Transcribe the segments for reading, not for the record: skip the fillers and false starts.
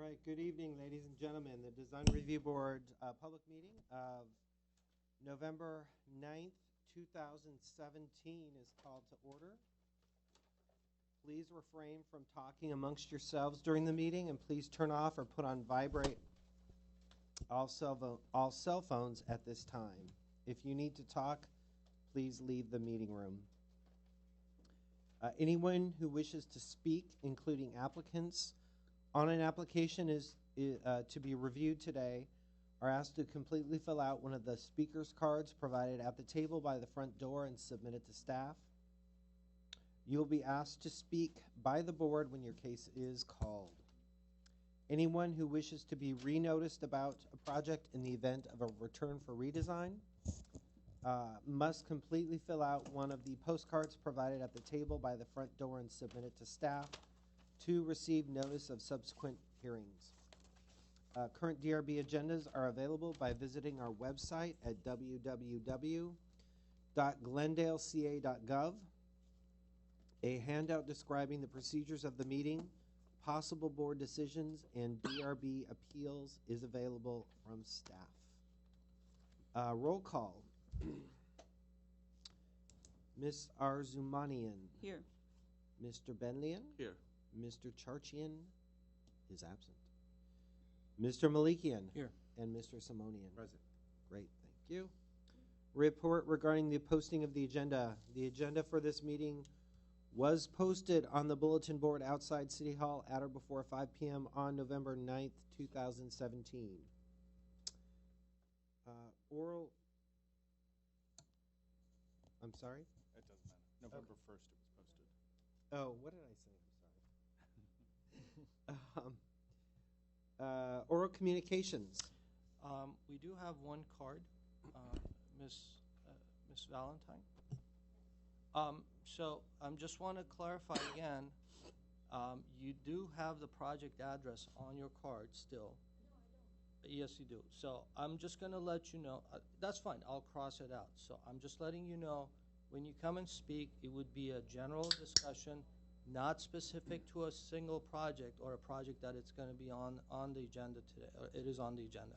right, good evening, ladies and gentlemen. The Design Review Board public meeting of November 9th, 2017 is called to order. Please refrain from talking amongst yourselves during the meeting, and please turn off or put on vibrate all cell phones at this time. If you need to talk, please leave the meeting room. Anyone who wishes to speak, including applicants, on an application is to be reviewed today, are asked to completely fill out one of the speaker's cards provided at the table by the front door and submit it to staff. You will be asked to speak by the board when your case is called. Anyone who wishes to be re-noticed about a project in the event of a return for redesign must completely fill out one of the postcards provided at the table by the front door and submit it to staff to receive notice of subsequent hearings. Current DRB agendas are available by visiting our website at www.glendaleca.gov. A handout describing the procedures of the meeting, possible board decisions, and DRB appeals is available from staff. Roll call. Ms. Arzumanian. Here. Mr. Benlian. Here. Mr. Charchian is absent. Mr. Malikian. Here. And Mr. Simonian. Present. Great, thank you. Report regarding the posting of the agenda. The agenda for this meeting was posted on the bulletin board outside City Hall at or before 5 p.m. on November 9th, 2017. Oral, I'm sorry? That doesn't matter. November 1st it was posted. Oh, what did I say? I'm sorry. Oral communications. We do have one card, Miss Valentine. So I just want to clarify again, you do have the project address on your card still. No, I don't. Yes, you do. So I'm just going to let you know. That's fine. I'll cross it out. So I'm just letting you know, when you come and speak, it would be a general discussion, not specific to a single project or a project that it's going to be on the agenda today. Or it is on the agenda.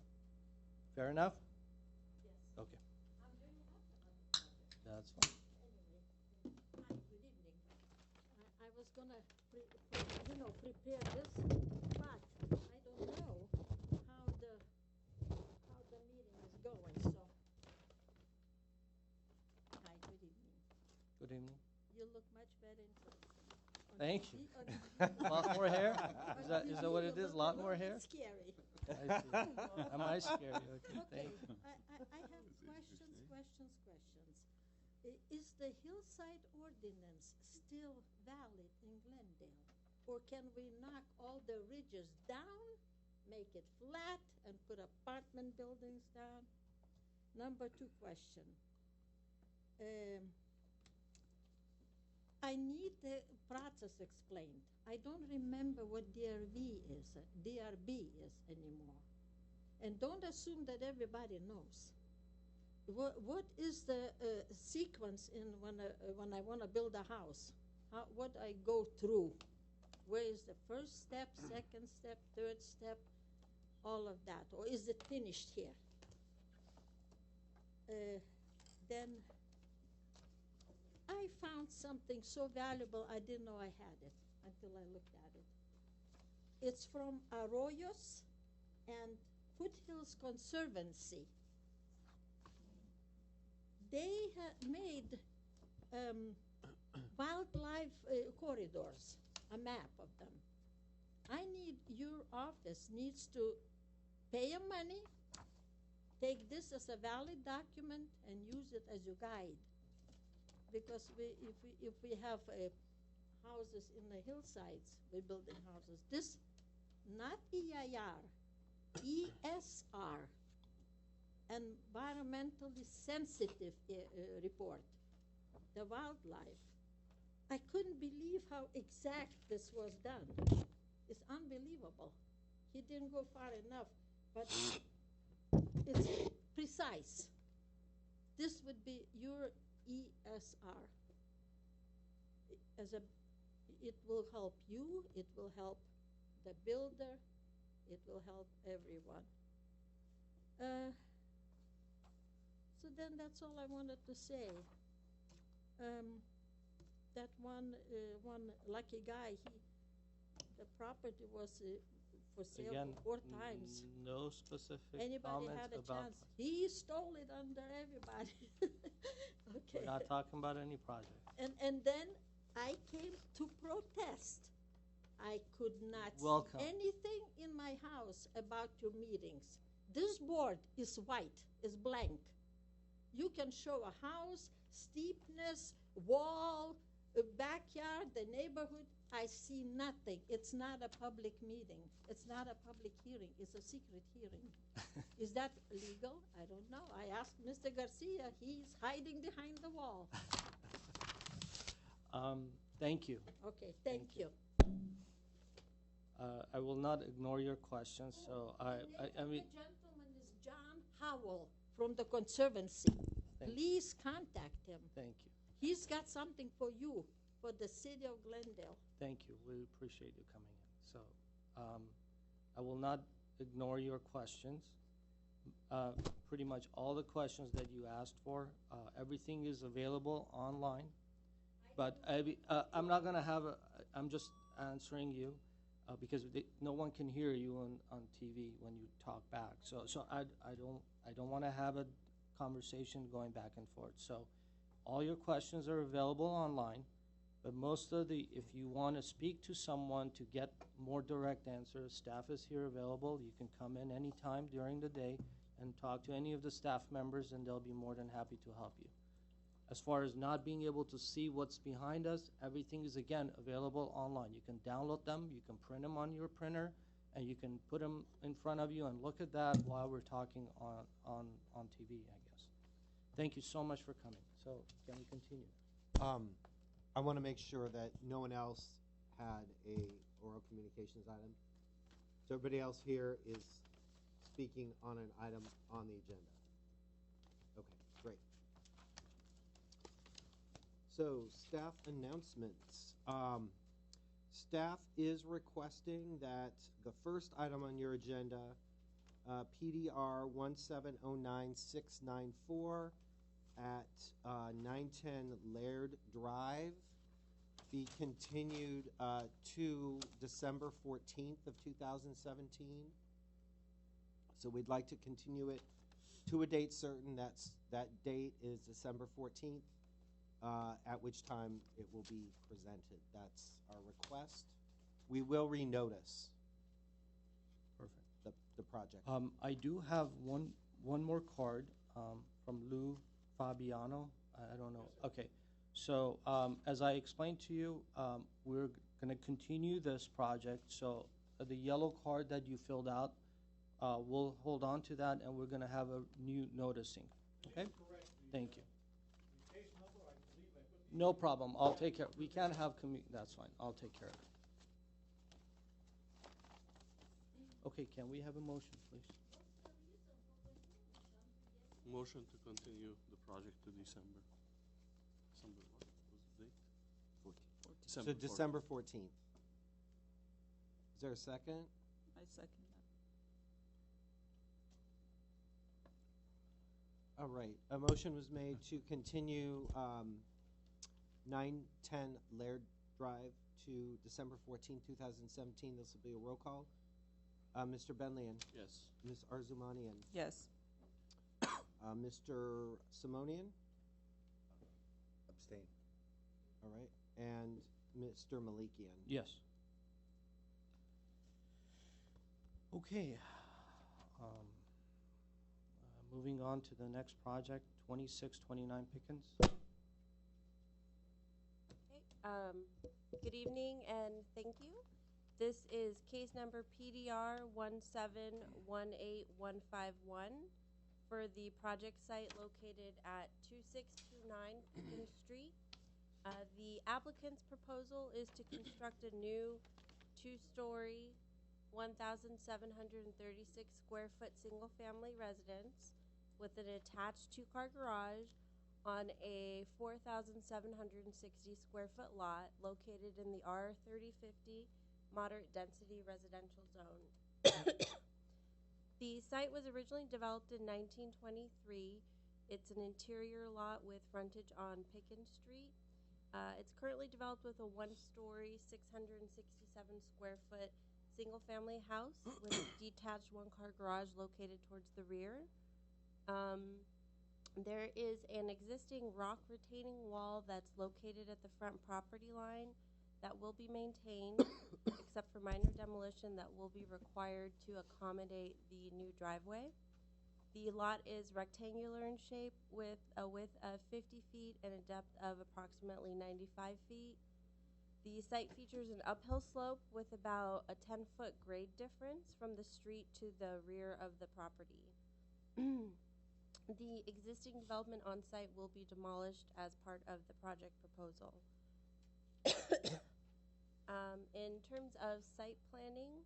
Fair enough? Yes. Okay. I'm very happy about the project. That's fine. Anyway, hi, good evening. I was gonna, prepare this, but I don't know how the meeting is going, so. Hi, good evening. Good evening. You look much better in person. Thank you. A lot more hair? Is that what it is? A lot more hair? Scary. I see. Am I scary? Okay, Okay, thank you. I have questions. Is the hillside ordinance still valid in Glendale? Or can we knock all the ridges down, make it flat, and put apartment buildings down? Number 2 question. I need the process explained. I don't remember what DRB is anymore. And don't assume that everybody knows. What is the sequence in when I want to build a house? What I go through? Where is the first step, second step, third step, all of that? Or is it finished here? Then I found something so valuable I didn't know I had it until I looked at it. It's from Arroyos and Foothills Conservancy. They have made wildlife corridors, a map of them. Your office needs to pay them money, take this as a valid document, and use it as your guide. Because if we have houses in the hillsides, we're building houses. This, not EIR, ESR, environmentally sensitive report, the wildlife. I couldn't believe how exact this was done. It's unbelievable. He didn't go far enough, but it's precise. This would be your ESR. It will help you, it will help the builder, It will help everyone. Uh, so then that's all I wanted to say. That one lucky guy, the property was for sale Again, for 4 times. no specific Anybody comments had a about. chance? He stole it under everybody. Okay. We're not talking about any project. And then I came to protest. I could not Welcome. see anything in my house about your meetings. This board is white, is blank. You can show a house, steepness, wall, a backyard, the neighborhood. I see nothing. It's not a public meeting. It's not a public hearing. It's a secret hearing. Is that legal? I don't know. I asked Mr. Garcia. He's hiding behind the wall. Thank you. Okay, thank you. I will not ignore your questions, so I mean, The gentleman is John Howell from the Conservancy. Thank you. Please contact him. thank you. He's got something for you, for the city of Glendale. Thank you. We appreciate you coming in. So I will not ignore your questions. Pretty much all the questions that you asked for, everything is available online. But I'm not going to have I'm just answering you because no one can hear you on TV when you talk back. So I don't want to have a conversation going back and forth. So all your questions are available online. But most of if you want to speak to someone to get more direct answers, staff is here available. You can come in anytime during the day and talk to any of the staff members, and they'll be more than happy to help you. As far as not being able to see what's behind us, everything is, again, available online. You can download them, you can print them on your printer, and you can put them in front of you and look at that while we're talking on TV, I guess. Thank you so much for coming. So can we continue? I want to make sure that no one else had a oral communications item. So everybody else here is speaking on an item on the agenda. Okay, great. So staff announcements. Staff is requesting that the first item on your agenda, PDR 1709694 at 910 Laird Drive, be continued to December 14th of 2017. So we'd like to continue it to a date certain. That date is December 14th, at which time it will be presented. That's our request. We will renotice Perfect. the project. I do have one more card from Lou Fabiano. I don't know. Okay. So as I explained to you, we're going to continue this project. So the yellow card that you filled out, we'll hold on to that, and we're going to have a new noticing. Okay? Thank you. No problem. I'll take care. We can't have that's fine. I'll take care of it. Okay, can we have a motion, please? Motion to continue the project to December. December what was the date? 14th. So 14th. December 14th. Is there a second? I second that. All right. A motion was made to continue 910 Laird Drive to December 14th, 2017. This will be a roll call. Mr. Benlian. Yes. Ms. Arzumanian. Yes. Mr. Simonian. Abstain. All right. And Mr. Malikian. Yes. Okay. Moving on to the next project, 2629 Pickens. Okay, good evening and thank you. This is case number PDR 1718151 for the project site located at 2629 Pickens Street. The applicant's proposal is to construct a new 2-story, 1,736 square foot single family residence with an attached 2-car garage on a 4,760 square foot lot located in the R3050 moderate density residential zone. The site was originally developed in 1923. It's an interior lot with frontage on Pickens Street. It's currently developed with a one-story, 667 square foot single-family house with a detached one-car garage located towards the rear. There is an existing rock retaining wall that's located at the front property line that will be maintained, except for minor demolition that will be required to accommodate the new driveway. The lot is rectangular in shape with a width of 50 feet and a depth of approximately 95 feet. The site features an uphill slope with about a 10-foot grade difference from the street to the rear of the property. The existing development on site will be demolished as part of the project proposal. In terms of site planning,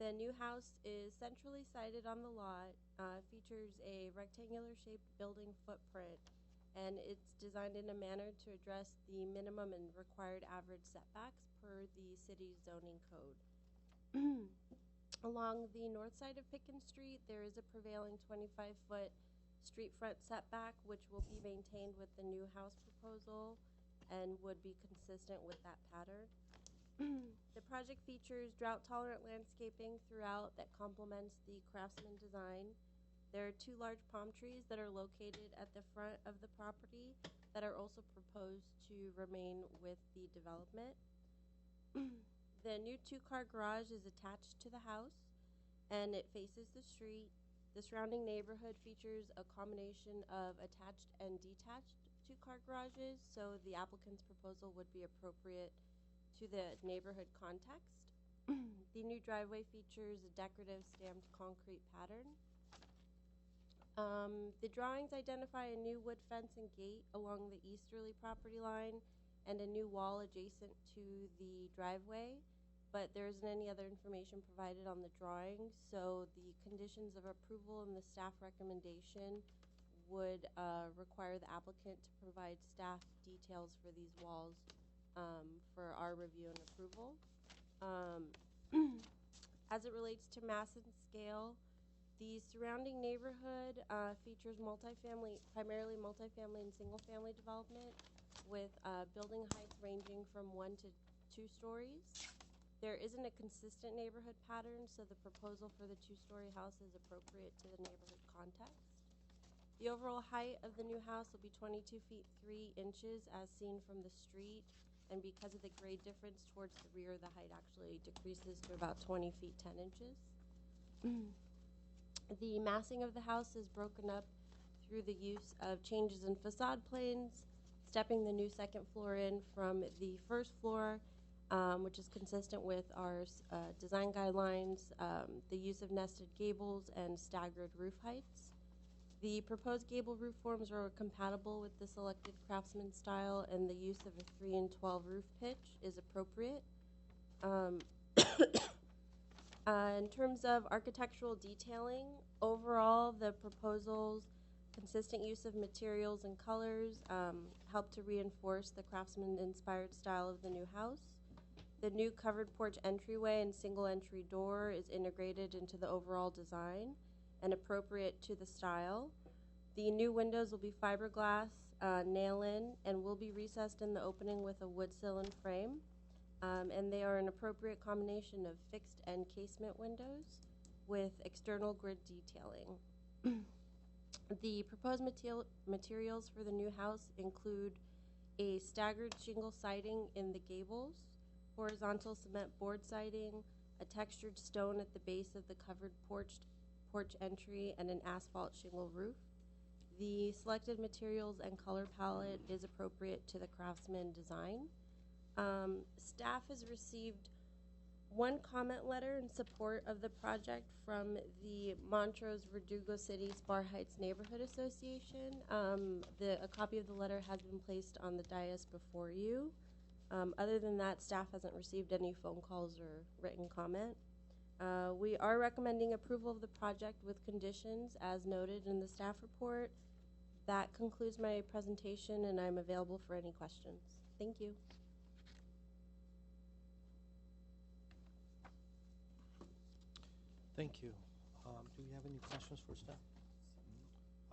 the new house is centrally sited on the lot, features a rectangular shaped building footprint, and it's designed in a manner to address the minimum and required average setbacks per the city's zoning code. Along the north side of Pickens Street, there is a prevailing 25-foot street front setback, which will be maintained with the new house proposal and would be consistent with that pattern. The project features drought-tolerant landscaping throughout that complements the craftsman design. There are 2 large palm trees that are located at the front of the property that are also proposed to remain with the development. The new 2-car garage is attached to the house, and it faces the street. The surrounding neighborhood features a combination of attached and detached 2-car garages, so the applicant's proposal would be appropriate to the neighborhood context. The new driveway features a decorative stamped concrete pattern. The drawings identify a new wood fence and gate along the easterly property line and a new wall adjacent to the driveway, but there isn't any other information provided on the drawings, so the conditions of approval and the staff recommendation would require the applicant to provide staff details for these walls for our review and approval. As it relates to mass and scale, the surrounding neighborhood features primarily multifamily and single-family development with building heights ranging from 1 to 2 stories. There isn't a consistent neighborhood pattern, so the proposal for the 2-story house is appropriate to the neighborhood context. The overall height of the new house will be 22 feet 3 inches as seen from the street, and because of the grade difference towards the rear, the height actually decreases to about 20 feet 10 inches. The massing of the house is broken up through the use of changes in facade planes, stepping the new second floor in from the first floor, which is consistent with our design guidelines, the use of nested gables and staggered roof heights. The proposed gable roof forms are compatible with the selected craftsman style, and the use of a 3 and 12 roof pitch is appropriate. In terms of architectural detailing, overall the proposal's consistent use of materials and colors help to reinforce the craftsman-inspired style of the new house. The new covered porch entryway and single entry door is integrated into the overall design and appropriate to the style. The new windows will be fiberglass, nail-in, and will be recessed in the opening with a wood sill and frame. And they are an appropriate combination of fixed and casement windows with external grid detailing. The proposed materials for the new house include a staggered shingle siding in the gables, horizontal cement board siding, a textured stone at the base of the covered porch entry, and an asphalt shingle roof. The selected materials and color palette is appropriate to the craftsman design. Staff has received 1 comment letter in support of the project from the Montrose Verdugo City Spar Heights Neighborhood Association. A copy of the letter has been placed on the dais before you. Other than that, staff hasn't received any phone calls or written comment. We are recommending approval of the project with conditions as noted in the staff report. That concludes my presentation, and I'm available for any questions. Thank you. Thank you. Do we have any questions for staff?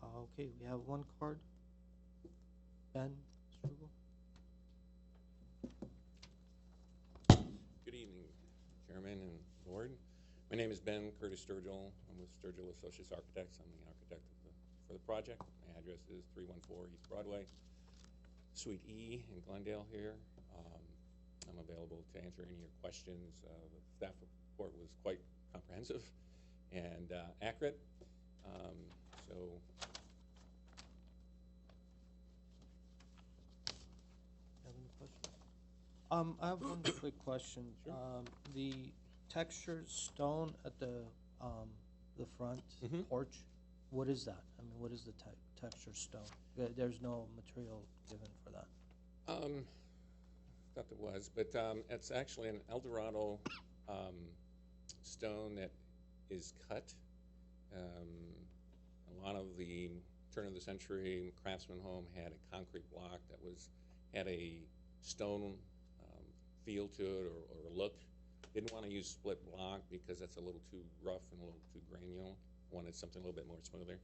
Okay, we have one card. Ben Strugle? Good evening, Chairman and Board. My name is Ben Curtis Sturgill. I'm with Sturgill Associates Architects. I'm the architect for the project. My address is 314 East Broadway, Suite E in Glendale here. I'm available to answer any of your questions. The staff report was quite comprehensive and accurate. So Have any questions? I have one quick question. Sure. The textured stone at the front porch, what is that? I mean, what is the textured stone? There's no material given for that. Thought there was, but it's actually an Eldorado stone that is cut. A lot of the turn of the century craftsman home had a concrete block that had a stone feel to it or look. Didn't want to use split block because that's a little too rough and a little too granular. Wanted something a little bit more smoother.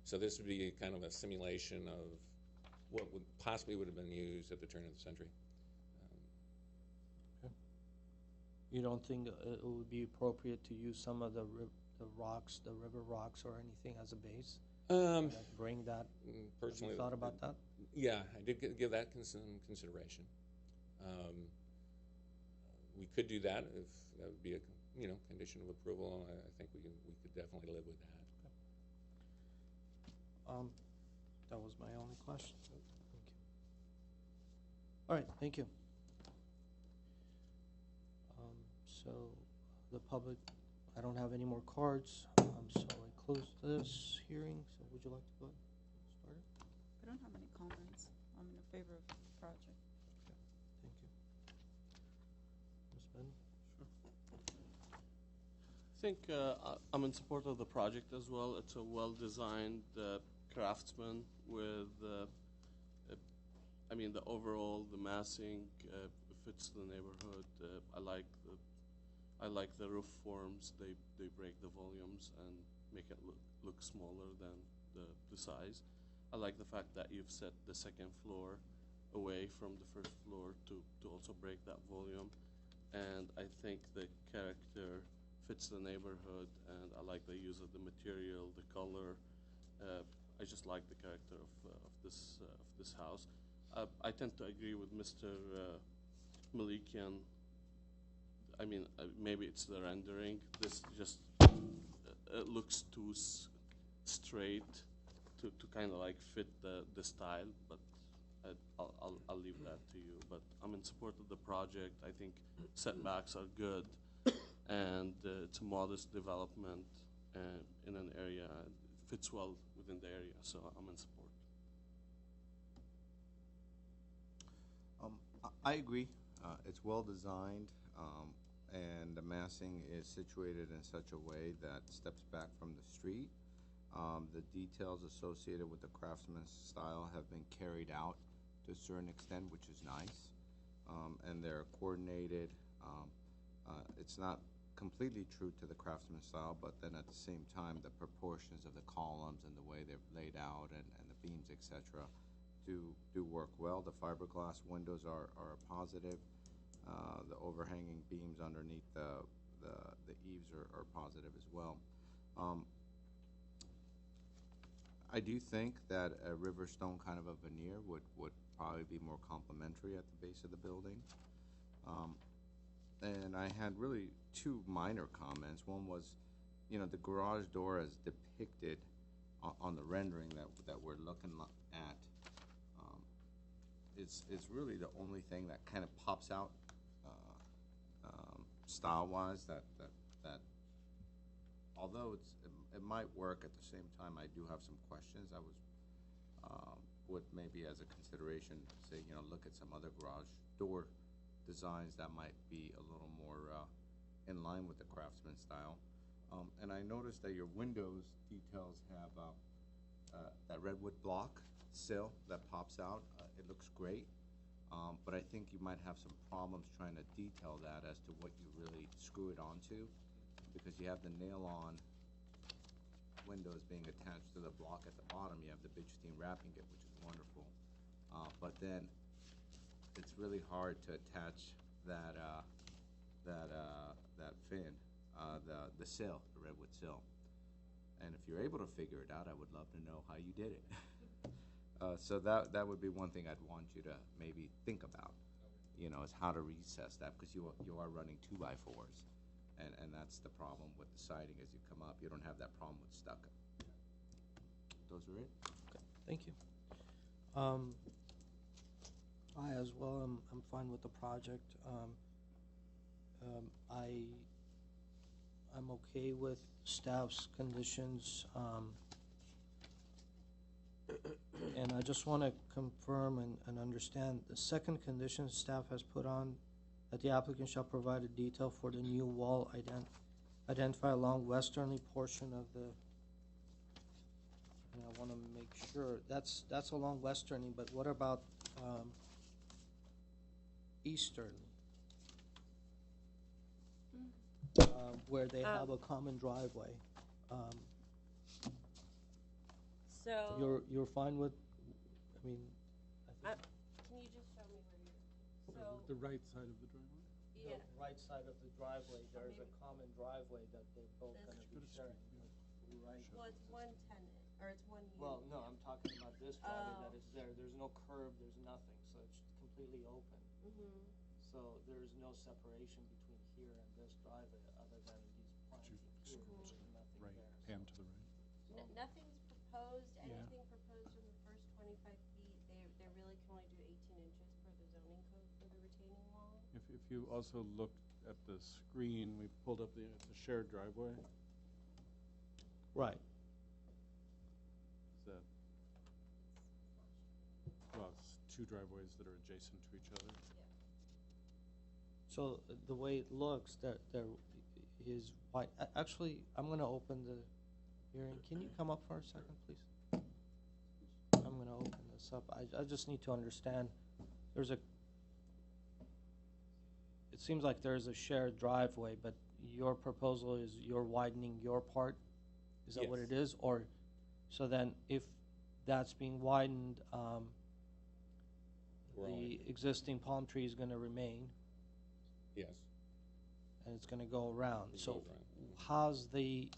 So this would be kind of a simulation of what would possibly would have been used at the turn of the century. You don't think it would be appropriate to use some of the rocks, the river rocks or anything as a base? Like bring that? Personally, have you thought about that? Yeah, I did give that some consideration. We could do that if that would be a condition of approval. I think we could definitely live with that. That was my only question. Thank you. All right, thank you. So the public, I don't have any more cards, so I close this hearing. So would you like to go ahead and start it? I don't have any comments. I'm in favor of the project. Okay, thank you. Ms. Ben? I think I'm in support of the project as well. It's a well-designed craftsman with, the overall, the massing fits the neighborhood. I like the roof forms. They break the volumes and make it look smaller than the size. I like the fact that you've set the second floor away from the first floor to also break that volume. And I think the character fits the neighborhood, and I like the use of the material, the color. I just like the character of this house. I tend to agree with Mr. Malikian. Maybe it's the rendering. This just it looks too straight to kind of like fit the style, but I'll leave that to you. But I'm in support of the project. I think setbacks are good, and it's a modest development in an area. It fits well within the area, so I'm in support. I agree. It's well designed, and the massing is situated in such a way that steps back from the street. The details associated with the craftsman's style have been carried out to a certain extent, which is nice, and they're coordinated. It's not completely true to the craftsman's style, but then at the same time, the proportions of the columns and the way they're laid out and the beams, etc., do work well. The fiberglass windows are a positive. The overhanging beams underneath the eaves are positive as well. I do think that a river stone kind of a veneer would probably be more complementary at the base of the building. And I had really two minor comments. One was, the garage door as depicted on the rendering that we're looking at. It's really the only thing that kind of pops out style-wise. That although it might work, at the same time I do have some questions. I was would maybe as a consideration say look at some other garage door designs that might be a little more in line with the craftsman style. And I noticed that your windows details have that redwood block sill that pops out. It looks great, but I think you might have some problems trying to detail that as to what you really screw it onto. because you have the nail-on windows being attached to the block at the bottom, you have the bitchtein wrapping it, which is wonderful. But then it's really hard to attach that fin, the sill, the redwood sill. And if you're able to figure it out, I would love to know how you did it. So that would be one thing I'd want you to maybe think about, you know, is how to recess that, because you are running 2x4s. And that's the problem with the siding. As you come up, you don't have that problem with stucco. Those are it. Okay, thank you. I as well, I'm fine with the project. I'm okay with staff's conditions. And I just want to confirm and understand, the second condition staff has put on, that the applicant shall provide a detail for the new wall identify along westerly portion of the, and I want to make sure, that's along westerly, but what about easterly? Where they have a common driveway. So, You're fine with, I mean, I think can you just show me where you're, The right side of the driveway? yeah, the right side of the driveway, there's a common driveway that they're both This- gonna be sharing, right? well, it's one tenant, or it's one unit. Well, no, I'm talking about this driveway that Oh. is there, there's no curb, there's nothing, so it's completely open. Mm-hmm. So there is no separation between here and this driveway, other than these planting here, there's nothing Right, there. pan to the right. Nothing's proposed, Yeah. anything proposed in the first 25 feet, they really can only do 18 inches per the zoning code for the retaining wall. If you also look at the screen, we pulled up it's a shared driveway. Right. Is that, well, it's two driveways that are adjacent to each other. So the way it looks, there is white, actually, I'm gonna open the hearing. Can you come up for a second, please? I'm gonna open this up. I just need to understand, it seems like there's a shared driveway, but your proposal is you're widening your part? Is that what Yes. it is? Or, so then if that's being widened, We're the only- existing palm tree is gonna remain, Yes, and it's gonna go around. It So goes around. how's the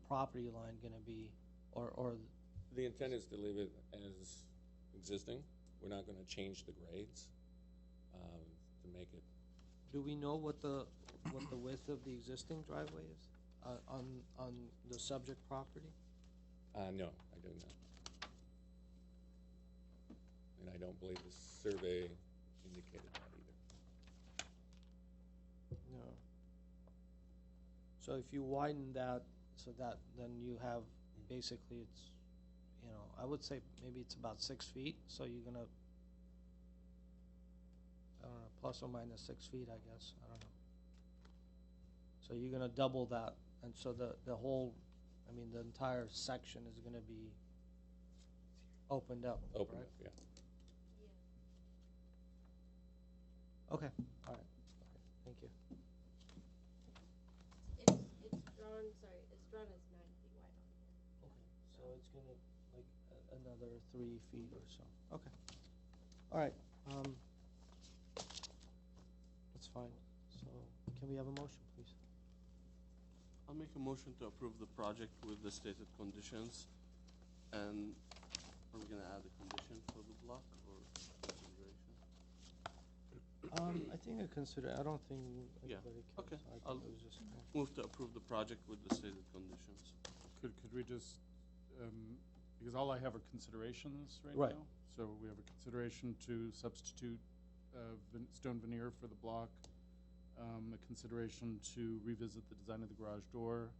property line gonna be, or, the intent is to leave it as existing. We're not gonna change the grades, to make it, do we know what the width of the existing driveway is, on the subject property? no, I do not. And I don't believe the survey indicated that either. No. So if you widen that, so that, then you have, basically it's, you know, I would say maybe it's about 6 feet, so you're gonna, I don't know, plus or minus 6 feet, I guess, I don't know. So you're gonna double that, and so the whole, I mean, the entire section is gonna be opened up, Open correct? up, yeah. Okay, all right, okay, thank you. It's drawn, sorry, it's drawn as 9 feet wide on here. Okay, so it's gonna, like, another 3 feet or so, okay. All right, that's fine, so can we have a motion, please? I'll make a motion to approve the project with the stated conditions. And are we gonna add a condition for the block or consideration? I think I don't think Yeah, anybody cares. okay, I think I'll- it was just, Move to approve the project with the stated conditions. Could we just, because all I have are considerations right Right. now. So we have a consideration to substitute stone veneer for the block, a consideration to revisit the design of the garage door,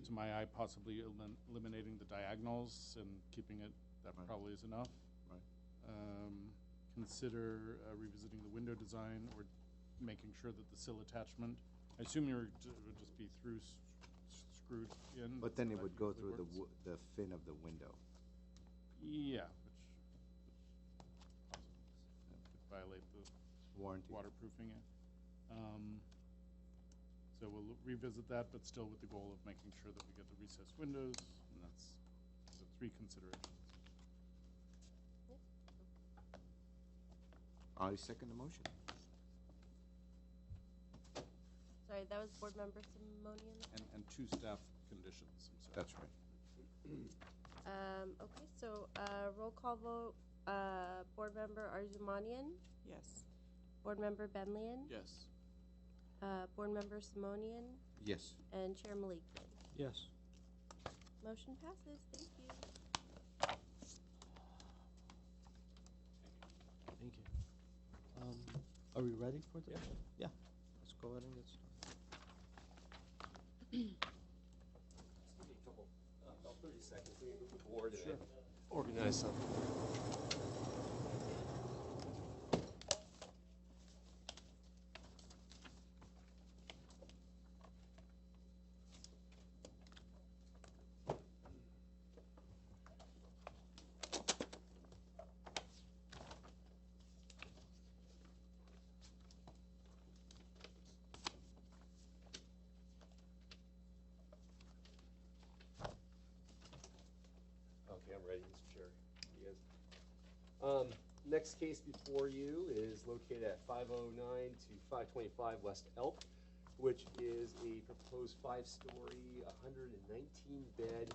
to my eye possibly eliminating the diagonals and keeping it, that Right. probably is enough. Right. Consider revisiting the window design or making sure that the sill attachment, I assume it would just be screwed in. But then it would go usually through works. the fin of the window. Yeah, which could violate the Warranty. waterproofing it. So revisit that, but still with the goal of making sure that we get the recessed windows, and that's the three considerations. I second the motion. Sorry, that was Board Member Simonian. And two staff conditions, I'm sorry. That's right. Okay, so roll call vote. Board Member Arjumanian, Yes. Board Member Benlian, Yes. Board Member Simonian, Yes. and Chair Malikian. Yes. Motion passes. Thank you. Thank you. Are we ready for this? Yeah. Let's go ahead and get started. Just give me a couple, about 30 seconds, let me move the board and organize something. Okay, I'm ready, Mr. Chair. You guys. Next case before you is located at 509 to 525 West Elk, which is a proposed 5-story, 119-bed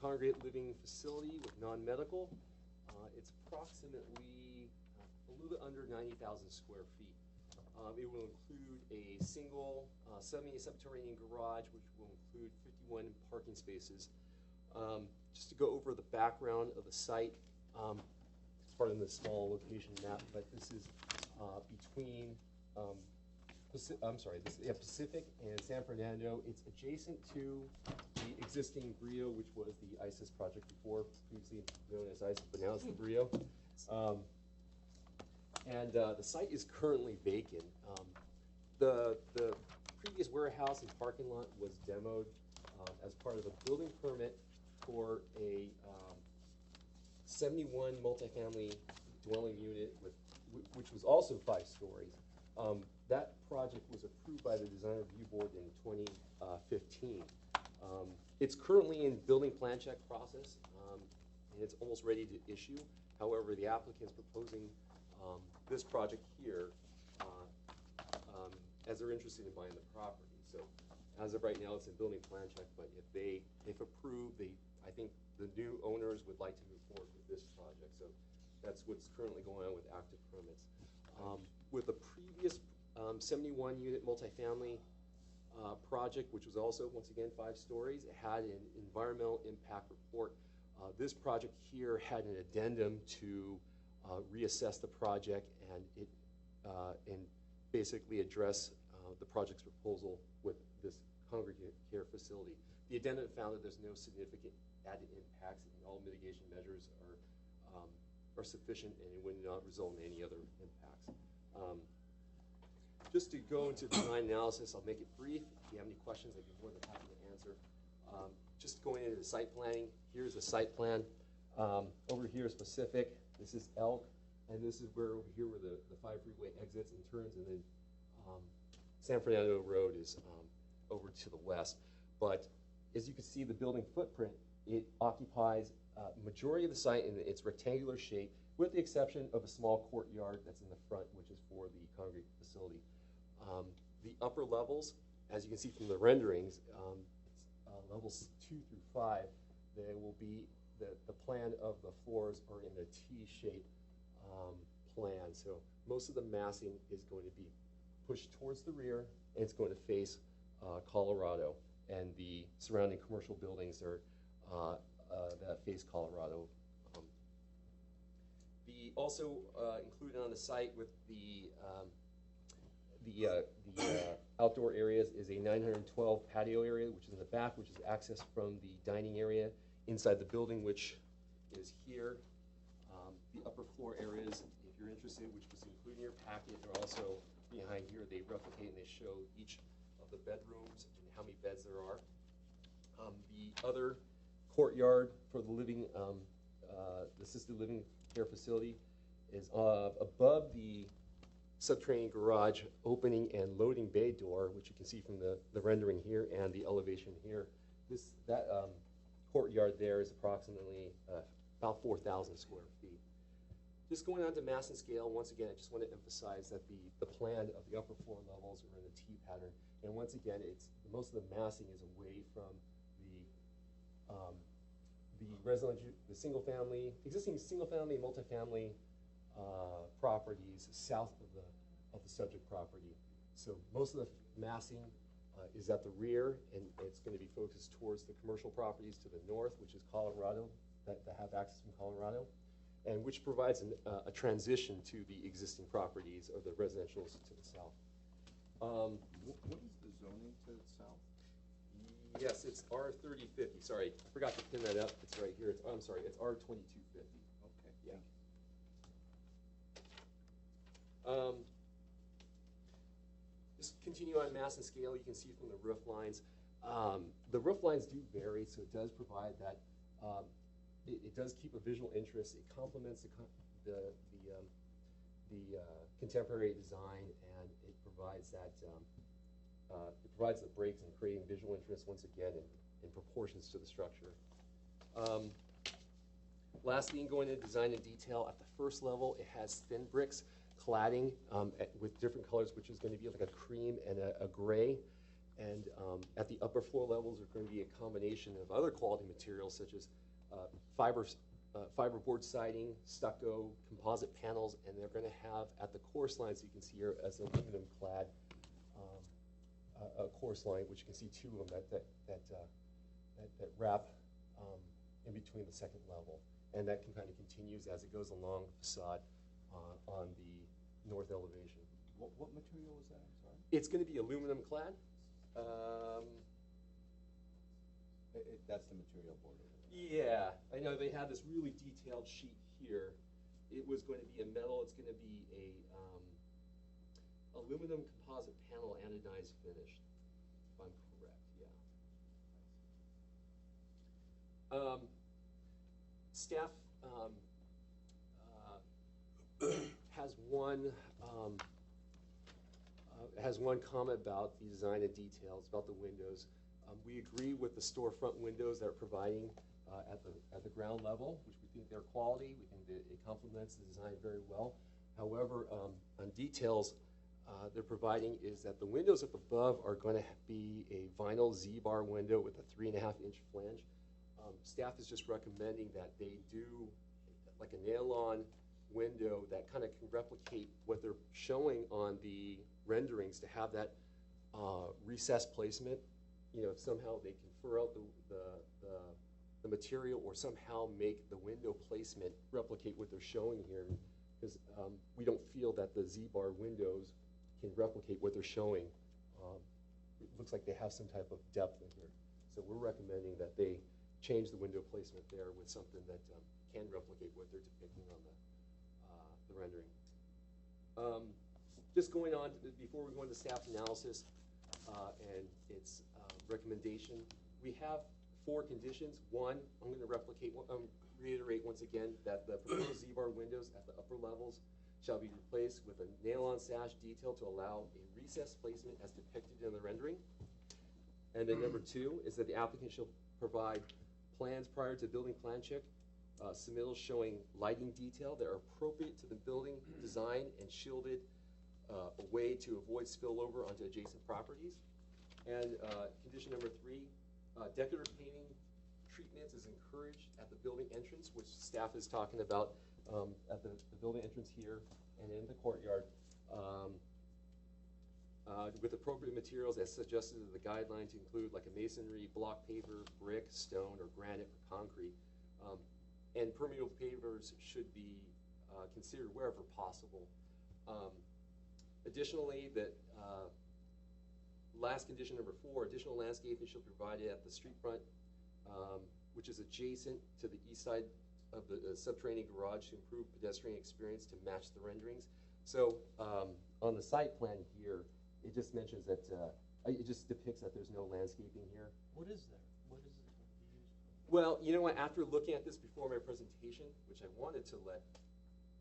congregate living facility with non-medical. It's approximately a little bit under 90,000 square feet. It will include a single semi-subterranean garage, which will include 51 parking spaces. Just to go over the background of the site, it's part of the small location map, but this is between Pacific and San Fernando. It's adjacent to the existing Brio, which was the ISIS project before, previously known as ISIS, but now it's the Brio. The site is currently vacant. The previous warehouse and parking lot was demoed as part of a building permit for a 71 multifamily dwelling unit which was also 5 stories. That project was approved by the Design Review Board in 2015. It's currently in building plan check process, and it's almost ready to issue. However, the applicant's proposing this project here as they're interested in buying the property. So as of right now, it's in building plan check, but if approved, I think the new owners would like to move forward with this project. So that's what's currently going on with active permits. With the previous 71-unit multifamily project, which was also, once again, 5 stories, it had an environmental impact report. This project here had an addendum to reassess the project and basically address the project's proposal with this congregate care facility. The addendum found that there's no significant added impacts, and all mitigation measures are sufficient, and it would not result in any other impacts. Just to go into design analysis, I'll make it brief. If you have any questions, I'd be more than happy to answer. Just going into the site planning, here's the site plan. Over here is Pacific, this is Elk, and this is where over here where the 5 freeway exits and turns, and then San Fernando Road is over to the west. But as you can see, the building footprint, it occupies majority of the site in its rectangular shape, with the exception of a small courtyard that's in the front, which is for the congregate facility. The upper levels, as you can see from the renderings, levels 2 through 5, there will be the plan of the floors are in a T-shaped plan. So most of the massing is going to be pushed towards the rear, and it's going to face Colorado, and the surrounding commercial buildings are that face Colorado. Also included on the site with the outdoor areas is a 912 patio area, which is in the back, which is accessed from the dining area inside the building, which is here. The upper floor areas, if you're interested, which was included in your packet, are also behind here. They replicate and they show each of the bedrooms and how many beds there are. The other courtyard for the living, the assisted living care facility is above the subterranean garage opening and loading bay door, which you can see from the rendering here and the elevation here. That courtyard there is approximately about 4,000 square feet. Just going on to mass and scale, once again, I just want to emphasize that the plan of the upper floor levels are in a T pattern. And once again, most of the massing is away from the existing single-family, multifamily properties south of the subject property. So most of the massing is at the rear, and it's going to be focused towards the commercial properties to the north, which is Colorado, that have access from Colorado, and which provides a transition to the existing properties or the residentials to the south. What is the zoning to the south? Yes, it's R3050. Sorry, I forgot to pin that up. It's right here. I'm sorry, it's R2250. Okay, Yeah. thank you. Just continue on mass and scale. You can see from the roof lines. The roof lines do vary, so it does provide that. It does keep a visual interest. It complements the contemporary design, and it provides that. It provides the breaks and creating visual interest once again in proportions to the structure. Last thing, going into design and detail, at the first level, it has thin bricks cladding with different colors, which is going to be like a cream and a gray. And at the upper floor levels, there's going to be a combination of other quality materials such as fiberboard siding, stucco, composite panels, and they're going to have at the course lines, you can see here as aluminum clad course line, which you can see two of them that wrap in between the second level, and that can kind of continues as it goes along the facade on the north elevation. What material is that? I'm sorry. It's going to be aluminum clad. That's the material board. Yeah, I know they have this really detailed sheet here. It was going to be a metal. It's going to be a aluminum composite panel anodized finish, if I'm correct. Yeah. Staff has one comment about the design and details about the windows. We agree with the storefront windows that are providing at the ground level, which we think they're quality. We think that it complements the design very well. However, on details, they're providing is that the windows up above are going to be a vinyl Z-bar window with a 3.5-inch flange. Staff is just recommending that they do like a nail-on window that kind of can replicate what they're showing on the renderings to have that recessed placement. You know, if somehow they can fur out the material or somehow make the window placement replicate what they're showing here, because we don't feel that the Z-bar windows can replicate what they're showing. It looks like they have some type of depth in here. So we're recommending that they change the window placement there with something that can replicate what they're depicting on the rendering. Just going on, before we go into staff analysis and its recommendation, we have 4 conditions. One, I'm going to reiterate once again that the proposed Z-bar windows at the upper levels shall be replaced with a nail-on sash detail to allow a recessed placement as depicted in the rendering. And then number 2 is that the applicant shall provide plans prior to building plan check, submittals showing lighting detail that are appropriate to the building design and shielded away to avoid spillover onto adjacent properties. And condition number 3, decorative painting treatments is encouraged at the building entrance, which staff is talking about at the building entrance here and in the courtyard, with appropriate materials as suggested in the guideline to include like a masonry, block paver, brick, stone, or granite for concrete. And permeable pavers should be considered wherever possible. Additionally, that last condition number 4, additional landscaping shall be provided at the street front, which is adjacent to the east side of the subterranean garage to improve pedestrian experience to match the renderings. So on the site plan here, it just mentions that, it just depicts that there's no landscaping here. What is there? What is it going to be used for? Well, you know what, after looking at this before my presentation, which I wanted to let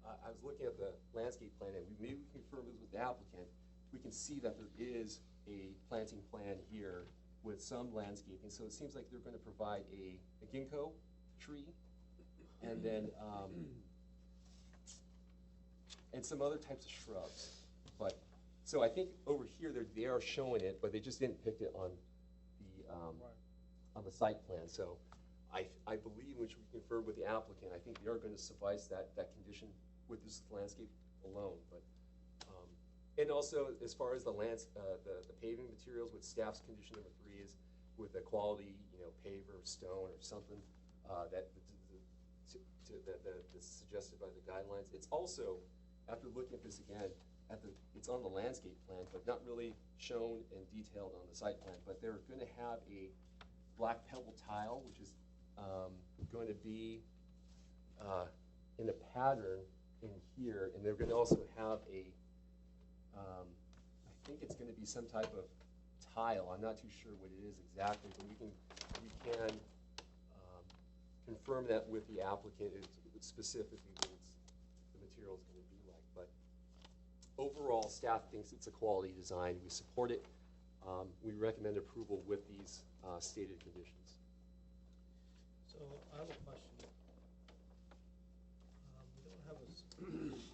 I was looking at the landscape plan, and maybe we can confirm this with the applicant. We can see that there is a planting plan here with some landscaping. So it seems like they're going to provide a ginkgo tree, and then and some other types of shrubs. But so I think over here they are showing it, but they just didn't pick it on the site plan. So I believe, which we confirmed with the applicant, I think they are going to suffice that condition with this landscape alone. But and also as far as the paving materials, with staff's condition number 3 is with a quality, paver, stone, or something that's suggested by the guidelines. It's also, after looking at this again, it's on the landscape plan, but not really shown and detailed on the site plan. But they're going to have a black pebble tile, which is going to be in a pattern in here, and they're going to also have I think it's going to be some type of tile. I'm not too sure what it is exactly, but we can confirm that with the applicant. It's specifically what the material is going to be like. But overall, staff thinks it's a quality design. We support it. We recommend approval with these stated conditions. So I have a question. We don't have a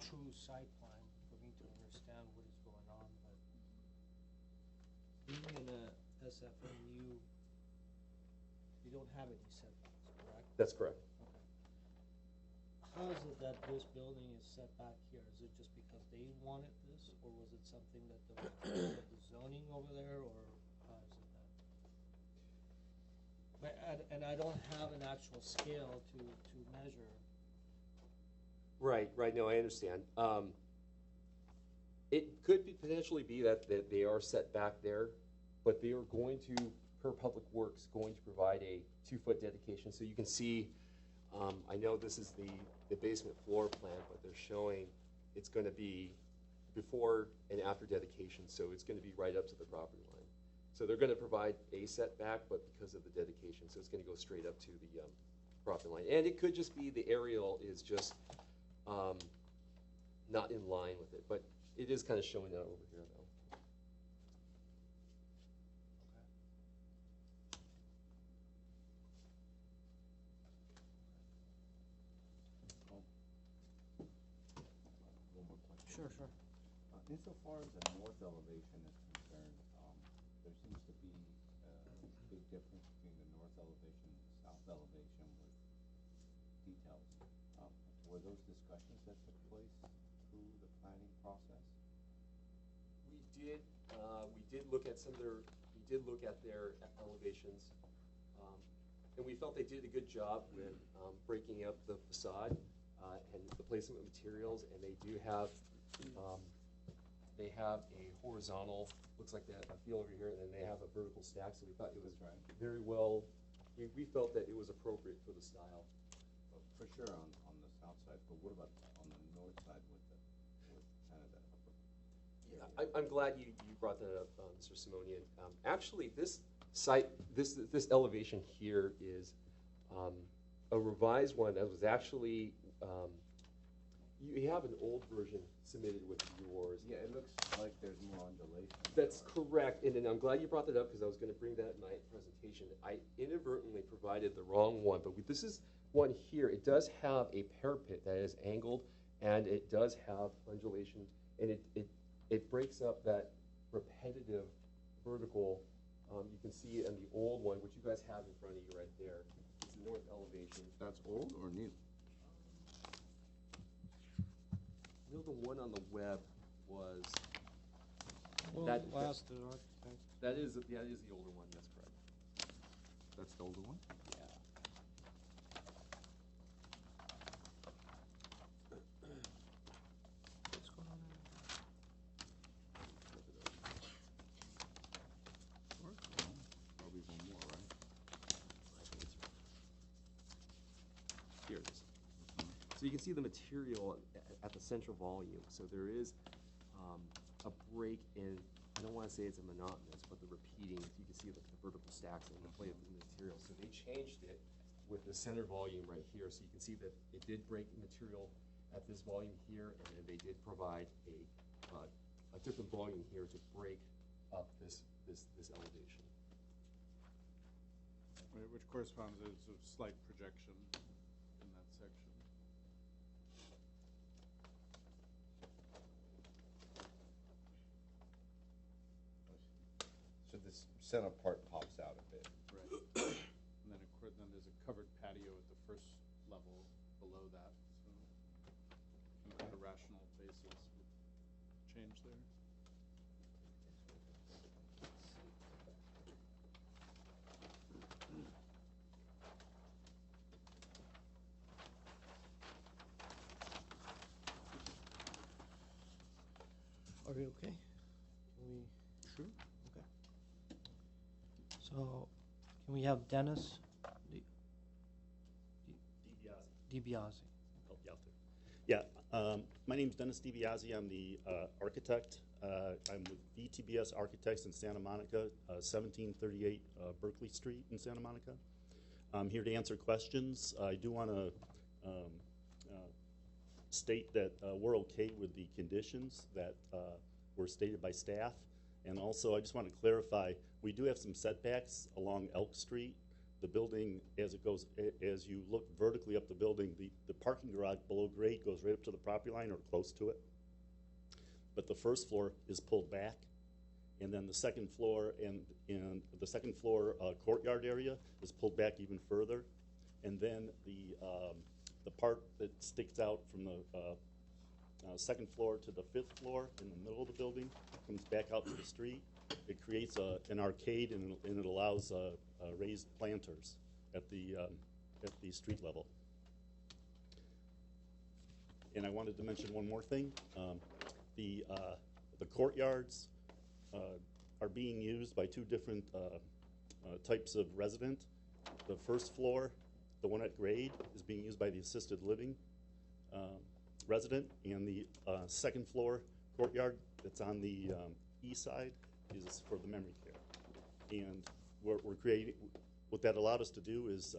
true site plan for me to understand what is going on, but being in a SFMU, you don't have any setbacks, correct? That's correct. Okay. How is it that this building is set back here? Is it just because they wanted this, or was it something that the zoning over there, or how is it that? And I don't have an actual scale to measure. Right. No, I understand. It could potentially be that they are set back there, but they are going to, per Public Works, going to provide a 2-foot dedication. So you can see, I know this is the basement floor plan, but they're showing it's going to be before and after dedication, so it's going to be right up to the property line. So they're going to provide a setback, but because of the dedication, so it's going to go straight up to the property line. And it could just be the aerial is just not in line with it, but it is kind of showing that over here, though. One more question. Sure. Insofar as the north elevation is concerned, there seems to be a big difference between the north elevation and the south elevation with details. Were those discussions that took place through the planning process? We did look at their elevations, and we felt they did a good job with breaking up the facade and the placement of materials. And they do have a horizontal, looks like that, a field over here, and then they have a vertical stack. So we thought it was very well. We felt that it was appropriate for the style. For sure on the south side, but what about on the north side with kind of the upper? Yeah, I'm glad you brought that up, Mr. Simonian. Actually, this site, this elevation here is a revised one that was actually, you have an old version submitted with yours. Yeah, it looks like there's more undulation. That's correct, and then I'm glad you brought that up because I was going to bring that in my presentation. I inadvertently provided the wrong one, but this is one here. It does have a parapet that is angled, and it does have undulation, and it breaks up that repetitive vertical. You can see it in the old one, which you guys have in front of you right there. It's the north elevation. That's old or new? I know the one on the web was Well, that. last the architect. That is the older one. That's correct. That's the older one? Yeah. What's going on there? Probably one more, right? Here it is. So you can see the material at the central volume. So there is a break in, I don't want to say it's a monotonous, but the repeating. You can see the vertical stacks and the play of the material. So they changed it with the center volume right here. So you can see that it did break material at this volume here, and then they did provide a different volume here to break up this elevation. Right, which corresponds as a slight projection in that section. So this center part pops out a bit. Right. And then, then there's a covered patio at the first level below that, so kind of a rational basis would change there. Are we okay? Can we? Sure. Okay. So, can we have Dennis DiBiase? Help you out there. Yeah, my name's Dennis DiBiase. I'm the architect. I'm with VTBS Architects in Santa Monica, 1738 Berkeley Street in Santa Monica. I'm here to answer questions. I do want to state that we're okay with the conditions that were stated by staff. And also, I just want to clarify, we do have some setbacks along Elk Street. The building, as you look vertically up the building, the parking garage below grade goes right up to the property line or close to it. But the first floor is pulled back, and then the second floor and the second floor courtyard area is pulled back even further, and then the part that sticks out from the second floor to the fifth floor in the middle of the building comes back out to the street. It creates an arcade, and it allows raised planters at the street level. And I wanted to mention one more thing. The courtyards are being used by two different types of resident. The first floor, the one at grade, is being used by the assisted living resident, and the second floor courtyard that's on the east side is for the memory care. And we're creating, what that allowed us to do is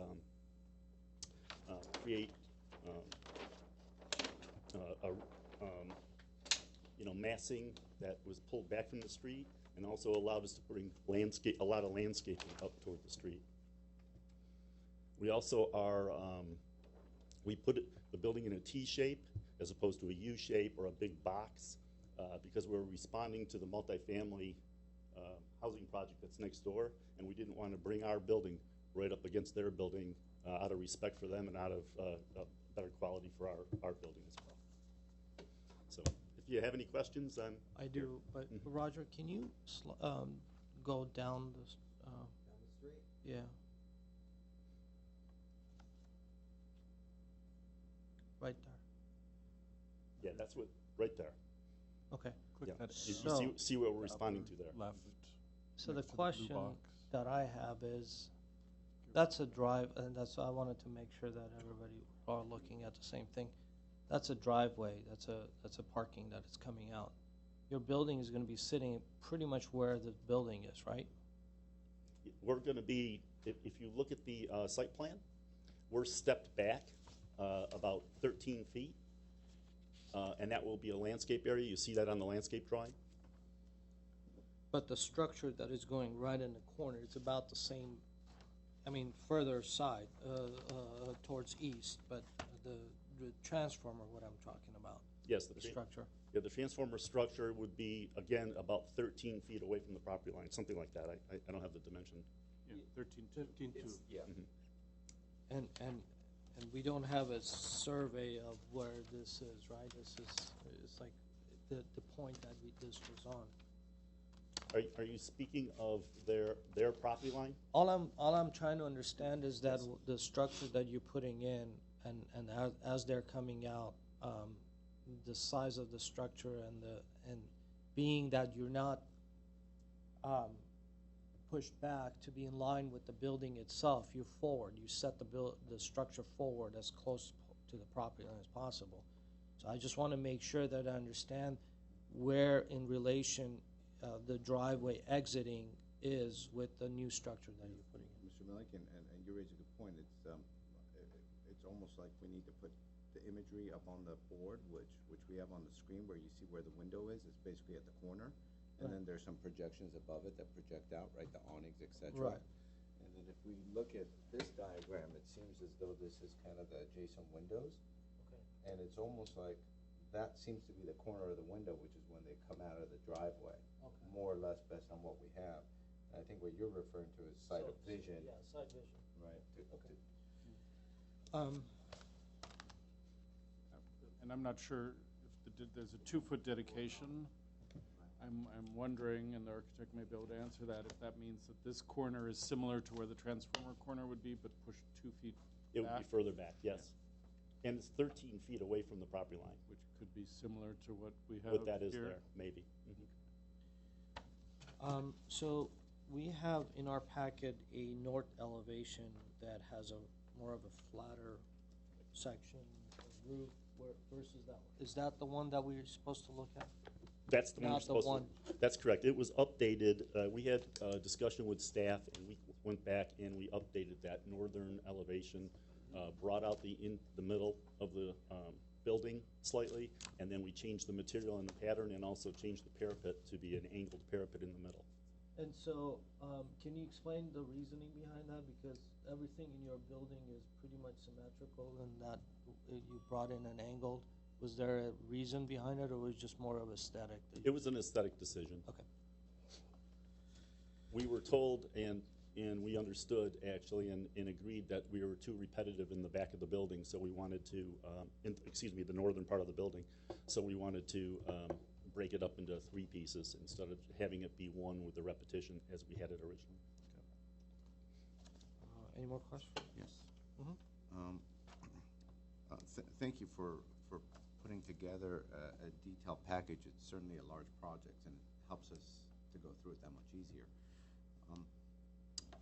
create massing that was pulled back from the street, and also allowed us to bring a lot of landscaping up toward the street. We also are, we put the building in a T shape as opposed to a U shape or a big box because we're responding to the multifamily housing project that's next door, and we didn't want to bring our building right up against their building out of respect for them and out of better quality for our building as well. So if you have any questions, I do, but Roger, can you go down this? Down the street? Yeah. Right there. Yeah, that's what, right there. Okay. Click Yeah. that You So- see what we're responding to there. left. So the next to the blue question box. that I have is, that's a drive, and that's why I wanted to make sure that everybody are looking at the same thing. That's a driveway. That's a parking that is coming out. Your building is going to be sitting pretty much where the building is, right? We're going to be, if you look at the site plan, we're stepped back about 13 feet, and that will be a landscape area. You see that on the landscape drawing? But the structure that is going right in the corner, it's about the same, I mean, further side, towards east, but the transformer, what I'm talking about. Yes, The structure. Yeah, the transformer structure would be, again, about 13 feet away from the property line, something like that. I don't have the dimension. Yeah, 13.2. Yeah. Mm-hmm. And we don't have a survey of where this is, right? It's like the point that this was on. Are you speaking of their property line? All I'm trying to understand is that the structure that you're putting in, and as they're coming out, the size of the structure and being that you're not pushed back to be in line with the building itself, you're forward. You set the structure forward as close to the property line as possible. So I just want to make sure that I understand where in relation the driveway exiting is with the new structure that you're putting in. Mr. Milliken, and you raise a good point. It's almost like we need to put the imagery up on the board, which we have on the screen, where you see where the window is, it's basically at the corner. And then there's some projections above it that project out, right, the awnings, et cetera. Right. And then if we look at this diagram, it seems as though this is kind of the adjacent windows. Okay. And it's almost like that seems to be the corner of the window, which is when they come out of the driveway, Okay. more or less based on what we have. And I think what you're referring to is sight of So, vision. Yeah, side vision. Right. Okay. And I'm not sure if there's a 2-foot dedication. I'm wondering, and the architect may be able to answer that, if that means that this corner is similar to where the transformer corner would be, but pushed 2 feet It would be back, further back, yes. And it's 13 feet away from the property line. which could be similar to what we have What that is here. there, maybe. So we have in our packet a north elevation that has a more of a flatter section of roof versus that one. Is that the one that we're supposed to look at? That's the one we're Not the supposed one. to. That's correct. It was updated. We had a discussion with staff, and we went back and we updated that northern elevation, brought out in the middle of the building slightly, and then we changed the material and the pattern, and also changed the parapet to be an angled parapet in the middle. And so, can you explain the reasoning behind that? Because everything in your building is pretty much symmetrical, and that you brought in an angled. Was there a reason behind it, or was it just more of aesthetic? It was an aesthetic decision. Okay. We were told, and we understood actually, and agreed that we were too repetitive in the back of the building, so we wanted to, the northern part of the building, so we wanted to break it up into 3 pieces instead of having it be one with the repetition as we had it originally. Any more questions? Yes. Mhm. Thank you for putting together a detailed package. It's certainly a large project, and it helps us to go through it that much easier.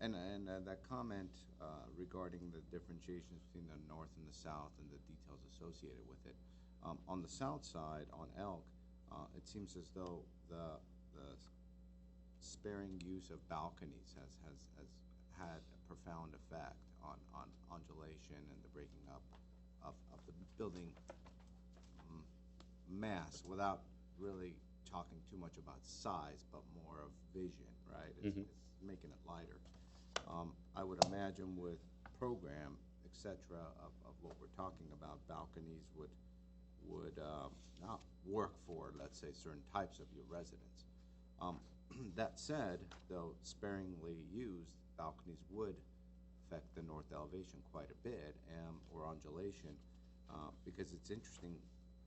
And that comment regarding the differentiations between the north and the south and the details associated with it. On the south side, on Elk, it seems as though the sparing use of balconies has had a profound effect on undulation and the breaking up of the building mass, without really talking too much about size, but more of vision, right? It's making it lighter. I would imagine with program, et cetera, of what we're talking about, balconies would not work for, let's say, certain types of your residents. That said, though sparingly used, balconies would affect the north elevation quite a bit, or undulation, because it's interesting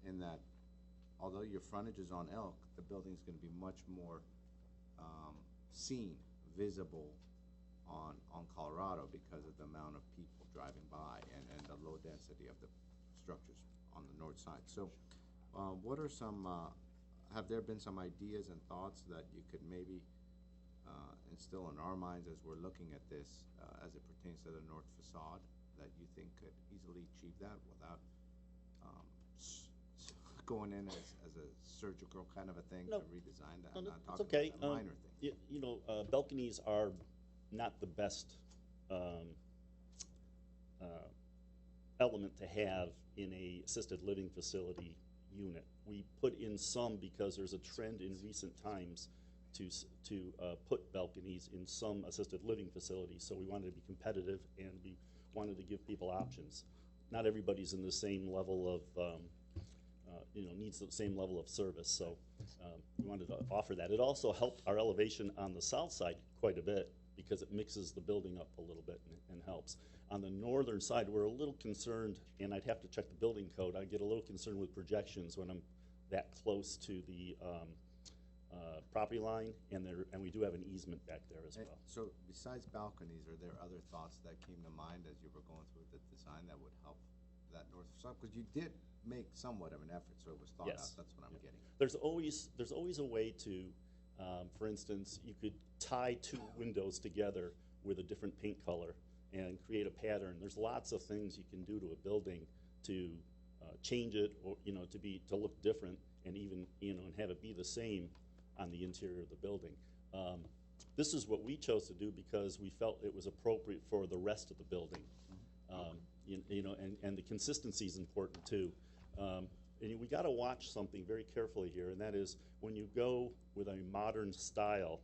in that although your frontage is on Elk, the building's going to be much more seen, visible on Colorado because of the amount of people driving by and the low density of the structures on the north side. So what are some, have there been some ideas and thoughts that you could maybe instill in our minds as we're looking at this as it pertains to the north facade that you think could easily achieve that without going in as a surgical kind of a thing No. to redesign that? No, I'm not it's talking okay. about that minor thing. Balconies are not the best element to have in a assisted living facility unit. We put in some because there's a trend in recent times to put balconies in some assisted living facilities. So we wanted to be competitive, and we wanted to give people options. Not everybody's in the same level of needs the same level of service, so we wanted to offer that. It also helped our elevation on the south side quite a bit because it mixes the building up a little bit and helps. On the northern side, we're a little concerned, and I'd have to check the building code. I get a little concerned with projections when I'm that close to the property line, and we do have an easement back there as well. So besides balconies, are there other thoughts that came to mind as you were going through the design that would help that north facade? Because you did make somewhat of an effort, so it was thought Yes. out. That's what I'm Yeah. getting. There's always a way to, for instance, you could tie 2 windows together with a different paint color and create a pattern. There's lots of things you can do to a building to change it, or to look different, and even and have it be the same on the interior of the building. This is what we chose to do because we felt it was appropriate for the rest of the building. and the consistency is important too. And we got to watch something very carefully here, and that is when you go with a modern style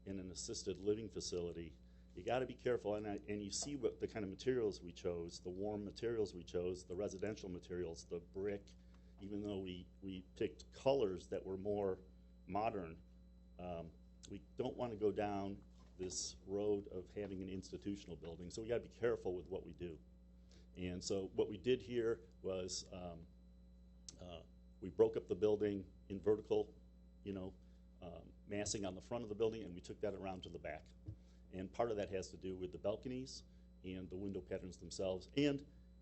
in an assisted living facility, you got to be careful. And you see what the kind of materials we chose, the warm materials we chose, the residential materials, the brick, even though we picked colors that were more modern. We don't want to go down this road of having an institutional building, so we got to be careful with what we do. And so what we did here was we broke up the building in vertical, massing on the front of the building, and we took that around to the back. And part of that has to do with the balconies and the window patterns themselves. And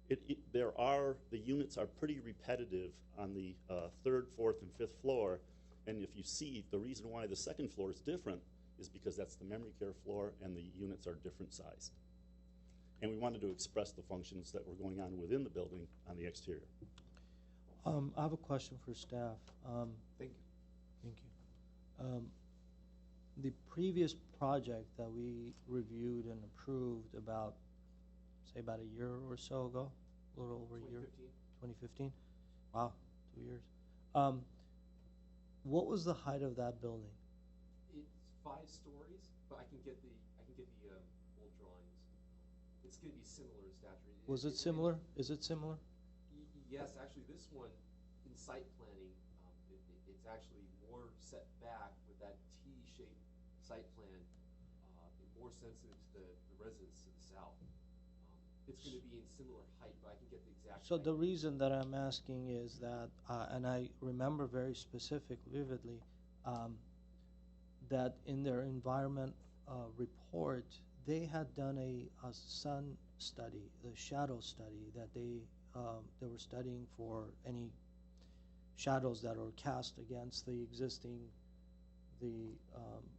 the units are pretty repetitive on the third, fourth, and fifth floor. And if you see, the reason why the second floor is different is because that's the memory care floor and the units are different sized. And we wanted to express the functions that were going on within the building on the exterior. I have a question for staff. Thank you. Thank you. The previous project that we reviewed and approved about a year or so ago, a little over a year, 2015. Wow, 2 years. What was the height of that building? It's 5 stories, but I can get the old drawings. It's going to be similar in stature. Was it similar? Is it similar? Yes, actually, this one in site planning, it's actually more set back with that T-shaped site plan, and more sensitive to the residents to the south. It's going to be in similar height, but I can get the exact. So height. the reason that I'm asking is that, and I remember very vividly, that in their environment report, they had done a sun study, a shadow study, that they were studying for any shadows that are cast against the existing,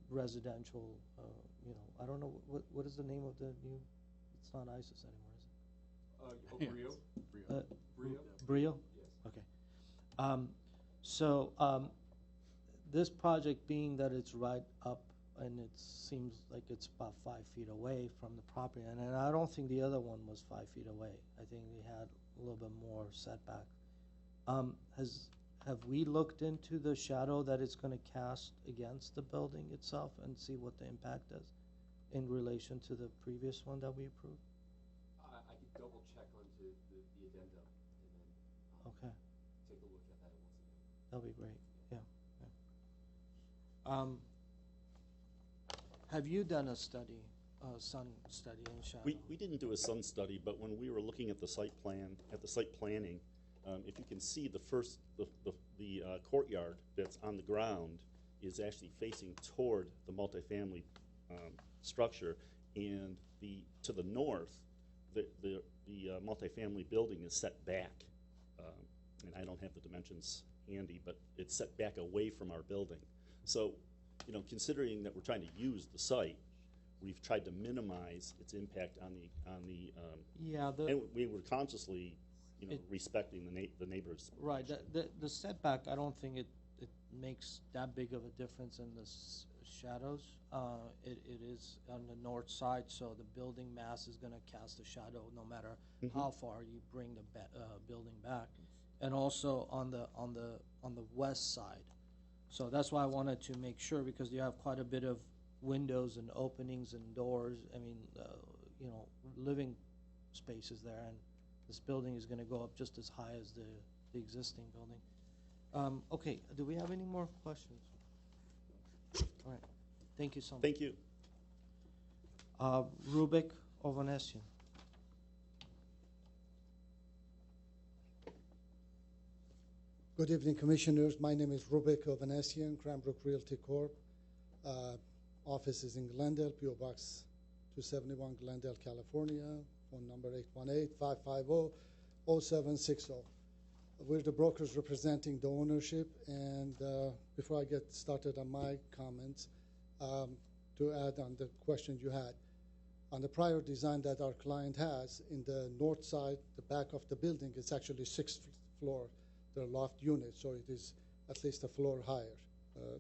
residential, I don't know, what is the name of the new, it's not ISIS anymore, is it? Brio? Brio? Brio? Yes. Okay. This project, being that it's right up and it seems like it's about 5 feet away from the property, and I don't think the other one was 5 feet away. I think we had a little bit more setback. Have we looked into the shadow that it's going to cast against the building itself and see what the impact is in relation to the previous one that we approved? I could double check onto the addendum and then Okay. take a look at that once again. That'll be great. Yeah. Have you done a study, sun study in shadow? We didn't do a sun study, but when we were looking at the site planning, if you can see the courtyard that's on the ground is actually facing toward the multifamily structure, and to the north, the multifamily building is set back, and I don't have the dimensions handy, but it's set back away from our building. So, considering that we're trying to use the site, we've tried to minimize its impact on the. And we were consciously, respecting the neighbors. Right. The setback, I don't think it makes that big of a difference in the shadows. It is on the north side, so the building mass is going to cast a shadow no matter how far you bring the building back, and also on the west side. So that's why I wanted to make sure, because you have quite a bit of windows and openings and doors. I mean, living spaces there, and this building is going to go up just as high as the existing building. Okay, do we have any more questions? All right, thank you so much. Thank you. Rubik Ovanesian. Good evening, Commissioners. My name is Rubik Ovanesian, Cranbrook Realty Corp. Office is in Glendale, P.O. Box 271, Glendale, California. Phone number 818-550-0760. We're the brokers representing the ownership, and before I get started on my comments, to add on the questions you had. On the prior design that our client has, in the north side, the back of the building, it's actually 6th floor, the loft unit, so it is at least a floor higher.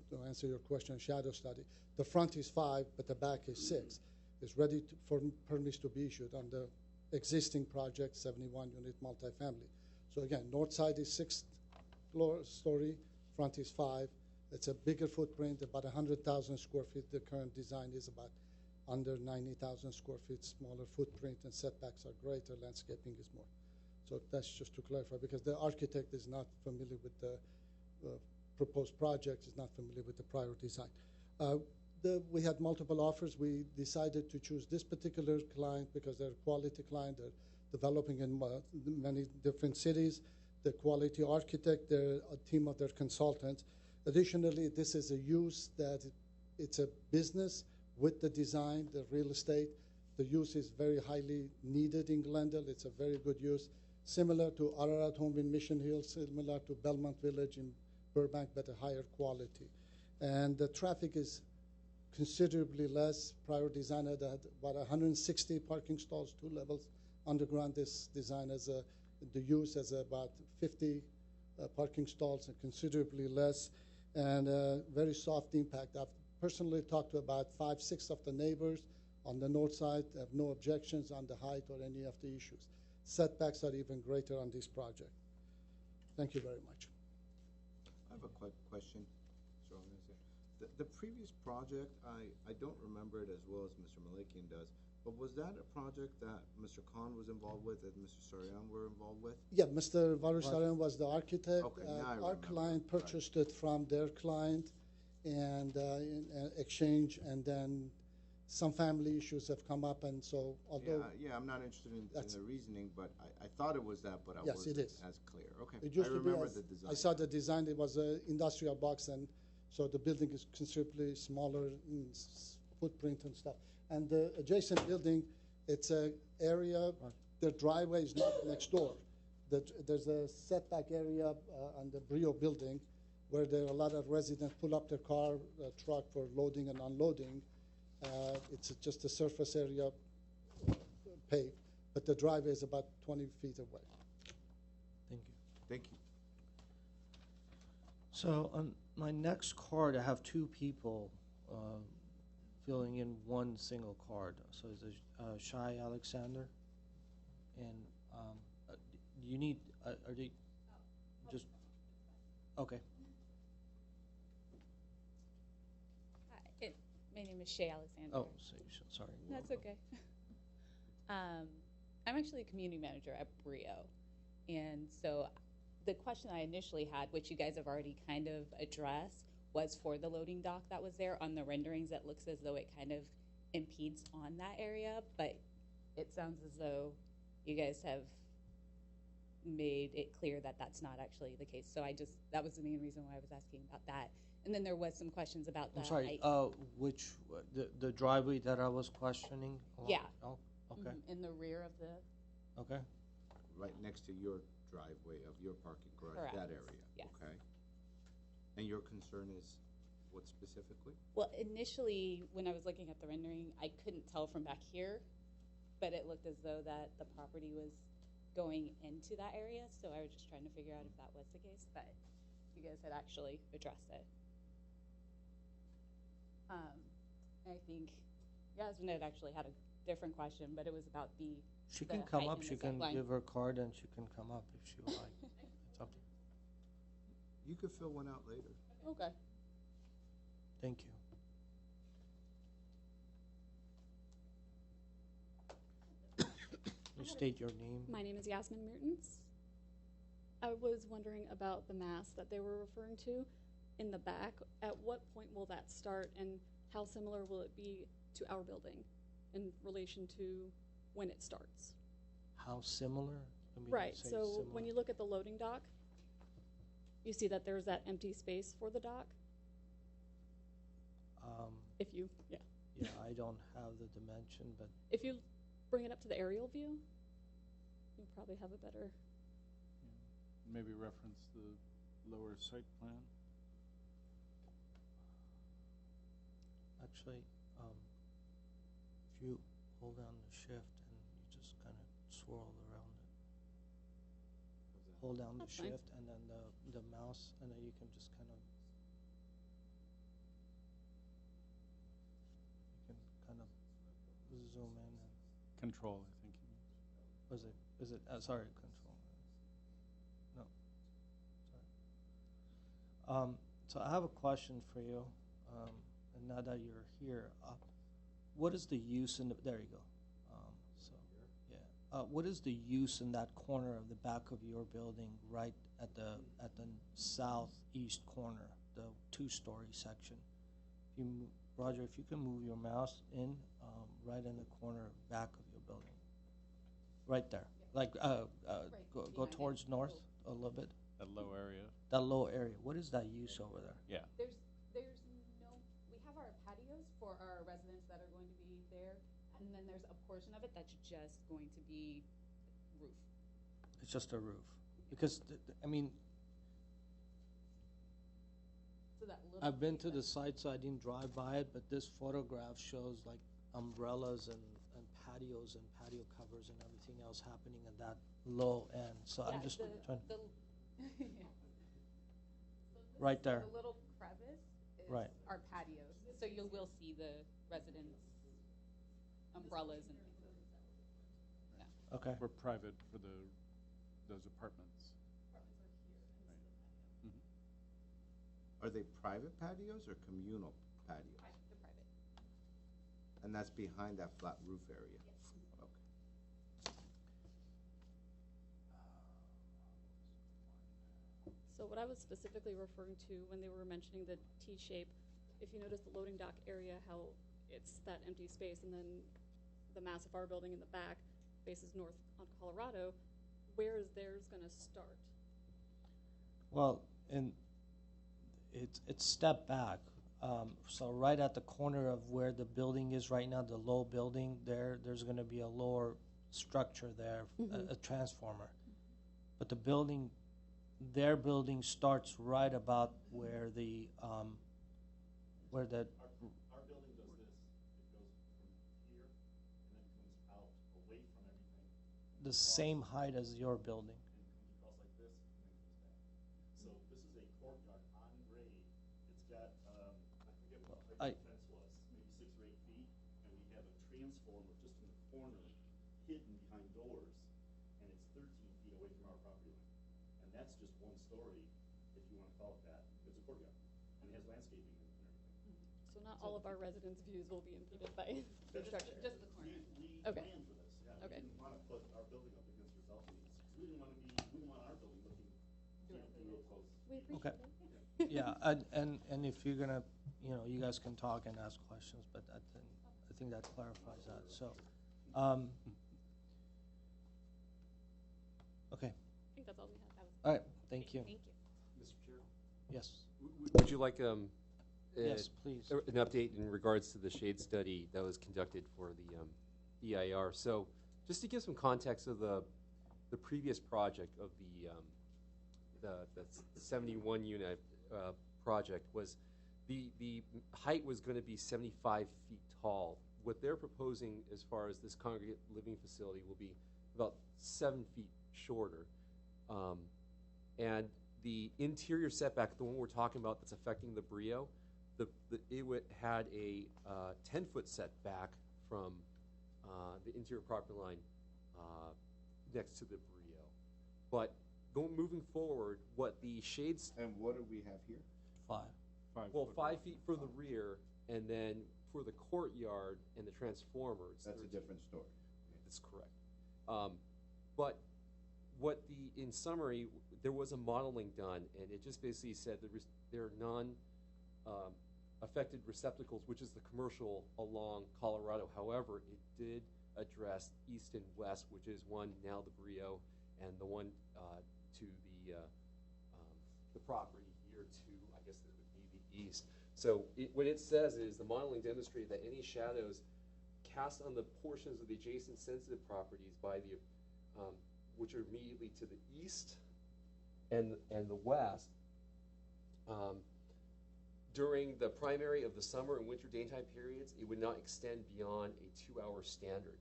To answer your question, shadow study. The front is 5, but the back is 6. It's ready for permits to be issued on the existing project, 71-unit multifamily. So again, north side is 6 story, front is 5. It's a bigger footprint, about 100,000 square feet. The current design is about under 90,000 square feet, smaller footprint, and setbacks are greater, landscaping is more. So that's just to clarify, because the architect is not familiar with the proposed project, is not familiar with the prior design. We had multiple offers. We decided to choose this particular client because they're a quality client. They're developing in many different cities. The quality architect, they're a team of their consultants. Additionally, this is a use that it's a business with the design, the real estate. The use is very highly needed in Glendale. It's a very good use, similar to Ararat Home in Mission Hill, similar to Belmont Village in Burbank, but a higher quality. And the traffic is considerably less. Prior design had about 160 parking stalls, 2 levels underground. This design has the use as about 50 parking stalls, and considerably less, and very soft impact. I've personally talked to about 5-6 of the neighbors on the north side, have no objections on the height or any of the issues. Setbacks are even greater on this project. Thank you very much. I have a quick question. The previous project, I don't remember it as well as Mr. Malikian does, but was that a project that Mr. Khan was involved with and Mr. Saryan were involved with? Yeah, Mr. Saryan was the architect. Okay, now I Our remember. client purchased it from their client, and in exchange, and then some family issues have come up, and so although Yeah, I'm not interested in the reasoning, but I thought it was that, but I Yes, wasn't it is. as clear. Okay, it used I to be remember as, the design. I saw the design. It was an industrial box, and so the building is considerably smaller in footprint and stuff. And the adjacent building, it's a area. The driveway is not next door. There's a setback area on the Brio building, where there are a lot of residents pull up their car, truck for loading and unloading. It's just a surface area paved, but the driveway is about 20 feet away. Thank you. Thank you. So on my next card, I have 2 people filling in one single card. So it's Shai Alexander, and you need, are they just, okay. Hi, my name is Shay Alexander. Oh, sorry. That's okay. I'm actually a community manager at Brio. And so the question I initially had, which you guys have already kind of addressed, was for the loading dock that was there. On the renderings, it looks as though it kind of impedes on that area, but it sounds as though you guys have made it clear that that's not actually the case. So that was the main reason why I was asking about that. And then there was some questions about the I'm sorry, height. which, the driveway that I was questioning? Yeah. Oh, okay, In the rear of the, okay. Right next to your driveway of your parking garage, Correct. that area? Yes. Okay. And your concern is what specifically? well, initially, when I was looking at the rendering, I couldn't tell from back here, but it looked as though that the property was going into that area, so I was just trying to figure out if that was the case, but you guys had actually addressed it. I think Yasmin had actually had a different question, but it was about She the can come height up, and she the can sightline. give her card and she can come up if she would like. It's up to you. You could fill one out later. Okay. Thank you. You state your name. My name is Yasmin Mertens. I was wondering about the mass that they were referring to in the back. At what point will that start, and how similar will it be to our building in relation to when it starts? How similar? Let me Right, say so similar. when you look at the loading dock, you see that there's that empty space for the dock? If you, yeah. Yeah, I don't have the dimension, but If you bring it up to the aerial view, you'll probably have a better, Maybe reference the lower site plan. actually, if you hold down the shift and you just kind of swirl around it. Hold down the That's fine. shift and then the mouse, and then you can just kind of, you can kind of zoom in and, Control, I think you mean. Is it, sorry, control. No, sorry. So I have a question for you, and now that you're here, what is the use in the, there you go. So, yeah. What is the use in that corner of the back of your building, right at the southeast corner, the two-story section? If you, Roger, if you can move your mouse in, right in the corner back of your building, right there. Like, go towards north a little bit. That low area. That low area. What is that use over there? Yeah. There's no, we have our patios for our residents that are going to be there, and then there's a portion of it that's just going to be roof. It's just a roof. Because, I mean, So that little I've been piece to the that- site, so I didn't drive by it, but this photograph shows like umbrellas and patios and patio covers and everything else happening at that low end. So I'm Yeah, just trying, yeah. So this right is there. The little crevice is Right. our patios. So you will see the residents' umbrellas and things. Yeah. Okay. We're private for those apartments. Are they private patios or communal patios? They're private. And that's behind that flat roof area? Okay. So what I was specifically referring to when they were mentioning the T shape, if you notice the loading dock area, how it's that empty space, and then the mass of our building in the back faces north on Colorado, where is theirs going to start? Well, and it's stepped back. So right at the corner of where the building is right now, the low building, there's going to be a lower structure there, a transformer. But the building, their building starts right about where the Our building does this. It goes from here and then comes out away from everything. the same height as your building. And comes across like this and then comes back. So this is a courtyard on grade. It's got, I forget what the height of the fence was, maybe 6 or 8 feet. And we have a transformer just in the corner, hidden behind doors. And it's 13 feet away from our property line. And that's just one story, if you want to call it that. It's a courtyard. And it has landscaping and everything. So not all of our residents' views will be impeded by construction. Just the corner. We Okay. planned for this, yeah. Okay. We didn't want to put our building up against your balconies. We didn't want our building looking, real close. We Okay. appreciate it. Yeah, and if you're gonna, you guys can talk and ask questions, but I think that clarifies that. So, okay, I think that's all we have. all right, thank you. Thank you. Mr. Chair, Yes, would you like yes, please. an update in regards to the shade study that was conducted for the EIR? So, just to give some context of the previous project of the 71 unit project was the height was going to be 75 feet tall. What they're proposing as far as this congregate living facility will be about 7 feet shorter. And the interior setback, the one we're talking about that's affecting the Brio, had a 10-foot setback from the interior property line next to the Brio. But moving forward, what the shades... And what do we have here? 5. 5 feet for the rear, and then for the courtyard and the transformers. That's a different story. That's correct. But in summary, there was a modeling done, and it just basically said there are non-affected receptacles, which is the commercial along Colorado. However, it did address east and west, which is one now the Brio, and the one to the property here to, I guess that would be the east. So what it says is the modeling demonstrated that any shadows cast on the portions of the adjacent sensitive properties by the which are immediately to the east and the west during the primary of the summer and winter daytime periods, it would not extend beyond a 2-hour standard.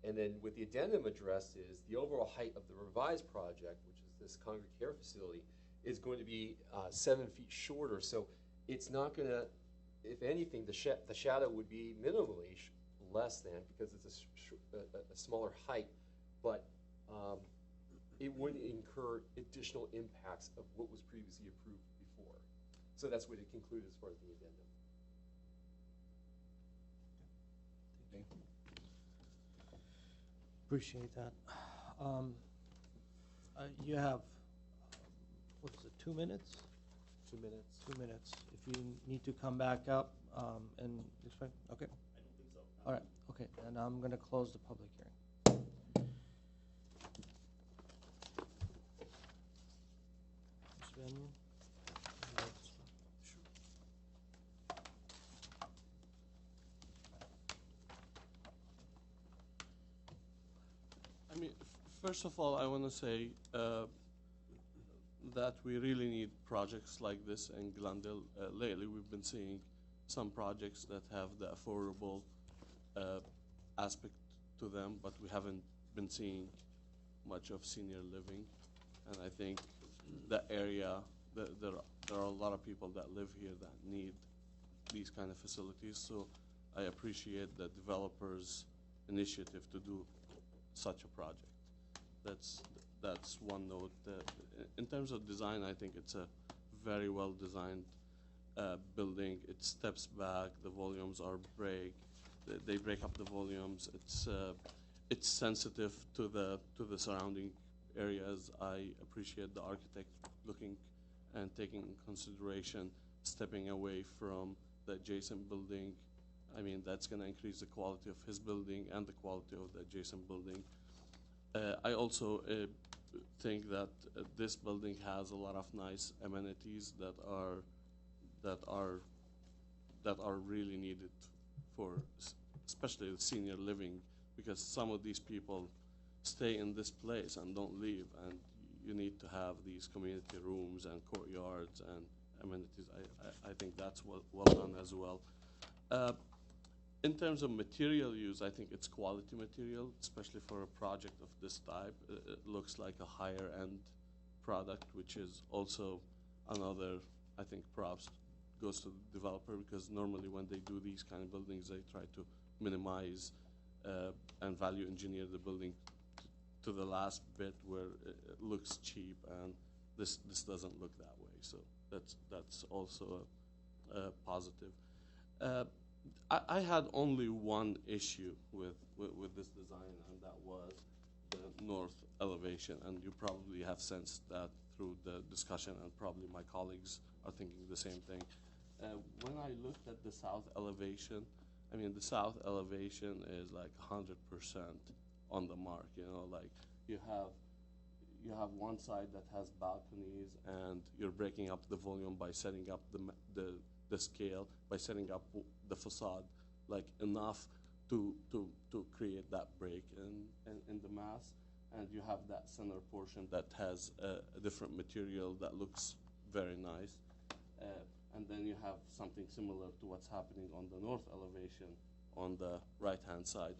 And then what the addendum addresses, the overall height of the revised project, which is this congregate care facility, is going to be 7 feet shorter. So it's not going to, if anything, the shadow would be minimally less than, because it's a smaller height. But it wouldn't incur additional impacts of what was previously approved before. So that's what it concluded as far as the addendum. Appreciate that. You have, what is it, 2 minutes? 2 minutes. 2 minutes. If you need to come back up and explain, okay. I don't think so. All right, okay, and I'm going to close the public hearing. Ms. Benyon? I mean, first of all, I want to say that we really need projects like this in Glendale. Lately, we've been seeing some projects that have the affordable aspect to them, but we haven't been seeing much of senior living. And I think that area, there are a lot of people that live here that need these kind of facilities. So I appreciate the developers' initiative to do such a project. That's one note. In terms of design, I think it's a very well designed building. It steps back. The volumes are they break up the volumes. It's sensitive to the surrounding areas. I appreciate the architect looking and taking in consideration stepping away from the adjacent building. I mean, that's going to increase the quality of his building and the quality of the adjacent building. I also think that this building has a lot of nice amenities that are really needed for especially the senior living, because some of these people stay in this place and don't leave, and you need to have these community rooms and courtyards and amenities. I think that's well done as well. In terms of material use, I think it's quality material, especially for a project of this type. It looks like a higher end product, which is also another, I think, props goes to the developer, because normally when they do these kind of buildings, they try to minimize and value engineer the building to the last bit where it looks cheap, and this doesn't look that way. So that's also a positive. I had only one issue with this design, and that was the north elevation, and you probably have sensed that through the discussion, and probably my colleagues are thinking the same thing. When I looked at the south elevation, I mean, the south elevation is like 100% on the mark. You know, like you have one side that has balconies, and you're breaking up the volume by setting up the scale, by setting up the facade like enough to create that break in the mass. And you have that center portion that has a different material that looks very nice. And then you have something similar to what's happening on the north elevation on the right-hand side.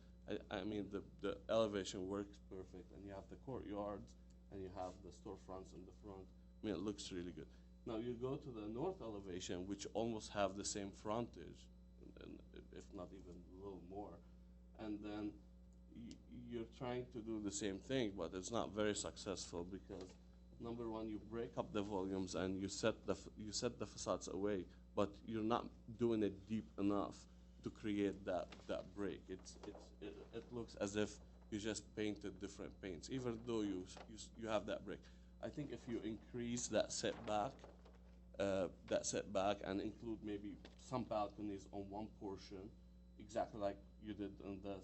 I mean, the elevation works perfect, and you have the courtyards, and you have the storefronts in the front. I mean, it looks really good. Now you go to the north elevation, which almost have the same frontage, and if not even a little more, and then you're trying to do the same thing, but it's not very successful, because number one, you break up the volumes and you set the facades away, but you're not doing it deep enough to create that break. It looks as if you just painted different paints, even though you have that break. I think if you increase that setback and include maybe some balconies on one portion, exactly like you did on the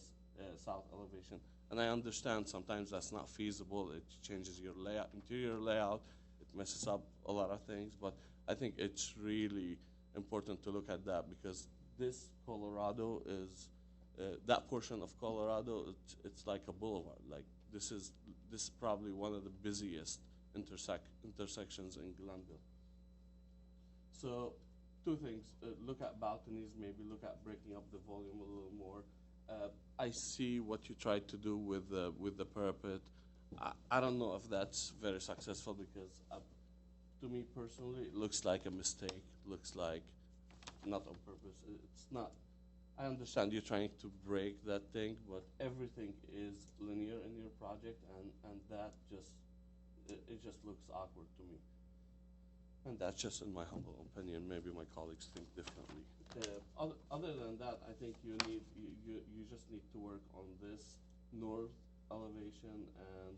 south elevation. And I understand sometimes that's not feasible. It changes your layout, interior layout. It messes up a lot of things. But I think it's really important to look at that, because this Colorado is that portion of Colorado. It's like a boulevard. Like this is probably one of the busiest intersections in Glendale. So two things: look at balconies, maybe look at breaking up the volume a little more. I see what you tried to do with the parapet. I don't know if that's very successful, because to me personally, it looks like a mistake. It looks like not on purpose. It's not. I understand you're trying to break that thing, but everything is linear in your project, and that just, it just looks awkward to me. And that's just in my humble opinion. Maybe my colleagues think differently. Other than that, I think you just need to work on this north elevation, and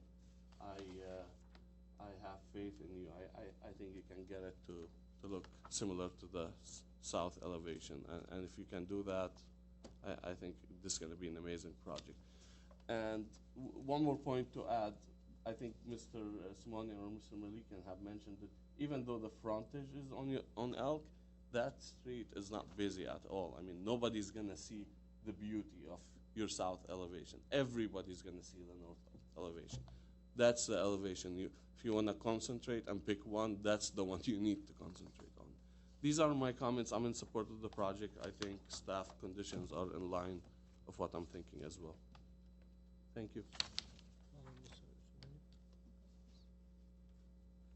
I have faith in you. I think you can get it to look similar to the south elevation, and if you can do that, I think this is going to be an amazing project. And one more point to add, I think Mr. Simonian or Mr. Malikan have mentioned that even though the frontage is on Elk, that street is not busy at all. I mean, nobody's going to see the beauty of your south elevation. Everybody's going to see the north elevation. That's the elevation. If you want to concentrate and pick one, that's the one you need to concentrate on. These are my comments. I'm in support of the project. I think staff conditions are in line of what I'm thinking as well. Thank you.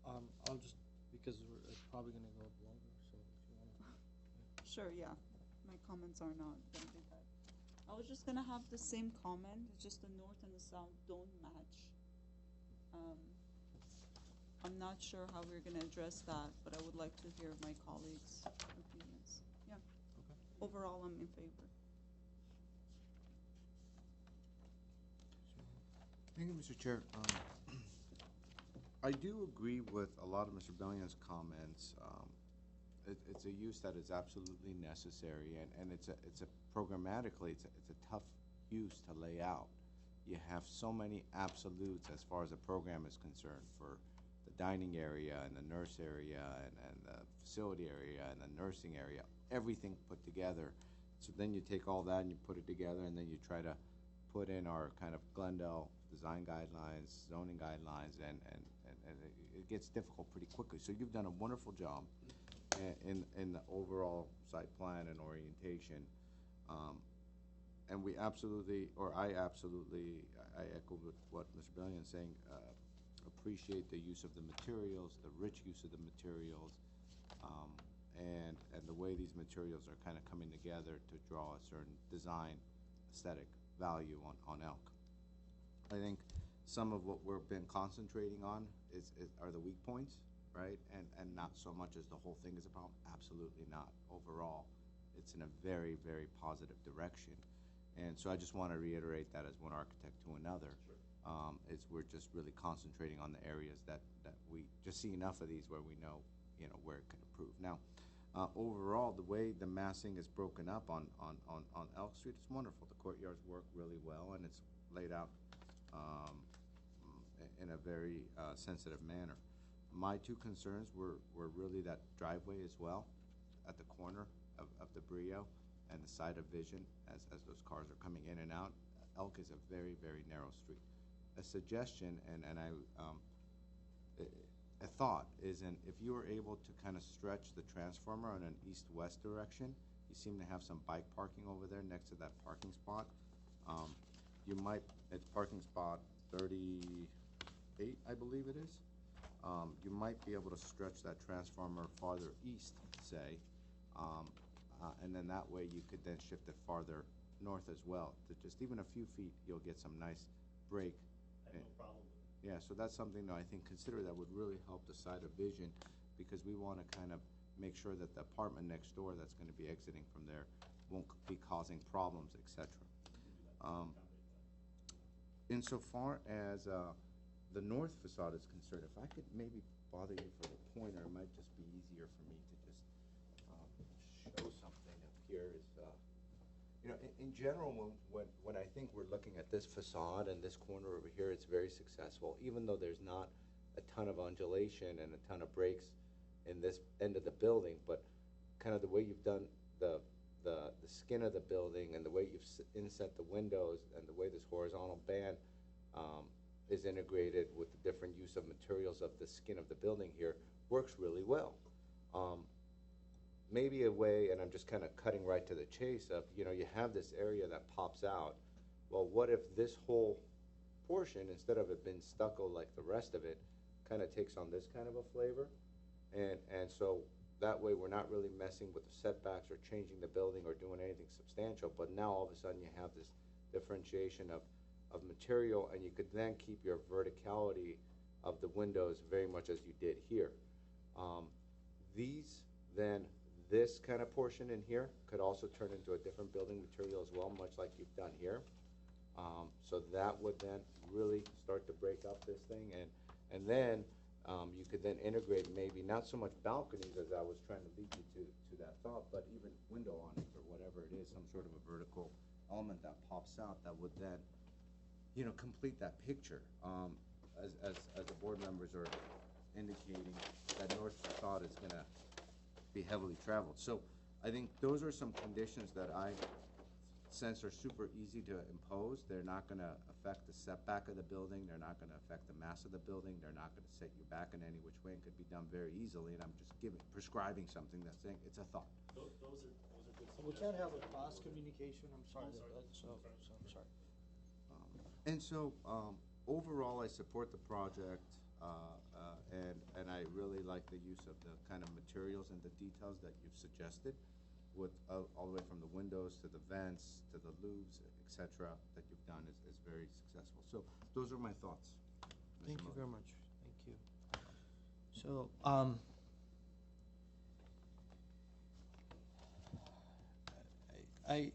I'll just, because it's probably going to go up longer, so if you want to. Sure, yeah. My comments are not going to be that. I was just going to have the same comment. It's just the north and the south don't match. I'm not sure how we're going to address that, but I would like to hear my colleagues' opinions. Yeah. Okay. Overall, I'm in favor. Thank you, Mr. Chair. I do agree with a lot of Mr. Billion's comments. It's a use that is absolutely necessary, and it's a programmatically, it's a tough use to lay out. You have so many absolutes as far as the program is concerned for the dining area and the nurse area and the facility area and the nursing area, everything put together. So then you take all that and you put it together, and then you try to put in our kind of Glendale design guidelines, zoning guidelines, and it gets difficult pretty quickly. So you've done a wonderful job in the overall site plan and orientation. And we absolutely, or I echo with what Mr. Billion is saying, appreciate the use of the materials, the rich use of the materials, and the way these materials are kind of coming together to draw a certain design aesthetic value on elk. I think some of what we've been concentrating on are the weak points, right? And not so much as the whole thing is a problem. Absolutely not. Overall, it's in a very, very positive direction. And so I just want to reiterate that as one architect to another. Sure. We're just really concentrating on the areas that we just see enough of these where we know, where it can improve. Now, overall, the way the massing is broken up on Elk Street is wonderful. The courtyards work really well, and it's laid out in a very sensitive manner. My two concerns were really that driveway as well at the corner of the Brio and the side of vision as those cars are coming in and out. Elk is a very, very narrow street. A suggestion and a thought is if you were able to kind of stretch the transformer on an east-west direction, you seem to have some bike parking over there next to that parking spot. You might, it's parking spot 38, I believe it is. You might be able to stretch that transformer farther east, say, and then that way you could then shift it farther north as well. To just even a few feet, you'll get some nice break. I have no problem with it. Yeah, so that's something that I think consider that would really help the side of vision, because we want to kind of make sure that the apartment next door that's going to be exiting from there won't be causing problems, etc. Insofar as the north facade is concerned, if I could maybe bother you for the pointer, it might just be easier for me to just show something up here. In general, when I think we're looking at this facade and this corner over here, it's very successful, even though there's not a ton of undulation and a ton of breaks in this end of the building, but kind of the way you've done the skin of the building and the way you've inset the windows and the way this horizontal band is integrated with the different use of materials of the skin of the building here works really well. Maybe a way, and I'm just kind of cutting right to the chase of, you have this area that pops out. Well, what if this whole portion, instead of it being stucco like the rest of it, kind of takes on this kind of a flavor? And so that way we're not really messing with the setbacks or changing the building or doing anything substantial, but now all of a sudden you have this differentiation of material, and you could then keep your verticality of the windows very much as you did here. This kind of portion in here could also turn into a different building material as well, much like you've done here. So that would then really start to break up this thing, and then you could then integrate maybe not so much balconies as I was trying to lead you to that thought, but even window awnings or whatever it is, some sort of a vertical element that pops out that would then, complete that picture. As the board members are indicating, that north facade is gonna be heavily traveled. So I think those are some conditions that I sense are super easy to impose. They're not gonna affect the setback of the building, they're not gonna affect the mass of the building, they're not gonna set you back in any which way, and could be done very easily, and I'm just prescribing something that's saying, it's a thought. Those are good suggestions. We can't have a cross communication, I'm sorry. I'm sorry. And so, overall, I support the project, and I really like the use of the kind of materials and the details that you've suggested, with all the way from the windows to the vents to the louvres, etc., that you've done is very successful. So those are my thoughts. Thank you very much. Thank you. So, I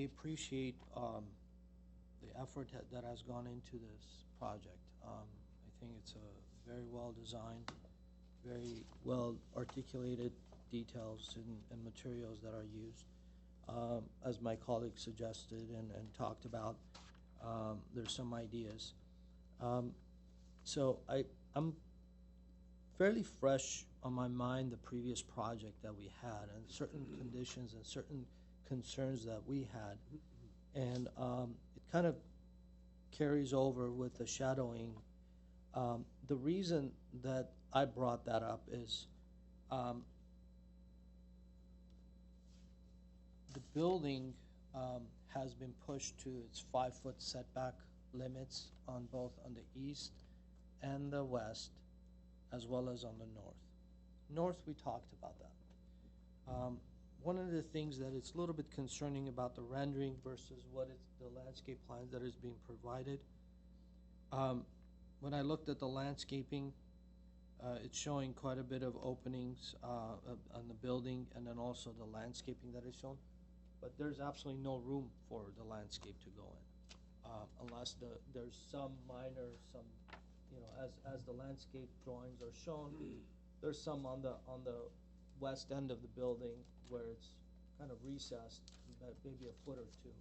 appreciate the effort that has gone into this project. I think it's a very well designed, very well articulated details and materials that are used. As my colleague suggested and talked about, there's some ideas. So I'm fairly fresh on my mind the previous project that we had and certain conditions and certain concerns that we had. And it kind of carries over with the shadowing. The reason that I brought that up is the building has been pushed to its 5-foot setback limits on both on the east and the west, as well as on the north. North, we talked about that. One of the things that is a little bit concerning about the rendering versus what is the landscape plans that is being provided. When I looked at the landscaping, it's showing quite a bit of openings on the building, and then also the landscaping that is shown. But there's absolutely no room for the landscape to go in, unless there's some minor, as the landscape drawings are shown, there's some on the west end of the building where it's kind of recessed, maybe a foot or two.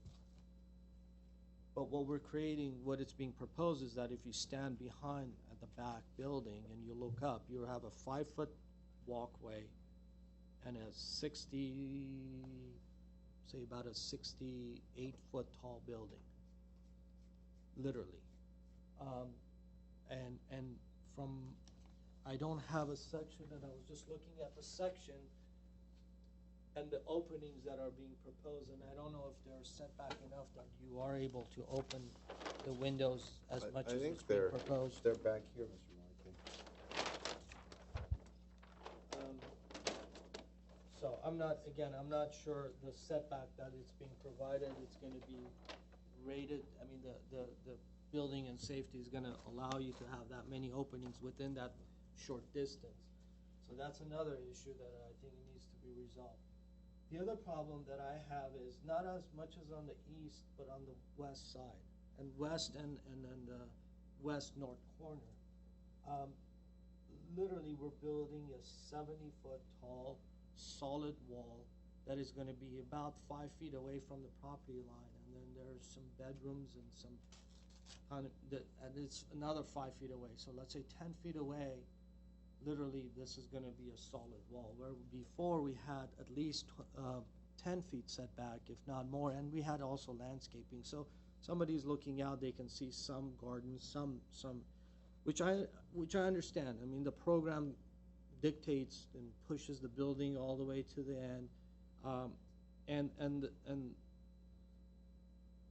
But what we're creating, what it's being proposed is that if you stand behind at the back building and you look up, you have a 5-foot walkway and a about a 68-foot tall building, literally. And from, I don't have a section, and I was just looking at the section and the openings that are being proposed, and I don't know if they're set back enough that you are able to open the windows as much as it's being proposed. They're back here, Mr. Martin. So I'm not sure the setback that is being provided, it's gonna be rated. I mean, the building and safety is gonna allow you to have that many openings within that short distance. So that's another issue that I think needs to be resolved. The other problem that I have is not as much as on the east, but on the west side, and west and then the west-north corner. Literally, we're building a 70-foot tall, solid wall that is going to be about 5 feet away from the property line, and then there's some bedrooms and some kind of, and it's another 5 feet away. So let's say 10 feet away. Literally, this is going to be a solid wall, where before we had at least 10 feet setback, if not more, and we had also landscaping. So somebody's looking out, they can see some gardens, some, which I understand. I mean, the program dictates and pushes the building all the way to the end, and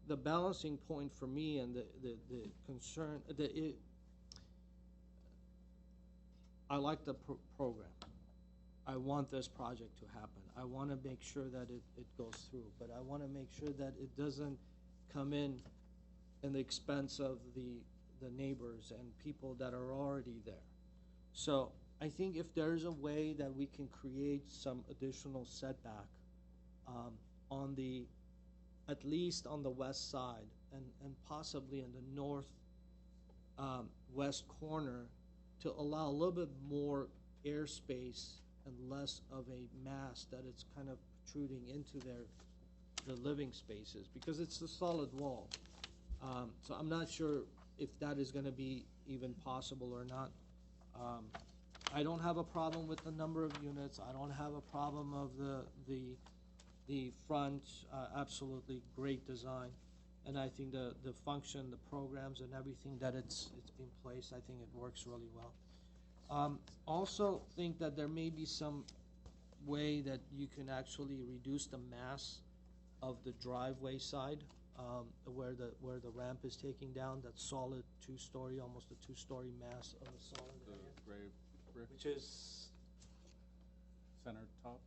the balancing point for me and the concern, I like the program. I want this project to happen. I want to make sure that it goes through, but I want to make sure that it doesn't come in the expense of the neighbors and people that are already there. So I think if there's a way that we can create some additional setback on the, at least on the west side and possibly in the north west corner, to allow a little bit more airspace and less of a mass that it's kind of protruding into their living spaces, because it's a solid wall. So I'm not sure if that is going to be even possible or not. I don't have a problem with the number of units. I don't have a problem of the front. Absolutely great design, and I think the function, the programs, and everything that it's in place, I think it works really well. Also think that there may be some way that you can actually reduce the mass of the driveway side, where the ramp is taking down, that solid two-story, almost a two-story mass of a solid The area, gray brick which is center top.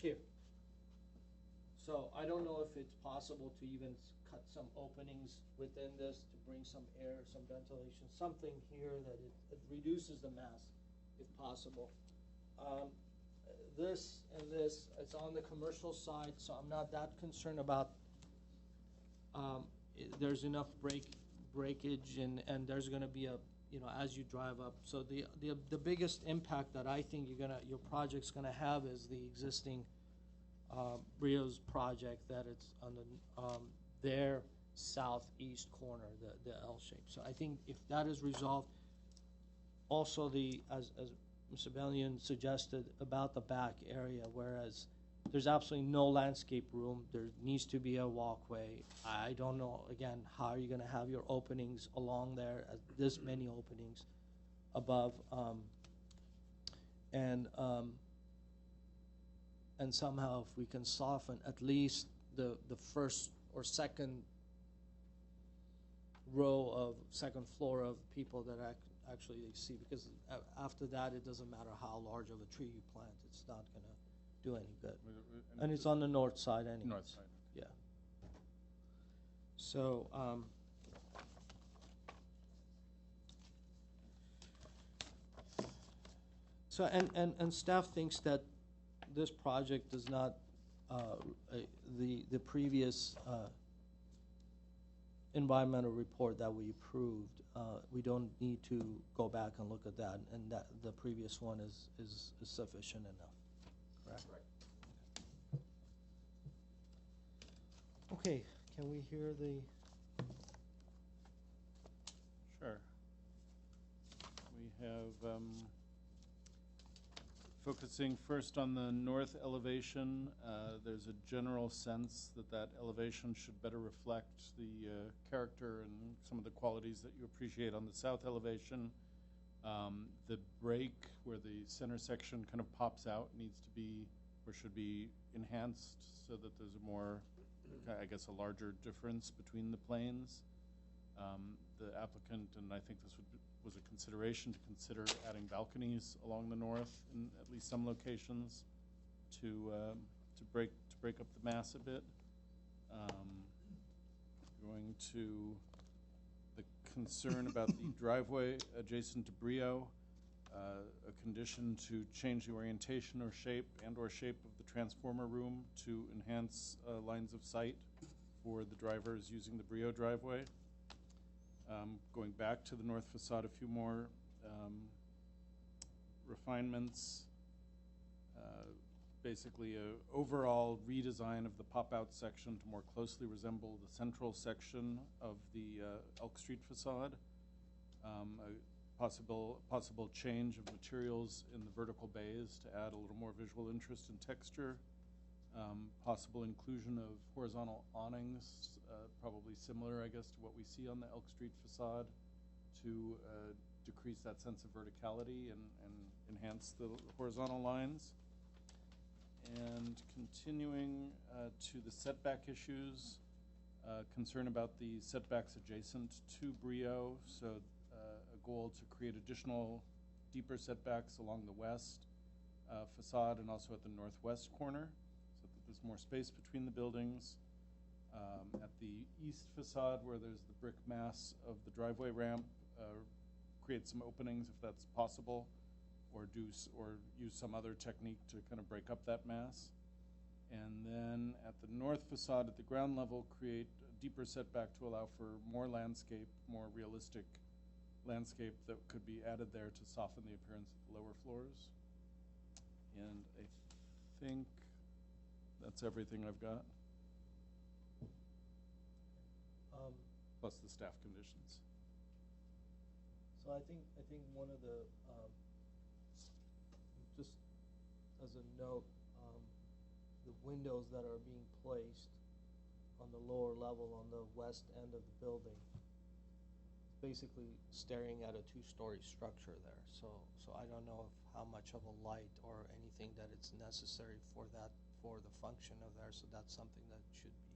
here. So I don't know if it's possible to even cut some openings within this to bring some air, some ventilation, something here that it reduces the mass, if possible. This and this, it's on the commercial side, so I'm not that concerned about there's enough breakage and there's going to be a, you know, as you drive up. So the biggest impact that I think your project's going to have is the existing Brio's project, that it's on their southeast corner, the L shape. So I think if that is resolved, also as Mr. Bellion suggested about the back area, whereas there's absolutely no landscape room, there needs to be a walkway. I don't know, again, how are you going to have your openings along there, this many openings above, and somehow if we can soften at least the first or second row of second floor of people that actually they see, because after that it doesn't matter how large of a tree you plant, it's not going to do any good. And it's on the north side anyway. North side. Yeah. So and staff thinks that this project does not, the previous environmental report that we approved, we don't need to go back and look at that, and that the previous one is sufficient enough. Correct? Right. Okay, can we hear the? Sure. We have, focusing first on the north elevation, there's a general sense that that elevation should better reflect the character and some of the qualities that you appreciate on the south elevation. The break where the center section kind of pops out needs to be, or should be, enhanced so that there's a more, I guess, a larger difference between the planes. The applicant, and I think this was a consideration, to consider adding balconies along the north in at least some locations to break up the mass a bit. Going to the concern about the driveway adjacent to Brio, a condition to change the orientation or shape shape of the transformer room to enhance lines of sight for the drivers using the Brio driveway. Going back to the north facade, a few more refinements. Basically, an overall redesign of the pop-out section to more closely resemble the central section of the Elk Street facade. A possible change of materials in the vertical bays to add a little more visual interest and texture. Possible inclusion of horizontal awnings, probably similar, I guess, to what we see on the Elk Street facade, to decrease that sense of verticality and enhance the horizontal lines. And continuing to the setback concern about the setbacks adjacent to Brio. So a goal to create additional deeper setbacks along the west facade and also at the northwest corner, so that there's more space between the buildings. At the east facade, where there's the brick mass of the driveway ramp, create some openings if that's possible, or use some other technique to kind of break up that mass. And then at the north facade, at the ground level, create a deeper setback to allow for more landscape, more realistic landscape that could be added there to soften the appearance of the lower floors. And I think that's everything I've got, plus the staff conditions. So I think one of the, just as a note, the windows that are being placed on the lower level on the west end of the building, basically staring at a two-story structure there. So I don't know if how much of a light or anything that it's necessary for that, for the function of there. So that's something that should be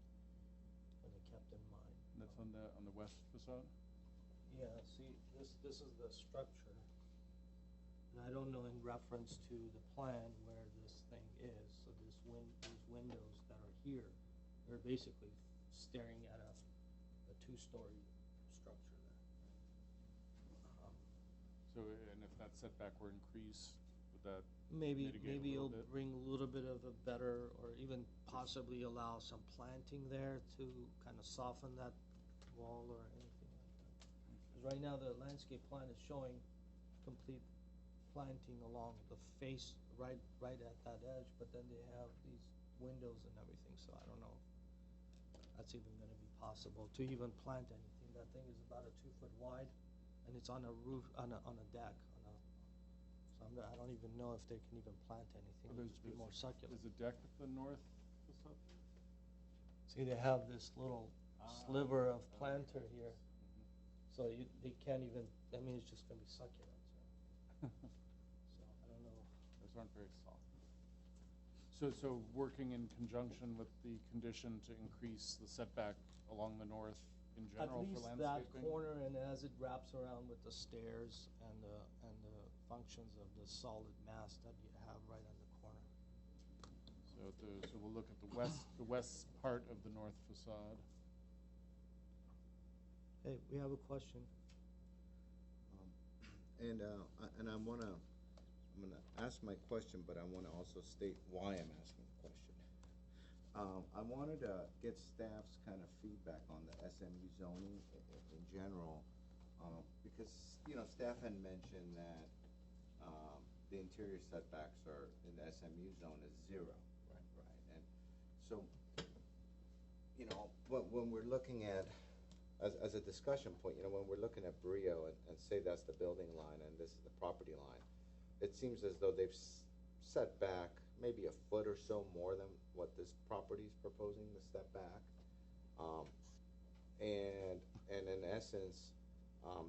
kind of kept in mind. That's on the west facade? Yeah, see, this is the structure. And I don't know in reference to the plan where this thing is. So these windows that are here, they're basically staring at a two-story structure there. So, and if that setback were increased, would that Maybe mitigate a you'll little bit? bring a little bit of a better, or even possibly allow some planting there to kind of soften that wall or anything like that. Because right now the landscape plan is showing complete planting along the face, right at that edge, but then they have these windows and everything, so I don't know if that's even gonna be possible to even plant anything. That thing is about a 2 foot wide, and it's on a roof, on a deck, so I don't even know if they can even plant anything. It'd just be more succulent. There's a deck at the north facade? See, they have this little sliver of planter here, so they can't even, I mean, it's just gonna be succulent, so. So, I don't know. Those aren't very soft. So working in conjunction with the condition to increase the setback along the north in general for landscaping? At least that corner, and as it wraps around with the stairs and the functions of the solid mass that you have right on the corner. So we'll look at the west part of the north facade. Hey, we have a question. And I'm gonna ask my question, but I wanna also state why I'm asking the question. I wanted to get staff's kind of feedback on the SMU zoning in general, because, staff had mentioned that, the interior setbacks are, in the SMU zone is 0. Right. And so, when we're looking at, as a discussion point, when we're looking at Brio and say that's the building line and this is the property line, it seems as though they've set back maybe a foot or so more than what this property is proposing to step back. And in essence,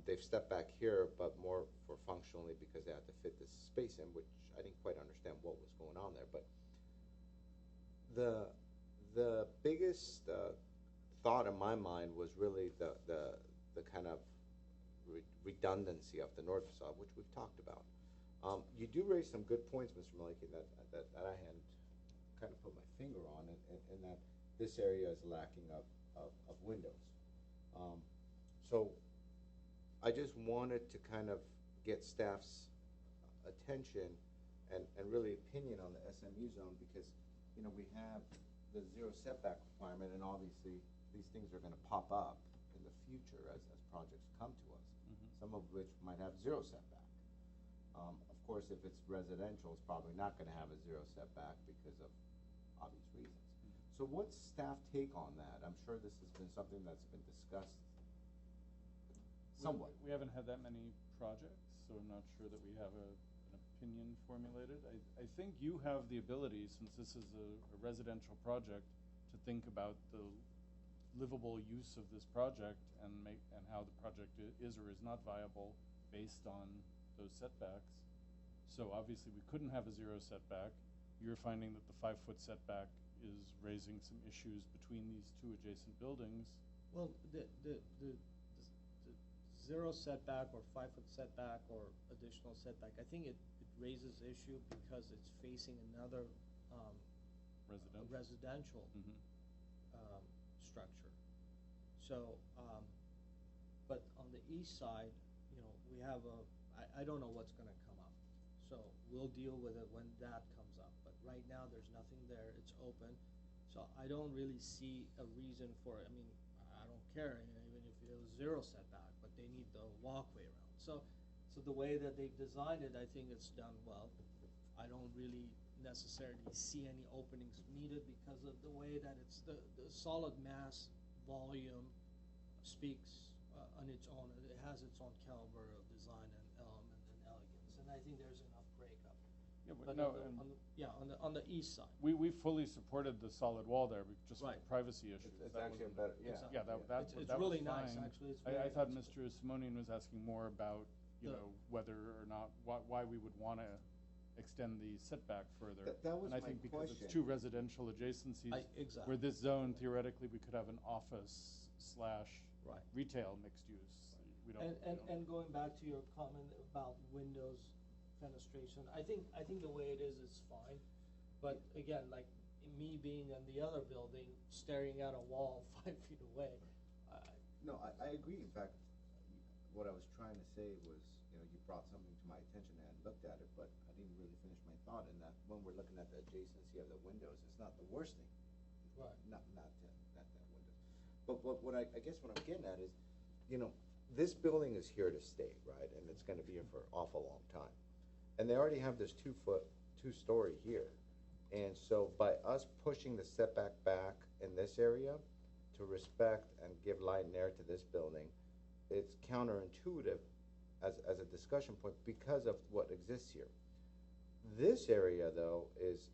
they've stepped back here, but more for functionally because they have to fit this space in, which I didn't quite understand what was going on there. But the biggest thought in my mind was really the kind of redundancy of the north facade, which we've talked about. You do raise some good points, Mr. Maliki, that I hadn't kind of put my finger on, in that this area is lacking of windows. So I just wanted to kind of get staff's attention and really opinion on the SMU zone, because we have the 0 setback requirement, and obviously these things are going to pop up in the future as projects come to us, some of which might have 0 setback. Of course, if it's residential, it's probably not going to have a 0 setback because of obvious reasons. So what's staff take on that? I'm sure this has been something that's been discussed somewhat. We haven't had that many projects, so I'm not sure that we have an opinion formulated. I think you have the ability, since this is a residential project, to think about the livable use of this project and how the project is or is not viable based on those setbacks. So obviously we couldn't have a 0 setback. You're finding that the 5 foot setback is raising some issues between these 2 adjacent buildings. Well, the 0 setback or 5-foot setback or additional setback, I think it raises issue because it's facing another residential Mhm. structure. So, but on the east side, we have I don't know what's gonna come up. So we'll deal with it when that comes up. But right now, there's nothing there, it's open. So I don't really see a reason for it. I mean, I don't care, even if it was 0 setback, but they need the walkway around. So the way that they've designed it, I think it's done well. I don't really necessarily see any openings needed because of the way that it's the solid mass volume speaks on its own. It has its own caliber of design and element and elegance, and I think there's enough breakup. Yeah, But no, on the east side. we fully supported the solid wall there, just for Right. the privacy issues. It's That actually a wasn't- better, yeah. Exactly. Yeah, that It's was really nice, fine. actually. It's I very thought nice. Mr. Simonian was asking more about, whether or not, why we would want to extend the setback further. That was And I my think because question. it's two residential adjacencies. Exactly. Where this zone, theoretically, we could have an office slash Right. retail mixed use. We don't. And going back to your comment about windows fenestration, I think the way it is fine. But again, like me being in the other building, staring at a wall 5 feet away, No, I agree. In fact, what I was trying to say was, you brought something to my attention and I looked at it, but I didn't really finish my thought in that when we're looking at the adjacency of the windows, it's not the worst thing. Right. Not that windows. But what I guess what I'm getting at is, this building is here to stay, right? And it's gonna be here for an awful long time. And they already have this 2-story here. And so by us pushing the setback back in this area to respect and give light and air to this building, it's counterintuitive as a discussion point because of what exists here. This area, though, is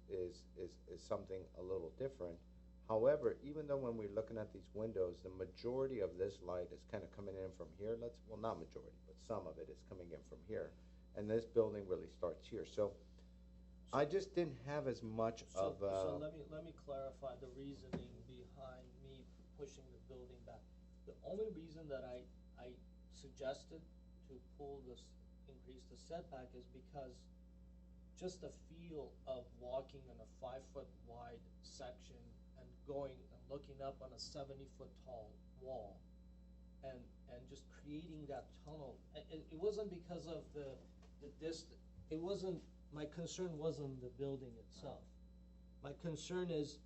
something a little different. However, even though when we're looking at these windows, the majority of this light is kind of coming in from here. Well, not majority, but some of it is coming in from here. And this building really starts here. So I just didn't have as much of So let me clarify the reasoning behind me pushing the building back. The only reason that I suggested to increase the setback is because just the feel of walking in a 5-foot wide section and going and looking up on a 70-foot tall wall and just creating that tunnel. It wasn't because of the distance. It wasn't, my concern wasn't the building itself. My concern is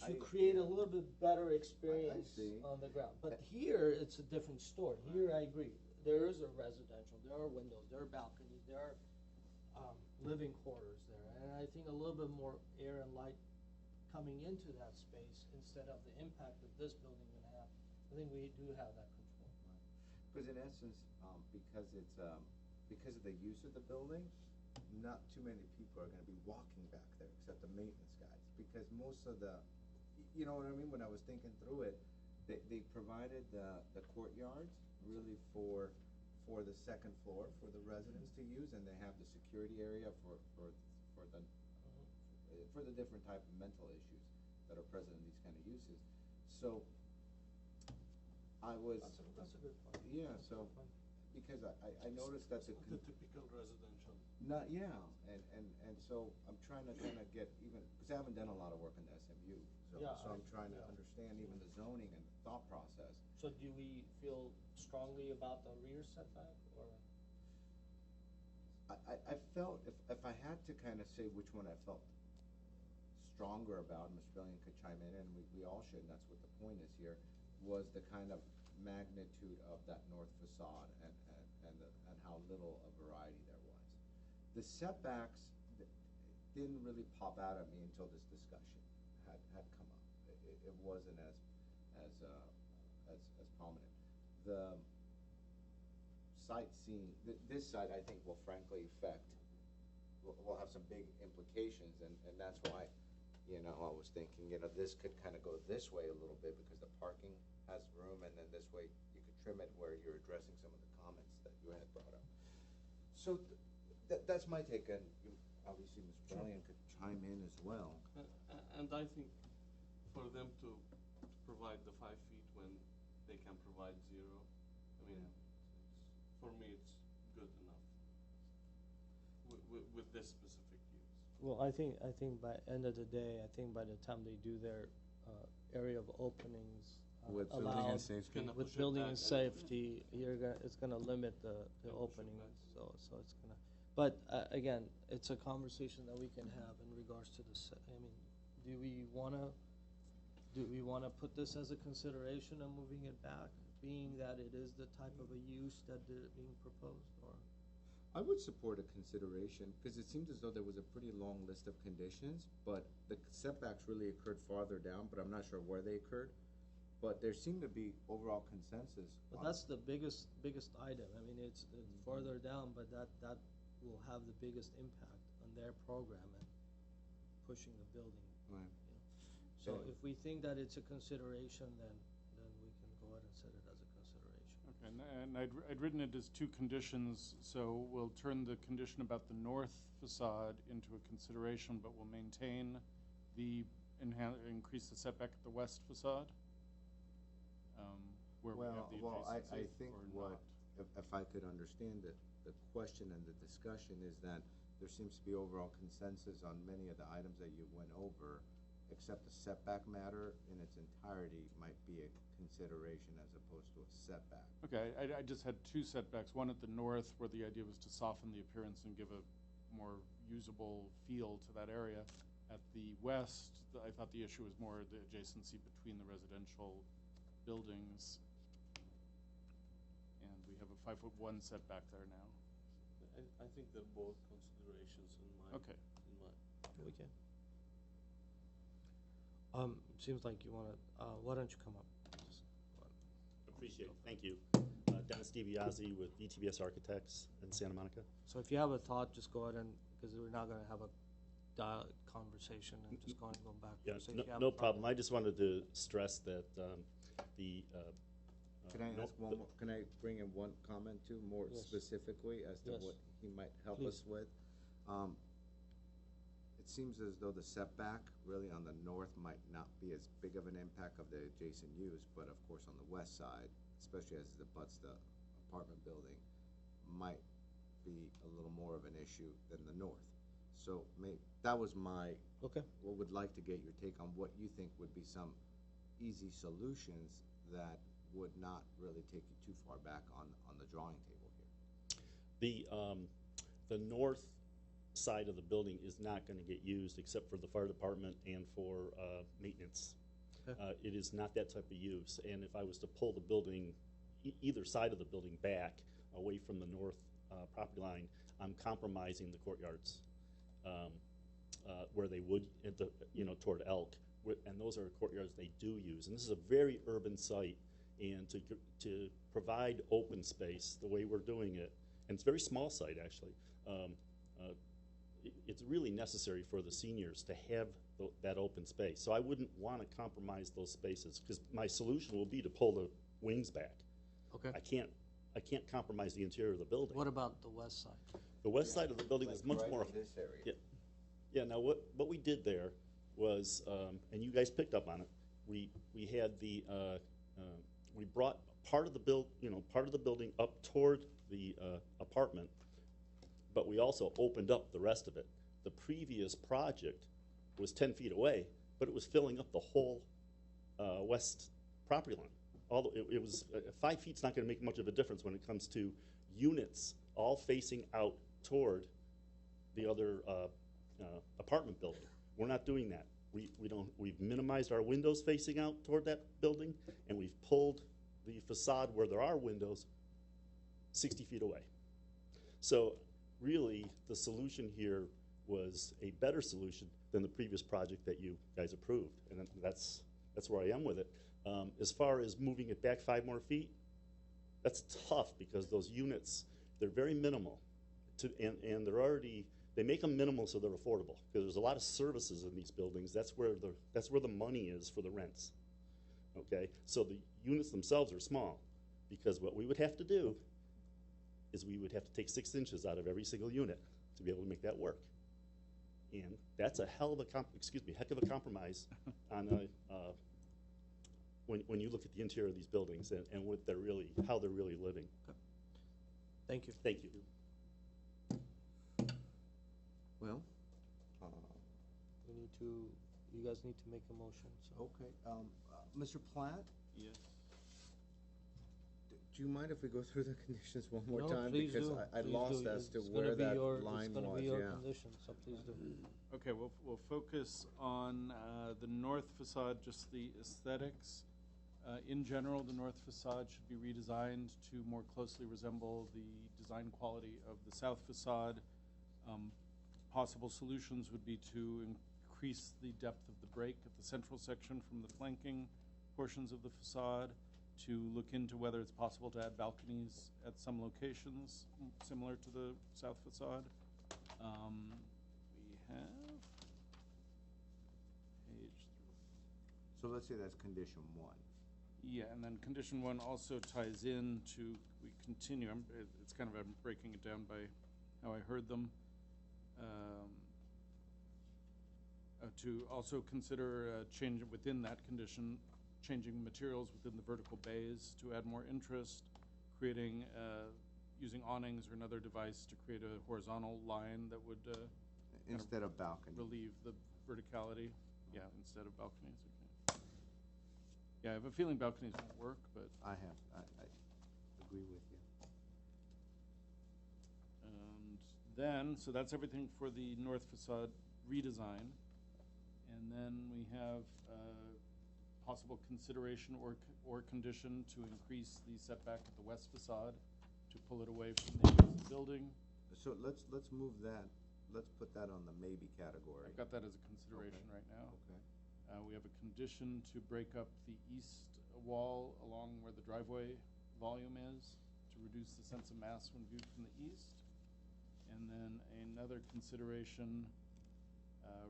to create a little bit better experience on the ground. But here, it's a different story. Here, I agree. There is a residential, there are windows, there are balconies, there are living quarters there. And I think a little bit more air and light coming into that space instead of the impact that this building would have. I think we do have that control. because in essence, because of the use of the building, not too many people are gonna be walking back there except the maintenance guys. Because most of the, you know what I mean, when I was thinking through it, they provided the courtyards really for the second floor for the residents to use, and they have the security area for the different type of mental issues that are present in these kind of uses. So I was. That's a good point. Yeah, so, because I noticed that the typical residential. And so I'm trying to kind of get even, because I haven't done a lot of work in the SMU, so I'm trying to understand even the zoning and the thought process. So do we feel strongly about the rear setback, or? I felt, if I had to kind of say which one I felt stronger about, Mr. Billion could chime in, and we all should, and that's what the point is here, was the kind of magnitude of that north facade and how little a variety there was. The setbacks didn't really pop out at me until this discussion had come up. It wasn't as prominent. The sightseeing, this site I think will frankly will have some big implications, and that's why, I was thinking, this could kind of go this way a little bit because the parking has room, and then this way you could trim it where you're addressing some of the comments that you had brought up. So that's my take, and obviously Mr. Billion could chime in as well. And I think for them to provide the 5 feet when they can provide 0, I mean, for me, it's good enough with this specific use. Well, I think by end of the day, I think by the time they do their area of openings With building and allowed, safety? Gonna with push it building back and a safety, it's gonna limit the push it openings, back. so it's gonna, but again, it's a conversation that we can have in regards to this, I mean, do we wanna put this as a consideration of moving it back, being that it is the type of a use that they're being proposed, or? I would support a consideration, because it seemed as though there was a pretty long list of conditions, but the setbacks really occurred farther down, but I'm not sure where they occurred. But there seemed to be overall consensus. But that's the biggest item. I mean, it's further down, but that will have the biggest impact on their program and pushing the building. Right. You know. So Yeah. if we think that it's a consideration, then we can go ahead and set it as a consideration. Okay, and I'd written it as two conditions, so we'll turn the condition about the north facade into a consideration, but we'll maintain the, increase the setback at the west facade? Where we have the Well, I adjacency, think or what, not? if I could understand it, the question and the discussion is that there seems to be overall consensus on many of the items that you went over, except the setback matter in its entirety might be a consideration as opposed to a setback. Okay, I just had two setbacks, one at the north where the idea was to soften the appearance and give a more usable feel to that area. At the west, I thought the issue was more the adjacency between the residential buildings. And we have a 5'1" setback there now. I think they're both considerations in my. Okay. Okay. Seems like you wanna, why don't you come up? Appreciate it, thank you. Dennis DiBiase with VTBS Architects in Santa Monica. So if you have a thought, just go ahead and, because we're not gonna have a conversation and just go back. Yeah, So if you have no a problem. I just wanted to stress that the. Can I ask one more, can I bring in one comment too, more Yes. specifically as to Yes. what he might help Please. us with? It seems as though the setback really on the north might not be as big of an impact of the adjacent use, but of course on the west side, especially as it abuts the apartment building, might be a little more of an issue than the north. So that was my, Okay. well, would like to get your take on what you think would be some easy solutions that would not really take you too far back on the drawing table here. The north side of the building is not going to get used except for the fire department and for maintenance. Okay. It is not that type of use, and if I was to pull the building, either side of the building back away from the north property line, I'm compromising the courtyards where they would, toward Elk, and those are courtyards they do use. And this is a very urban site, and to provide open space the way we're doing it, and it's a very small site actually, it's really necessary for the seniors to have that open space. So I wouldn't want to compromise those spaces, because my solution will be to pull the wings back. Okay. I can't compromise the interior of the building. What about the west side? The west side of the building is much right more. in this area. Yeah. Now what we did there was, and you guys picked up on it. We had we brought part of the building up toward the apartment, but we also opened up the rest of it. The previous project was 10 feet away, but it was filling up the whole west property line. Although it was 5 feet's not going to make much of a difference when it comes to units all facing out toward the other apartment building. We're not doing that. We've minimized our windows facing out toward that building, and we've pulled the facade where there are windows 60 feet away. So really, the solution here was a better solution than the previous project that you guys approved, and that's where I am with it. As far as moving it back 5 more feet, that's tough because those units, they're very minimal, and they make them minimal so they're affordable, because there's a lot of services in these buildings. That's where the money is for the rents. Okay, so the units themselves are small, because what we would have to do is we would have to take 6 inches out of every single unit to be able to make that work. And that's a heck of a compromise on when you look at the interior of these buildings and what they're really, how they're really living. Thank you. Thank you. Well, You guys need to make a motion, so. okay, Mr. Platt, Yes. do you mind if we go through the conditions one more No, time? please Because do. I Please lost do. as to It's gonna where be that your- line It's gonna was, be your yeah. condition, so please do. Okay, we'll focus on the north facade, just the aesthetics. In general, the north facade should be redesigned to more closely resemble the design quality of the south facade. Possible solutions would be to increase the depth of the break at the central section from the flanking portions of the facade, to look into whether it's possible to add balconies at some locations similar to the south facade. We have page So let's say that's condition one. Yeah, and then condition one also ties in to, we continue, it's kind of, I'm breaking it down by how I heard them. To also consider change within that condition, changing materials within the vertical bays to add more interest, creating, using awnings or another device to create a horizontal line that would Instead of balcony. relieve the verticality. Yeah, instead of balconies. Okay. Yeah, I have a feeling balconies won't work, but I agree with you. and then, so that's everything for the north facade redesign. And then we have possible consideration or condition to increase the setback at the west facade to pull it away from the adjacent building. So let's move that, let's put that on the maybe category. I've got that as a consideration right now. Okay. We have a condition to break up the east wall along where the driveway volume is to reduce the sense of mass when viewed from the east. And then another consideration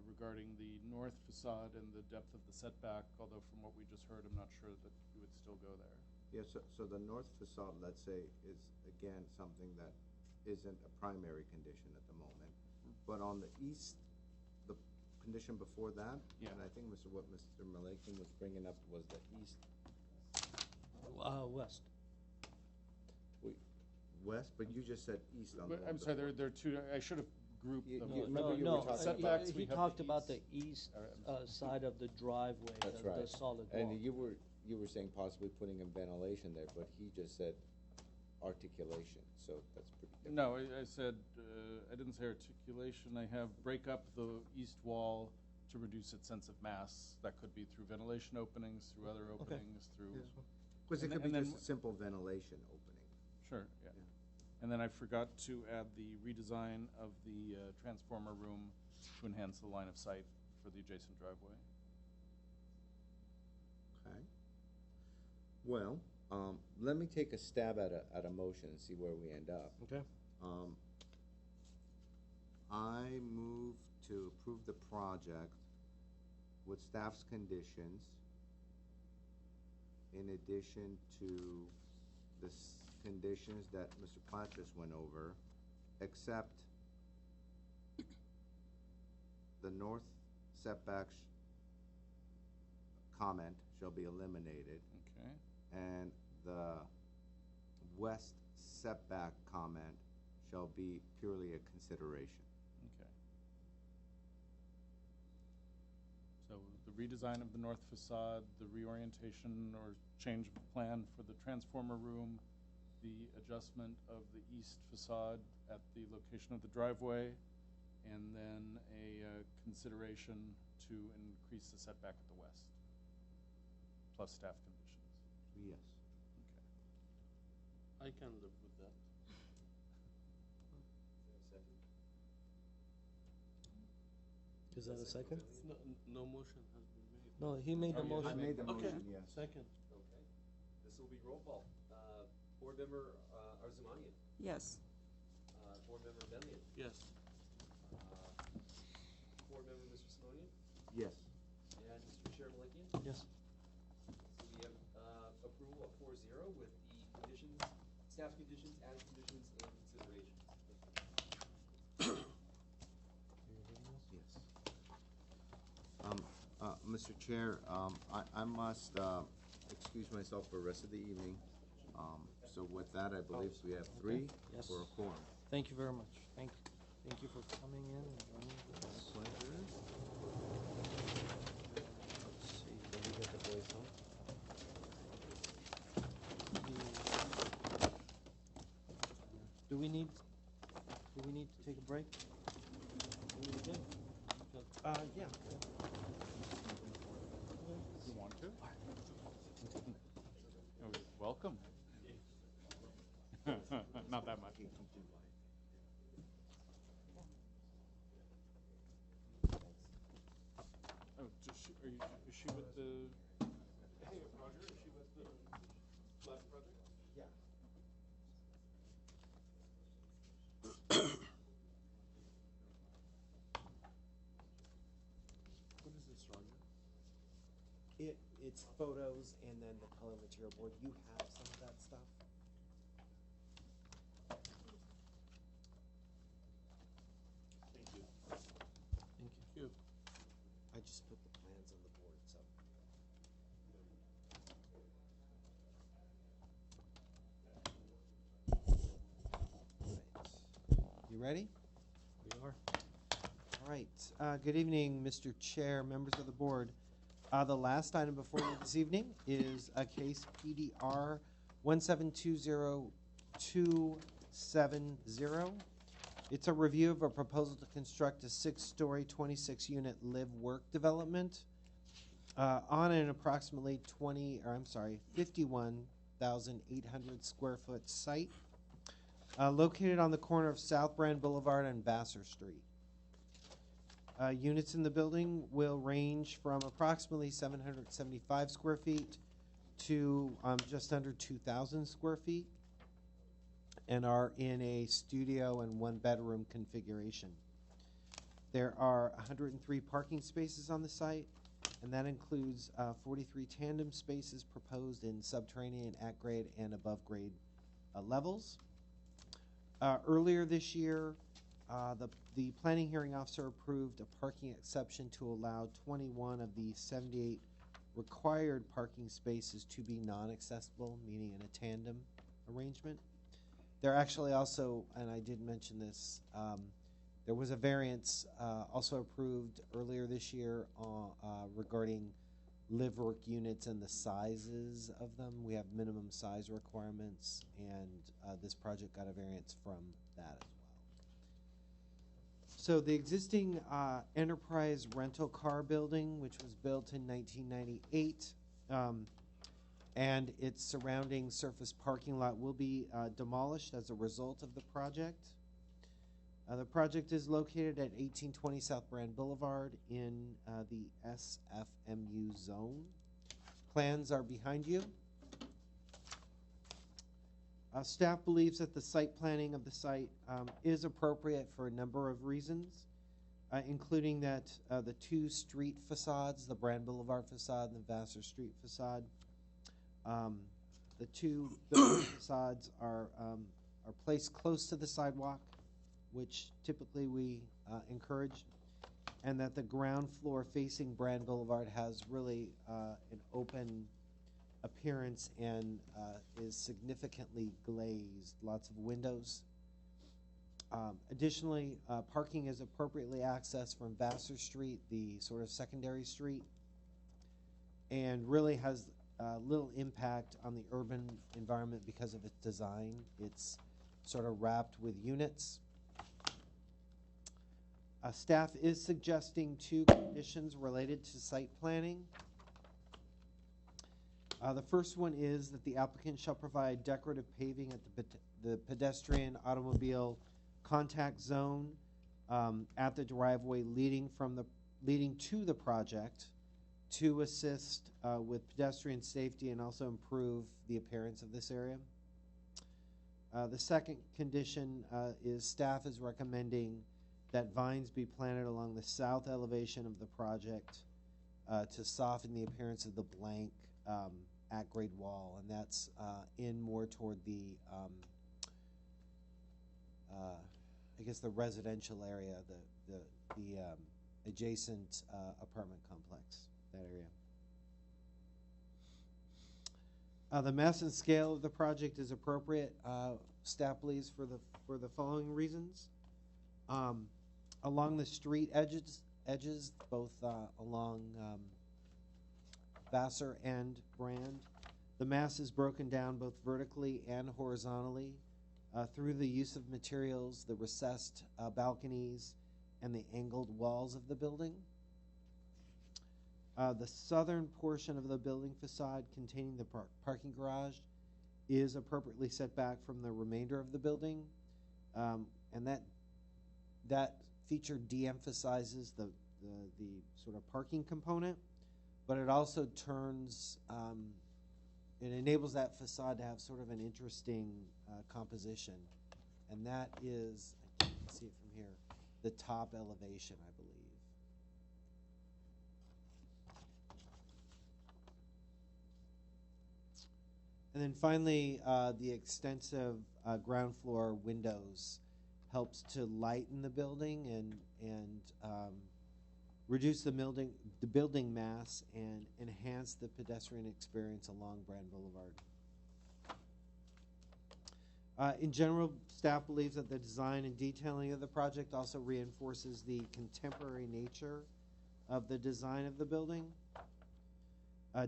regarding the north facade and the depth of the setback, although from what we just heard, I'm not sure that we would still go there. Yeah, so the north facade, let's say, is again something that isn't a primary condition at the moment. But on the east, the condition before that, Yeah. and I think what Mr. Malakian was bringing up was the east, West. west, but you just said east on the one I'm sorry, before. there are two, I should have grouped You- them. you- remember you were talking about- Setbacks, we He have talked the about the east. east side of the driveway, That's the right. solid wall. And you were saying possibly putting in ventilation there, but he just said articulation, so that's pretty different. No, I said, I didn't say articulation. I have break up the east wall to reduce its sense of mass. That could be through ventilation openings, through other openings, through. Because it And could be then- just a simple ventilation opening. Sure, yeah. And then I forgot to add the redesign of the transformer room to enhance the line of sight for the adjacent driveway. Okay. Well, let me take a stab at a motion and see where we end up. Okay. I move to approve the project with staff's conditions, in addition to the conditions that Mr. Platt just went over, except the north setbacks comment shall be eliminated, Okay. and the west setback comment shall be purely a consideration. Okay. So the redesign of the north facade, the reorientation or change of plan for the transformer room, the adjustment of the east facade at the location of the driveway, and then a consideration to increase the setback at the west, plus staff conditions. Yes. Okay. I can live with that. Is that a second? No motion has been made. No, he made the I motion. made the Okay. motion, yes. Second. Okay, this will be roll call. Board member Arzamanian, Yes. board member Benlian, Yes. board member Mr. Simonian, Yes. and Mr. Chair Malakian. Yes. So we have approval of 4-0 with the conditions, staff conditions, added conditions, and considerations. Yes. Mr. Chair, I must excuse myself for the rest of the evening. So with that, I believe we have three Yes. for a quorum. Thank you very much. Thank you for coming in and joining us. Pleasure. Let's see. Did we get the boys home? Do we need to take a break? We did. Yeah. You want to? Oh, welcome. Not that much. Oh, is she with the? Hey, Roger, is she with the last project? Yeah. What is this, Roger? It's photos and then the color material board. You have some of that stuff? Thank you. Thank you. I just put the plans on the board, so. Right. You ready? We are. All right. Good evening, Mr. Chair, members of the board. The last item before you this evening is a case PDR 1720270. It's a review of a proposal to construct a 6-story, 26-unit live-work development on an approximately 51,800 square foot site located on the corner of South Brand Boulevard and Vassar Street. Units in the building will range from approximately 775 square feet to just under 2,000 square feet and are in a studio and one-bedroom configuration. There are 103 parking spaces on the site, and that includes 43 tandem spaces proposed in subterranean, at-grade, and above-grade levels. Earlier this year, the planning hearing officer approved a parking exception to allow 21 of the 78 required parking spaces to be non-accessible, meaning in a tandem arrangement. There actually also, and I did mention this, there was a variance also approved earlier this year regarding live-work units and the sizes of them. We have minimum size requirements, and this project got a variance from that as well. So the existing enterprise rental car building, which was built in 1998, and its surrounding surface parking lot will be demolished as a result of the project. The project is located at 1820 South Brand Boulevard in the SFMU zone. Plans are behind you. Staff believes that the site planning of the site is appropriate for a number of reasons, including that the two street facades, the Brand Boulevard facade and the Vassar Street facade, the two building facades are placed close to the sidewalk, which typically we encourage, and that the ground floor facing Brand Boulevard has really an open appearance and is significantly glazed, lots of windows. Additionally, parking is appropriately accessed from Vassar Street, the sort of secondary street, and really has little impact on the urban environment because of its design. It's sort of wrapped with units. Staff is suggesting 2 conditions related to site planning. The first one is that the applicant shall provide decorative paving at the pedestrian automobile contact zone at the driveway leading to the project to assist with pedestrian safety and also improve the appearance of this area. The second condition is staff is recommending that vines be planted along the south elevation of the project to soften the appearance of the blank at-grade wall, and that's in more toward the, I guess, the residential area, the adjacent apartment complex, that area. The mass and scale of the project is appropriate. Staff believes for the following reasons. Along the street edges, both along Vassar and Brand, the mass is broken down both vertically and horizontally through the use of materials, the recessed balconies, and the angled walls of the building. The southern portion of the building facade containing the parking garage is appropriately set back from the remainder of the building, and that feature de-emphasizes the sort of parking component, but it also turns, it enables that facade to have sort of an interesting composition, and that is, I can't see it from here, the top elevation, I believe. And then finally, the extensive ground floor windows helps to lighten the building and reduce the building mass and enhance the pedestrian experience along Brand Boulevard. In general, staff believes that the design and detailing of the project also reinforces the contemporary nature of the design of the building.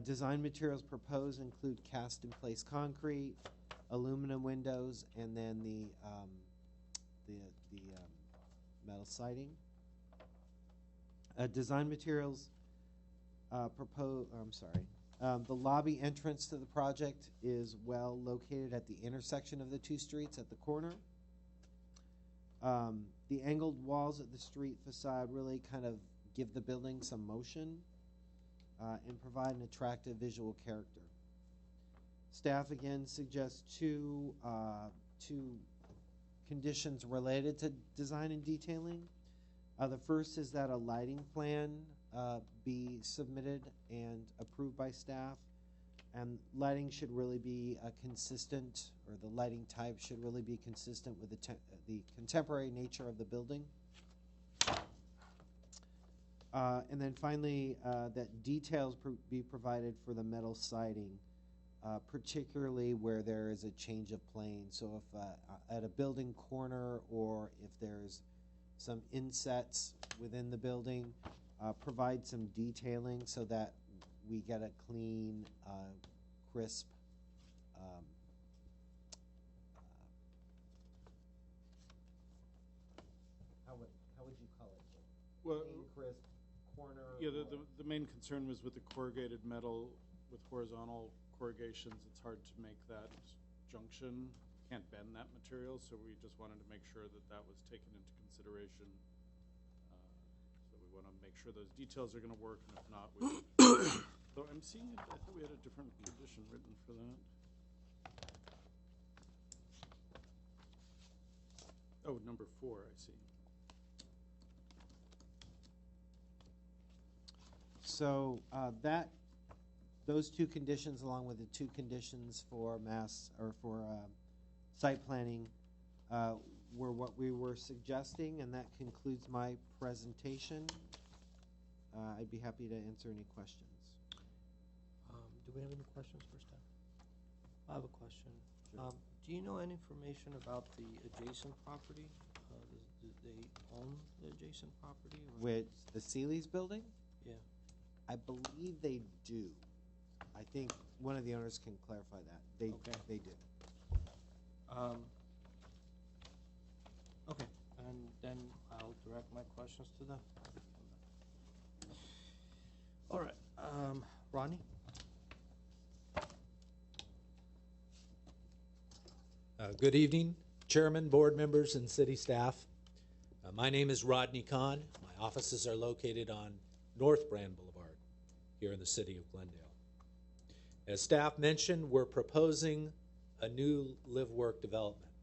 Design materials proposed include cast-in-place concrete, aluminum windows, and then the metal siding. Design materials the lobby entrance to the project is well located at the intersection of the two streets at the corner. The angled walls of the street facade really kind of give the building some motion and provide an attractive visual character. Staff again suggests two conditions related to design and detailing. The first is that a lighting plan be submitted and approved by staff, and lighting should really be consistent, or the lighting type should really be consistent with the contemporary nature of the building. And then finally, that details be provided for the metal siding, particularly where there is a change of plane. So if at a building corner, or if there's some insets within the building, provide some detailing so that we get a clean, crisp how would you call it? Well, clean, crisp corner. yeah, the main concern was with the corrugated metal with horizontal corrugations. It's hard to make that junction. Can't bend that material, so we just wanted to make sure that that was taken into consideration. So we want to make sure those details are going to work, and if not, we. So I'm seeing it. I thought we had a different condition written for that. Oh, number 4, I see. So those two conditions, along with the two conditions for site planning, were what we were suggesting, and that concludes my presentation. I'd be happy to answer any questions. Do we have any questions for staff? I have a question. Sure. Do you know any information about the adjacent property? Do they own the adjacent property? Or? With the Seeley's building? Yeah. I believe they do. I think one of the owners can clarify that. They do. Okay, and then I'll direct my questions to them. All right, Ronnie? Good evening, Chairman, board members, and city staff. My name is Rodney Kahn. My offices are located on North Brand Boulevard here in the city of Glendale. As staff mentioned, we're proposing a new live-work development,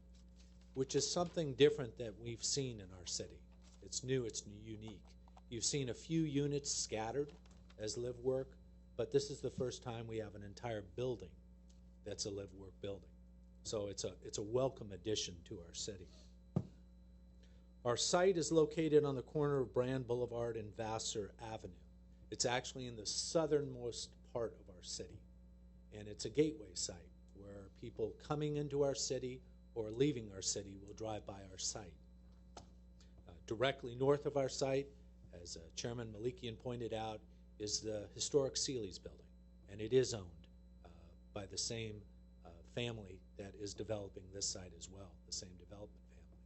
which is something different that we've seen in our city. It's new, it's unique. You've seen a few units scattered as live-work, but this is the first time we have an entire building that's a live-work building. So it's a welcome addition to our city. Our site is located on the corner of Brand Boulevard and Vassar Avenue. It's actually in the southernmost part of our city. and it's a gateway site where people coming into our city or leaving our city will drive by our site. Directly north of our site, as Chairman Malikian pointed out, is the historic Seeley's building, and it is owned by the same family that is developing this site as well, the same development family.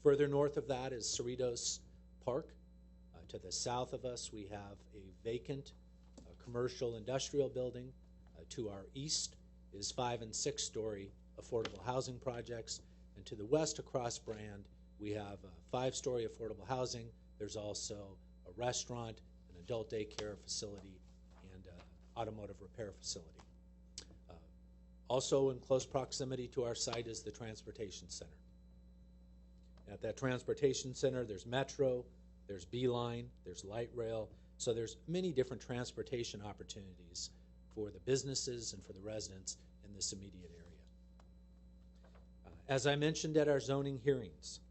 Further north of that is Cerritos Park. To the south of us, we have a vacant commercial industrial building. To our east is 5- and 6-story affordable housing projects, and to the west across Brand, we have 5-story affordable housing. There's also a restaurant, an adult daycare facility, and automotive repair facility. Also in close proximity to our site is the transportation center. At that transportation center, there's Metro, there's Beeline, there's light rail, so there's many different transportation opportunities for the businesses and for the residents in this immediate area. As I mentioned at our zoning hearings,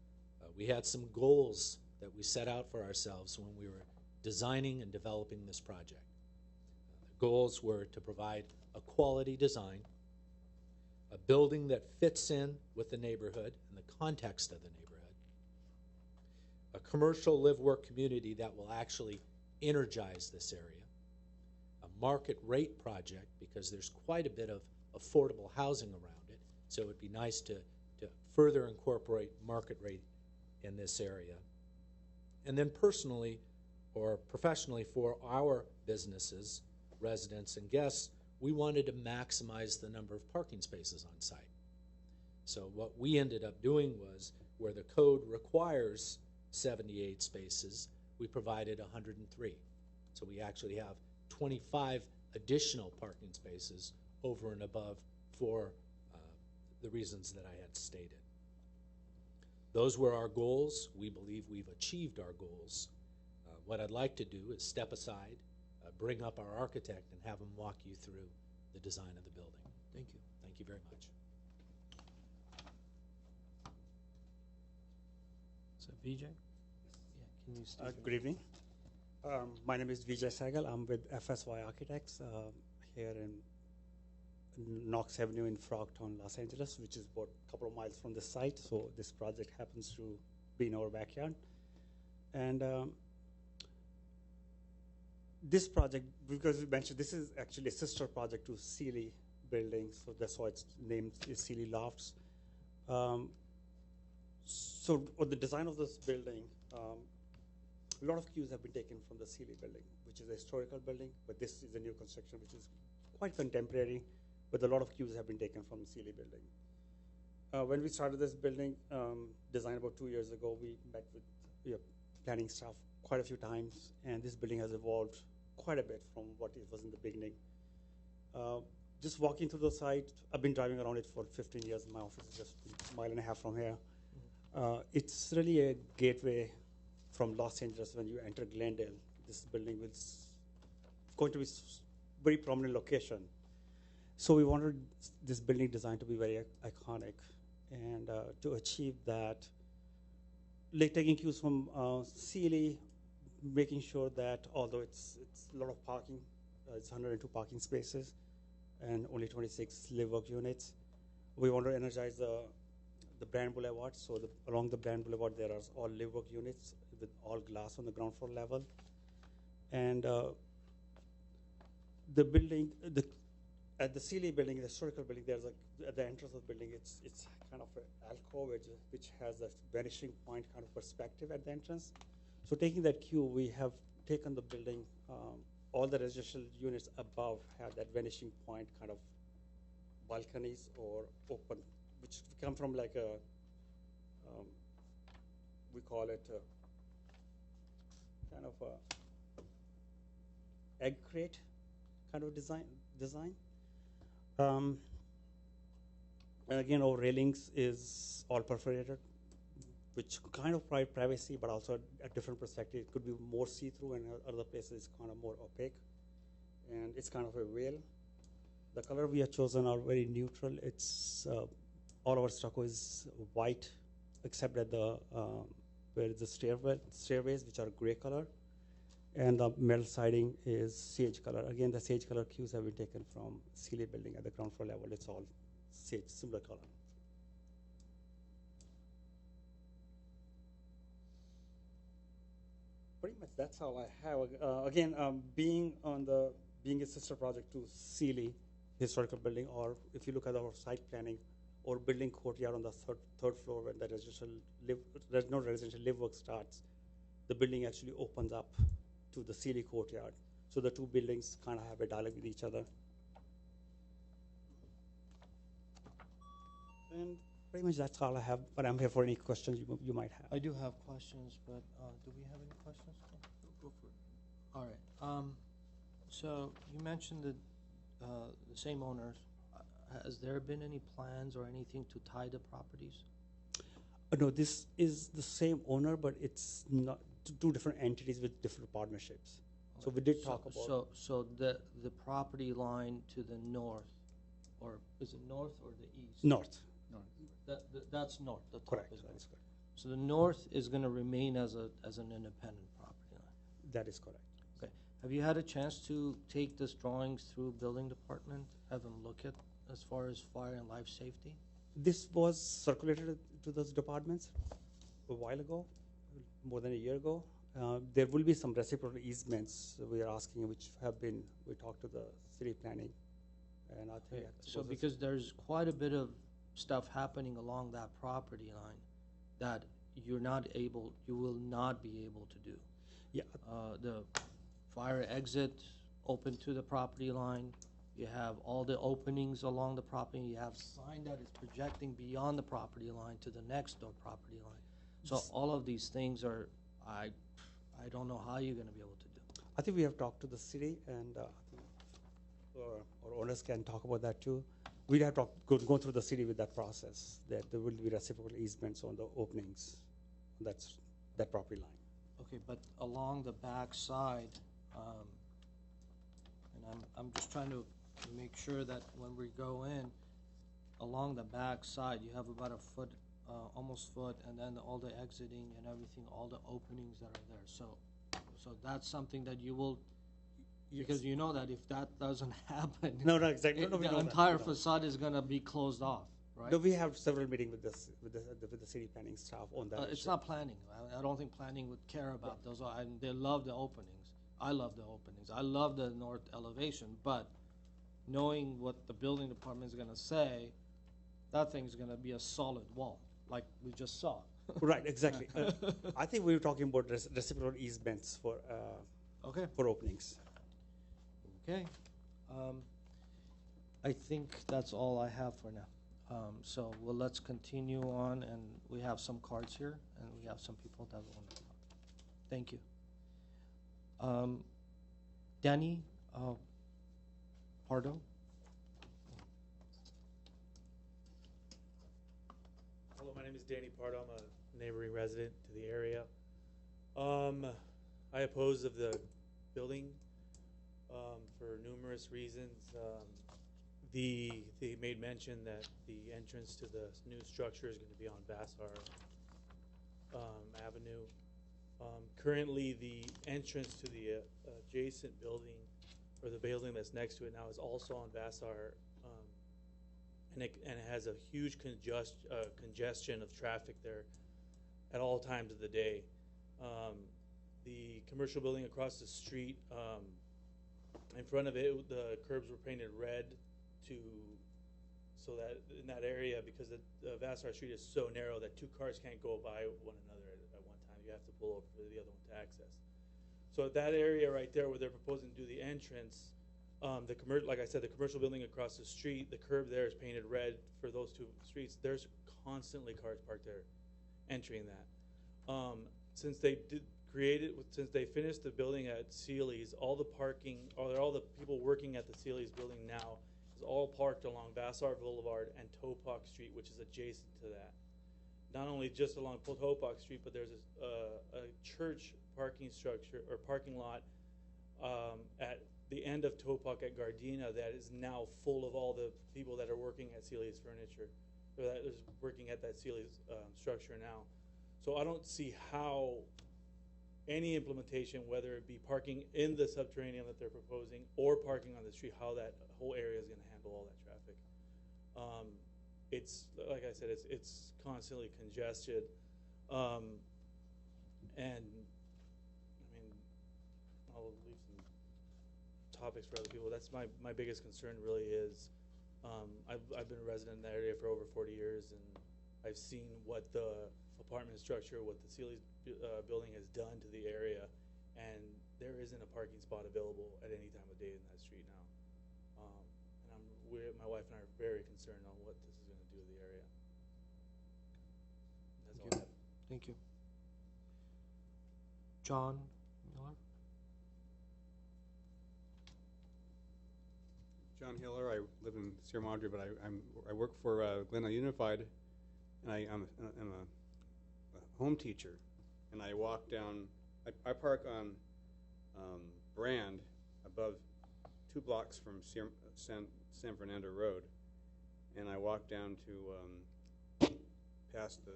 we had some goals that we set out for ourselves when we were designing and developing this project. The goals were to provide a quality design, a building that fits in with the neighborhood and the context of the neighborhood, a commercial live-work community that will actually energize this area, a market rate project because there's quite a bit of affordable housing around it, so it would be nice to further incorporate market rate in this area. And then personally or professionally for our businesses, residents, and guests, we wanted to maximize the number of parking spaces on site. So what we ended up doing was, where the code requires 78 spaces, we provided 103. So we actually have 25 additional parking spaces over and above for the reasons that I had stated. Those were our goals. We believe we've achieved our goals. What I'd like to do is step aside, bring up our architect, and have him walk you through the design of the building. Thank you. Thank you very much. So Vijay? Yeah, can you state Good evening. My name is Vijay Sagal. I'm with FSY Architects here in Knox Avenue in Frogtown, Los Angeles, which is about a couple of miles from the site. So this project happens to be in our backyard. And this project, because we mentioned, this is actually a sister project to Seeley building, so that's why it's named Seeley Lofts. So on the design of this building, a lot of cues have been taken from the Seeley building, which is a historical building, but this is a new construction, which is quite contemporary, but a lot of cues have been taken from the Seeley building. When we started this building, design about 2 years ago, we met with planning staff quite a few times, and this building has evolved quite a bit from what it was in the beginning. Just walking through the site, I've been driving around it for 15 years. My office is just a mile and a half from here. It's really a gateway from Los Angeles. When you enter Glendale, this building is going to be very prominent location. So we wanted this building design to be very iconic, and to achieve that, like taking cues from Seeley, making sure that although it's a lot of parking, it's 102 parking spaces and only 26 live-work units, we want to energize the Brand Boulevard. So along the Brand Boulevard, there are all live-work units with all glass on the ground floor level. And the building, at the Seeley building, the historical building, there's at the entrance of the building, it's kind of an alcove which has a vanishing point kind of perspective at the entrance. So taking that cue, we have taken the building, all the residential units above have that vanishing point kind of balconies or open, which come from like a, we call it kind of a egg crate kind of design. And again, our railings is all perforated, which kind of provide privacy, but also a different perspective. It could be more see-through, and other places it's kind of more opaque. And it's kind of a veil. The color we have chosen are very neutral. It's all our stucco is white, except at the where the stairways, which are gray color. and the metal siding is sage color. Again, the sage color cues have been taken from Sealy building at the ground floor level. It's all sage, similar color. Pretty much that's all I have. Again, being a sister project to Sealy historical building, or if you look at our site planning or building courtyard on the third floor when the residential live work starts, the building actually opens up to the Sealy courtyard. So the two buildings kind of have a dialogue with each other. And pretty much that's all I have, but I'm here for any questions you might have. I do have questions, but do we have any questions? Go for it. All right. So you mentioned that the same owners. Has there been any plans or anything to tie the properties? No, this is the same owner, but it's not two different entities with different partnerships. So we did talk about. So the property line to the north, or is it north or the east? North. That's north. The top Correct. is That north. is correct. So the north is going to remain as an independent property line. That is correct. Okay. Have you had a chance to take this drawings through building department? Have them look at as far as fire and life safety? This was circulated to those departments a while ago, more than a year ago. There will be some reciprocal easements we are asking, which we talked to the city planning, and I think. So because there's quite a bit of stuff happening along that property line that you will not be able to do. Yeah. The fire exit open to the property line. You have all the openings along the property. You have sign that is projecting beyond the property line to the next door property line. So all of these things are, I don't know how you're going to be able to do. I think we have talked to the city, and our owners can talk about that too. We'd have to go through the city with that process, that there will be reciprocal easements on the openings. That's that property line. Okay, but along the back side, and I'm just trying to make sure that when we go in, along the back side, you have about a foot, almost foot, and then all the exiting and everything, all the openings that are there. So that's something that you will, because you know that if that doesn't happen, No, exactly. No, we the know that. entire We know. facade is going to be closed off, right? No, we have several meetings with the city planning staff on that. It's issue. not planning. I don't think planning would care about those. And they love the openings. I love the openings. I love the north elevation, but knowing what the building department is going to say, that thing's going to be a solid wall, like we just saw. Right, exactly. I think we were talking about reciprocal easements for for openings. Okay. I think that's all I have for now. So let's continue on, and we have some cards here, and we have some people that want to talk. Thank you. Danny Pardo. Hello, my name is Danny Pardo. I'm a neighboring resident to the area. I oppose of the building for numerous reasons. They made mention that the entrance to the new structure is going to be on Vassar Avenue. Currently, the entrance to the adjacent building, or the building that's next to it now, is also on Vassar, and it has a huge congestion of traffic there at all times of the day. The commercial building across the street, in front of it, the curbs were painted red so that in that area, because the Vassar Street is so narrow that two cars can't go by one another at one time. You have to pull over for the other one to access. So that area right there where they're proposing to do the entrance, like I said, the commercial building across the street, the curb there is painted red for those two streets. There's constantly cars parked there entering that. Since they finished the building at Sealy's, all the people working at the Sealy's building now is all parked along Vassar Boulevard and Topak Street, which is adjacent to that. Not only just along Topak Street, but there's a church parking structure or parking lot at the end of Topak at Gardena that is now full of all the people that are working at Sealy's Furniture, or that is working at that Sealy's structure now. So I don't see how any implementation, whether it be parking in the subterranean that they're proposing or parking on the street, how that whole area is going to handle all that traffic. It's like I said, it's constantly congested, and I mean, I'll leave some topics for other people. That's my biggest concern. Really is I've been a resident in that area for over 40 years, and I've seen what the apartment structure, what the Sealy's building has done to the area, and there isn't a parking spot available at any time of day in that street now. And my wife and I are very concerned on what this is going to do to the area. That's all I have. Thank you. John Miller? John Hiller. I live in Sierra Madre, but I work for Glendale Unified, and I'm a home teacher. And I walk down. I park on Brand, above 2 blocks from San Fernando Road, and I walk down to past the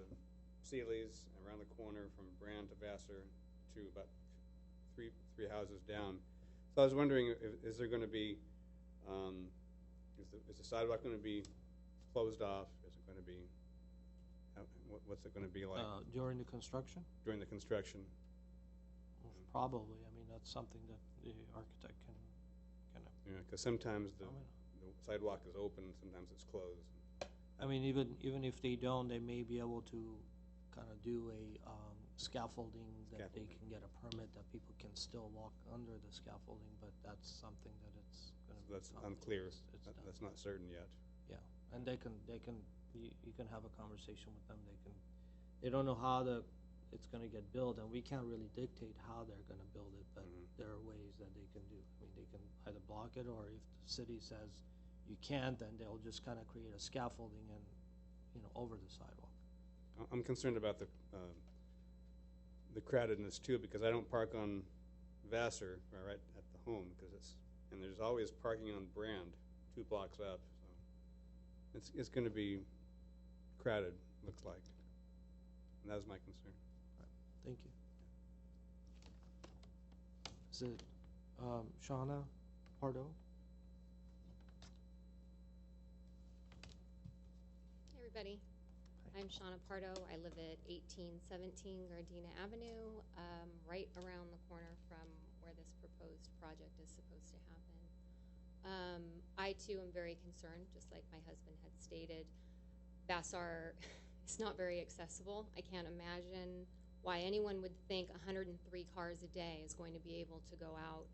Sealy's, around the corner from Brand to Vassar, to about three houses down. So I was wondering, is there going to be is the sidewalk going to be closed off? Is it going to be what's it going to be like During the construction? during the construction? Probably. I mean, that's something that the architect can Yeah, because sometimes the sidewalk is open, sometimes it's closed. I mean, even if they don't, they may be able to kind of do a scaffolding that they can get a permit that people can still walk under the scaffolding, but that's something that it's going to be. That's unclear. That's not certain yet. Yeah, and you can have a conversation with them. They don't know how it's going to get built, and we can't really dictate how they're going to build it, but there are ways that they can do. I mean, they can either block it, or if the city says you can't, then they'll just kind of create a scaffolding and, over the sidewalk. I'm concerned about the crowdedness too, because I don't park on Vassar right at the home, and there's always parking on Brand 2 blocks up. So it's going to be crowded, looks like, and that was my concern. Thank you. Is it Shauna Pardo? Hey everybody, I'm Shauna Pardo. I live at 1817 Gardena Avenue, right around the corner from where this proposed project is supposed to happen. I too am very concerned, just like my husband had stated. Vassar is not very accessible. I can't imagine why anyone would think 103 cars a day is going to be able to go out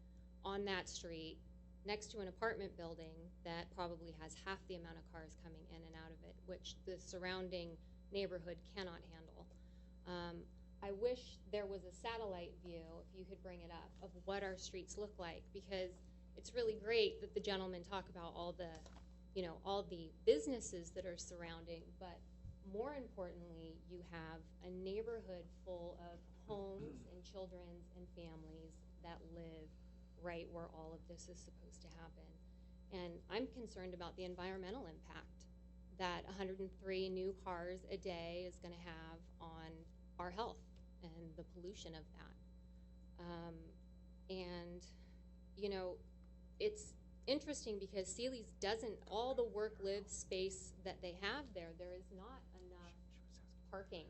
on that street next to an apartment building that probably has half the amount of cars coming in and out of it, which the surrounding neighborhood cannot handle. I wish there was a satellite view, if you could bring it up, of what our streets look like, because it's really great that the gentlemen talk about all the businesses that are surrounding, but more importantly, you have a neighborhood full of homes and children and families that live right where all of this is supposed to happen. And I'm concerned about the environmental impact that 103 new cars a day is going to have on our health and the pollution of that. It's interesting because Sealy's doesn't, all the work-live space that they have there is not enough parking.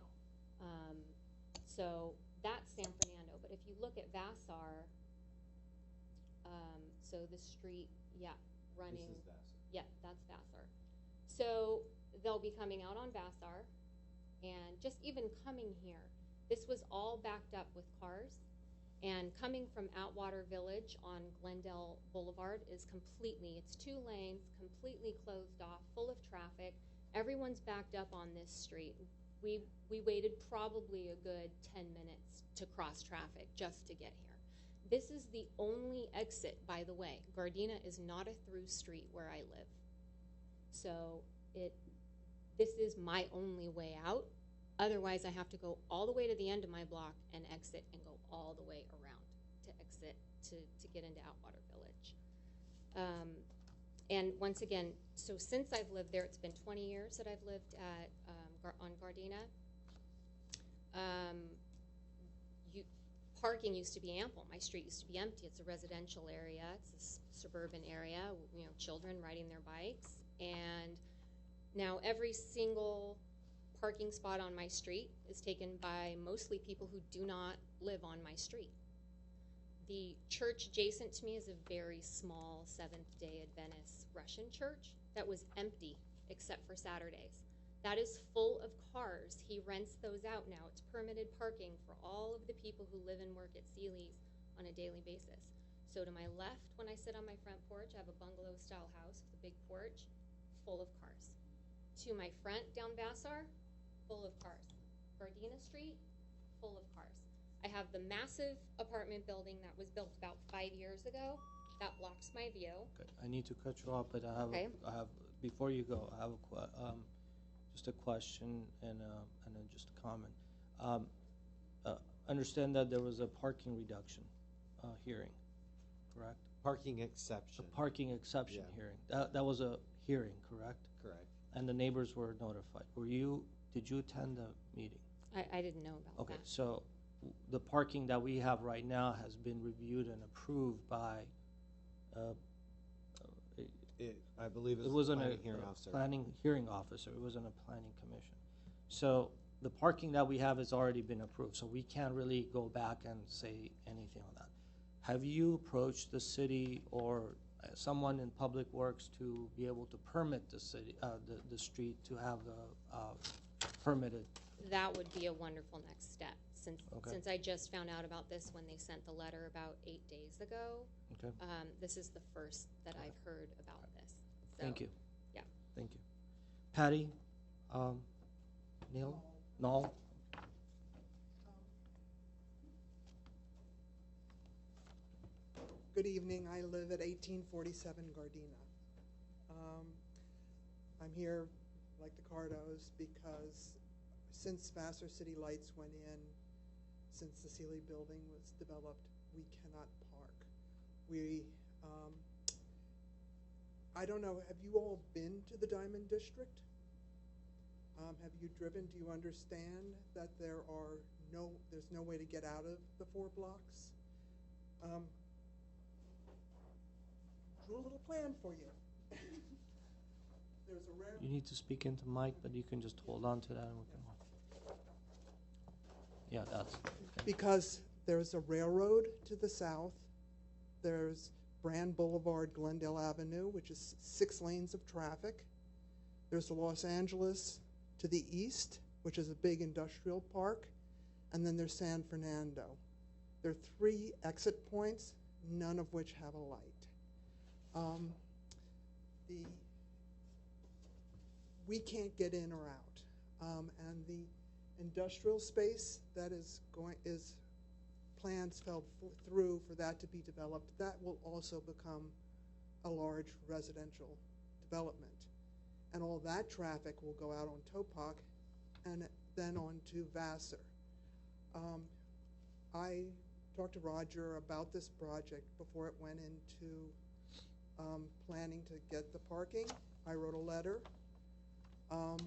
So that's San Fernando. But if you look at Vassar, so the street, running. This is Vassar. Yeah, that's Vassar. So they'll be coming out on Vassar, and just even coming here, this was all backed up with cars. And coming from Outwater Village on Glendale Boulevard is it's 2 lanes, completely closed off, full of traffic. Everyone's backed up on this street. We waited probably a good 10 minutes to cross traffic just to get here. This is the only exit, by the way. Gardena is not a through street where I live. So this is my only way out. Otherwise, I have to go all the way to the end of my block and exit and go all the way around to exit to get into Outwater Village. And once again, so since I've lived there, it's been 20 years that I've lived on Gardena. parking used to be ample. My street used to be empty. It's a residential area. It's a suburban area, children riding their bikes. And now every single parking spot on my street is taken by mostly people who do not live on my street. The church adjacent to me is a very small Seventh-day Adventist Russian church that was empty except for Saturdays. That is full of cars. He rents those out now. It's permitted parking for all of the people who live and work at Sealy's on a daily basis. So to my left, when I sit on my front porch, I have a bungalow-style house with a big porch full of cars. To my front down Vassar, full of cars. Gardena Street, full of cars. I have the massive apartment building that was built about 5 years ago. That blocks my view. Okay, I need to cut you off, but Okay. I have before you go, I have just a question and then just a comment. Understand that there was a parking reduction hearing, correct? Parking exception. A parking exception Yeah. hearing. That was a hearing, correct? Correct. And the neighbors were notified. Did you attend the meeting? I didn't know about Okay, that. so the parking that we have right now has been reviewed and approved by, I believe it wasn't planning a hearing officer. planning hearing officer, it wasn't a planning commission. So the parking that we have has already been approved, so we can't really go back and say anything on that. Have you approached the city or someone in Public Works to be able to permit the city, the street to have permitted? That would be a wonderful next step. Okay. Since I just found out about this when they sent the letter about 8 days ago, Okay. this is the first that I've heard about this. So, Thank you. Yeah. Thank you. Patty, Neil, Noel? Good evening. I live at 1847 Gardena. I'm here, like the Cardos, because since Vassar City Lights went in, since the Sealy building was developed, we cannot park. I don't know, have you all been to the Diamond District? Have you driven? Do you understand that there's no way to get out of the 4 blocks? Drew a little plan for you. There's a rare. You need to speak into mic, but you can just hold on to that and we can. Yeah, that's. Because there's a railroad to the south. There's Brand Boulevard, Glendale Avenue, which is 6 lanes of traffic. There's the Los Angeles to the east, which is a big industrial park. And then there's San Fernando. There are 3 exit points, none of which have a light. We can't get in or out. And the industrial space that is plans fell through for that to be developed, that will also become a large residential development. And all that traffic will go out on Topak and then on to Vassar. I talked to Roger about this project before it went into planning to get the parking. I wrote a letter. I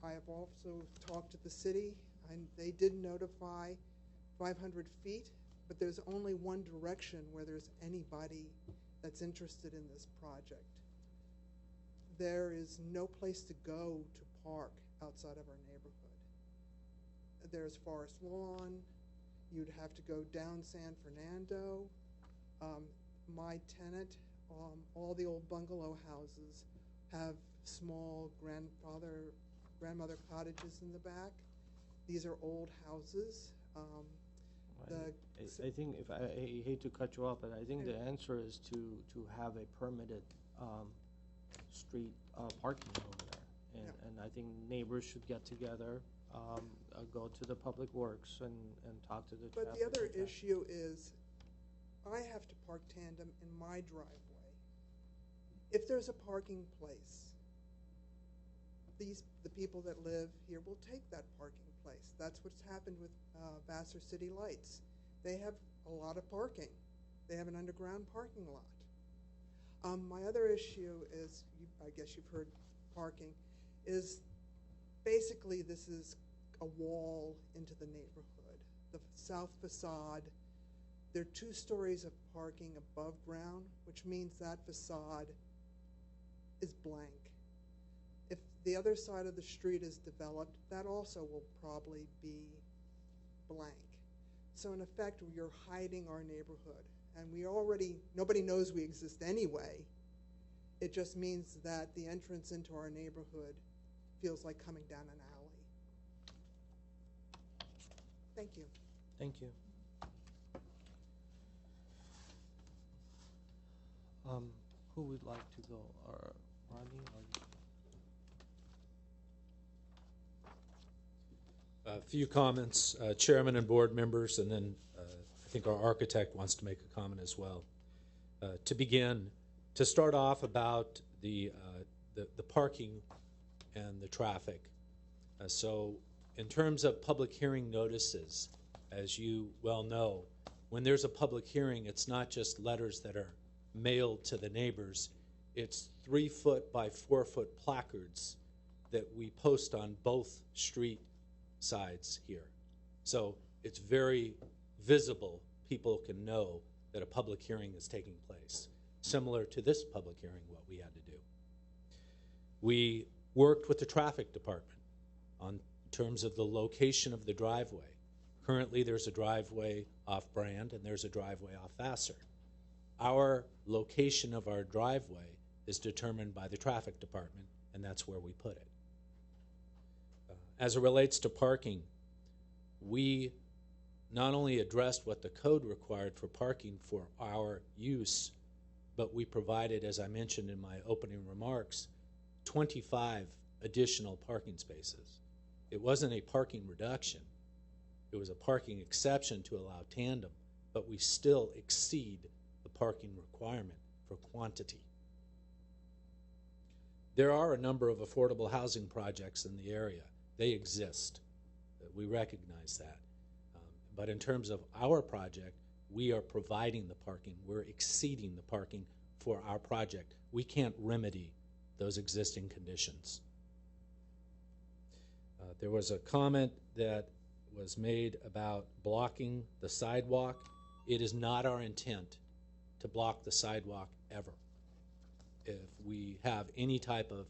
have also talked to the city, and they did notify 500 feet, but there's only one direction where there's anybody that's interested in this project. There is no place to go to park outside of our neighborhood. There's Forest Lawn. You'd have to go down San Fernando. My tenant, all the old bungalow houses have small grandmother cottages in the back. These are old houses. I think I hate to cut you off, but I think the answer is to have a permitted street parking over there, and I think neighbors should get together, go to the Public Works and talk to the. But the other issue is, I have to park tandem in my driveway. If there's a parking place, the people that live here will take that parking place. That's what's happened with Vassar City Lights. They have a lot of parking. They have an underground parking lot. My other issue is, I guess you've heard parking, is basically this is a wall into the neighborhood. the south facade, there are 2 stories of parking above ground, which means that facade is blank. If the other side of the street is developed, that also will probably be blank. So in effect, you're hiding our neighborhood. And nobody knows we exist anyway. It just means that the entrance into our neighborhood feels like coming down an alley. Thank you. Thank you. Who would like to go? Rodney? A few comments, Chairman and board members, and then I think our architect wants to make a comment as well. To begin, to start off about the parking and the traffic. So in terms of public hearing notices, as you well know, when there's a public hearing, it's not just letters that are mailed to the neighbors. It's 3-foot by 4-foot placards that we post on both street sides here. So it's very visible. People can know that a public hearing is taking place. Similar to this public hearing, what we had to do. We worked with the traffic department on terms of the location of the driveway. Currently, there's a driveway off Brand and there's a driveway off Vassar. Our location of our driveway is determined by the traffic department, and that's where we put it. As it relates to parking, we not only addressed what the code required for parking for our use, but we provided, as I mentioned in my opening remarks, 25 additional parking spaces. It wasn't a parking reduction. It was a parking exception to allow tandem, but we still exceed the parking requirement for quantity. There are a number of affordable housing projects in the area. They exist. We recognize that. But in terms of our project, we are providing the parking. We're exceeding the parking for our project. We can't remedy those existing conditions. There was a comment that was made about blocking the sidewalk. It is not our intent to block the sidewalk ever. If we have any type of,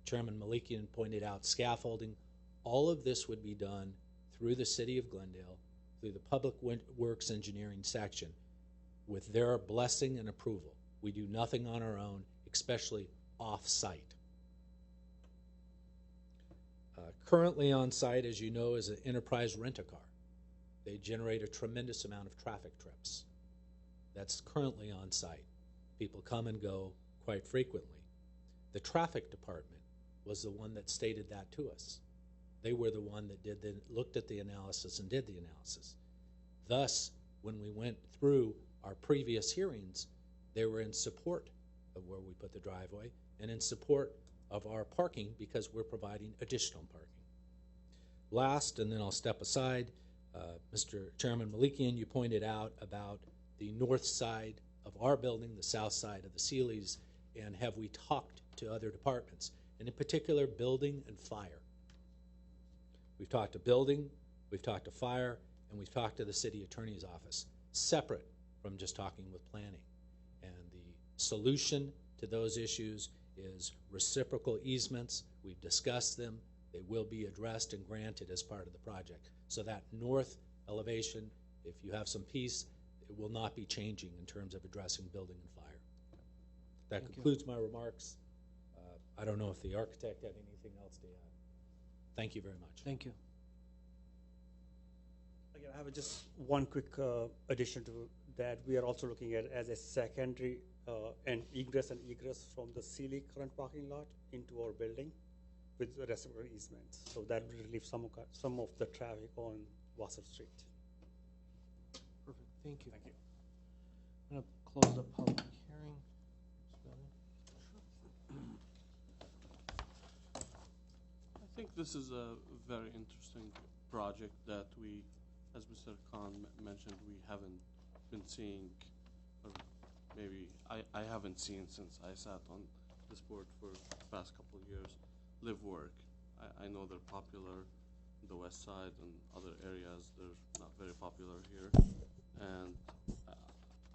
Chairman Malikian pointed out, scaffolding, all of this would be done through the City of Glendale, through the Public Works Engineering section, with their blessing and approval. We do nothing on our own, especially off-site. Currently on site, as you know, is an Enterprise Rent-A-Car. They generate a tremendous amount of traffic trips. That's currently on site. People come and go quite frequently. The traffic department was the one that stated that to us. They were the one that looked at the analysis and did the analysis. Thus, when we went through our previous hearings, they were in support of where we put the driveway and in support of our parking because we're providing additional parking. Last, and then I'll step aside, Mr. Chairman Malikian, you pointed out about the north side of our building, the south side of the Seelys, and have we talked to other departments, and in particular building and fire. We've talked to building, we've talked to fire, and we've talked to the city attorney's office, separate from just talking with planning. And the solution to those issues is reciprocal easements. We've discussed them. They will be addressed and granted as part of the project. So that north elevation, if you have some peace, it will not be changing in terms of addressing building and fire. That concludes my remarks. I don't know if the architect had anything else to add. Thank you very much. Thank you. Again, I have just one quick addition to that. We are also looking at as a secondary and egress from the Sealy current parking lot into our building with the reciprocal easements. So that will relieve some of the traffic on Vassar Street. Perfect. Thank you. Thank you. I'm going to close the public hearing. I think this is a very interesting project that we, as Mr. Khan mentioned, we haven't been seeing, or maybe I haven't seen since I sat on this board for the past couple of years, live work. I know they're popular. the west side and other areas. They're not very popular here, and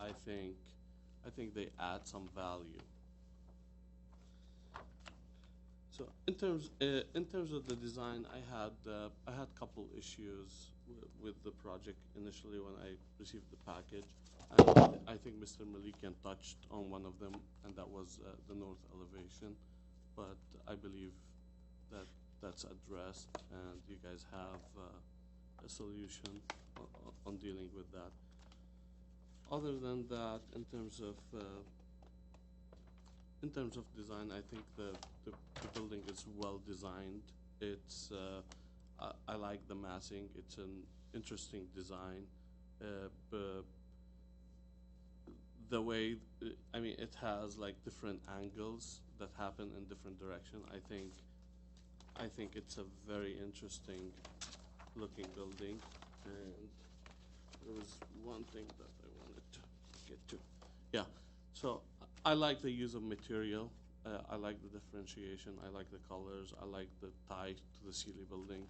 I think they add some value. So in terms of the design, I had a couple issues with the project initially when I received the package. And I think Mr. Malikian touched on one of them, and that was the north elevation. But I believe that that's addressed, and you guys have a solution on dealing with that. Other than that, in terms of design, I think the building is well designed. It's I like the massing. It's an interesting design. The way, I mean, it has like different angles that happen in different direction. I think it's a very interesting looking building, and there was one thing that I wanted to get to. Yeah, so I like the use of material. I like the differentiation. I like the colors. I like the tie to the Sealy building.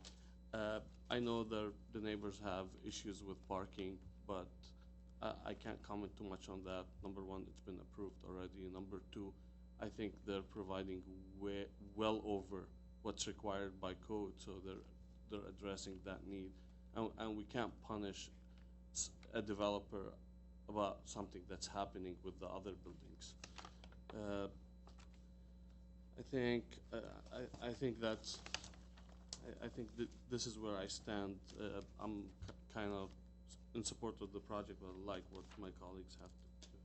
I know the neighbors have issues with parking, but I can't comment too much on that. Number one, it's been approved already. Number two, I think they're providing well over what's required by code, so they're addressing that need, and we can't punish a developer about something that's happening with the other buildings. I think this is where I stand. I'm kind of in support of the project, but I like what my colleagues have to say.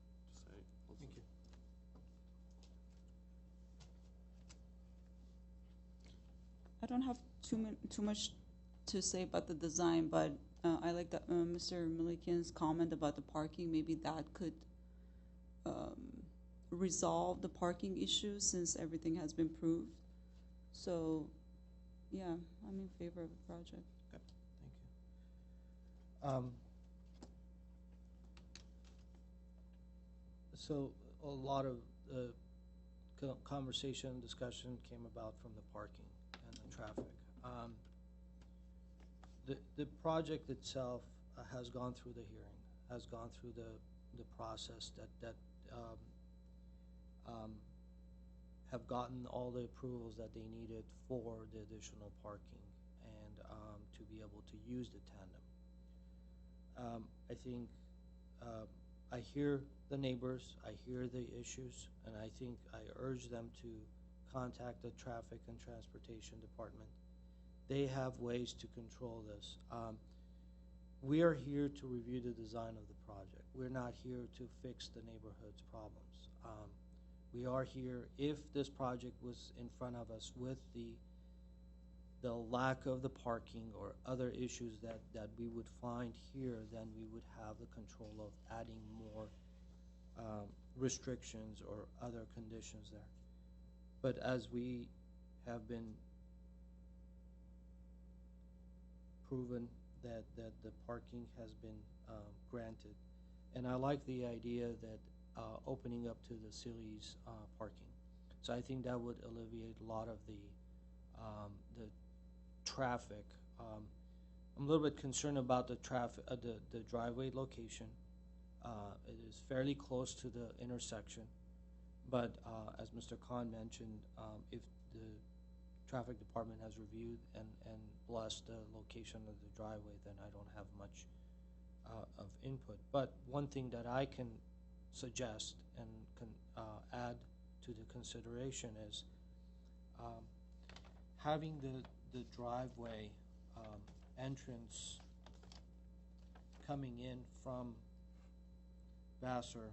Thank you. I don't have too much to say about the design, but I like that Mr. Malikian's comment about the parking. Maybe that could resolve the parking issue since everything has been proved. So, yeah, I'm in favor of the project. Okay, thank you. So a lot of conversation and discussion came about from the parking and the traffic. The project itself has gone through the hearing, has gone through the process that have gotten all the approvals that they needed for the additional parking and to be able to use the tandem. I think I hear the neighbors, I hear the issues, and I think I urge them to contact the Traffic and Transportation Department. They have ways to control this. We are here to review the design of the project. We're not here to fix the neighborhood's problems. We are here, if this project was in front of us with the lack of the parking or other issues that we would find here, then we would have the control of adding more restrictions or other conditions there. But as we have been proven that the parking has been granted, and I like the idea that opening up to the Sealy's parking. So I think that would alleviate a lot of the traffic. I'm a little bit concerned about the traffic, the driveway location. It is fairly close to the intersection, but as Mr. Khan mentioned, if the traffic department has reviewed and blessed the location of the driveway, then I don't have much of input. But one thing that I can suggest and can add to the consideration is having the driveway entrance coming in from Vassar,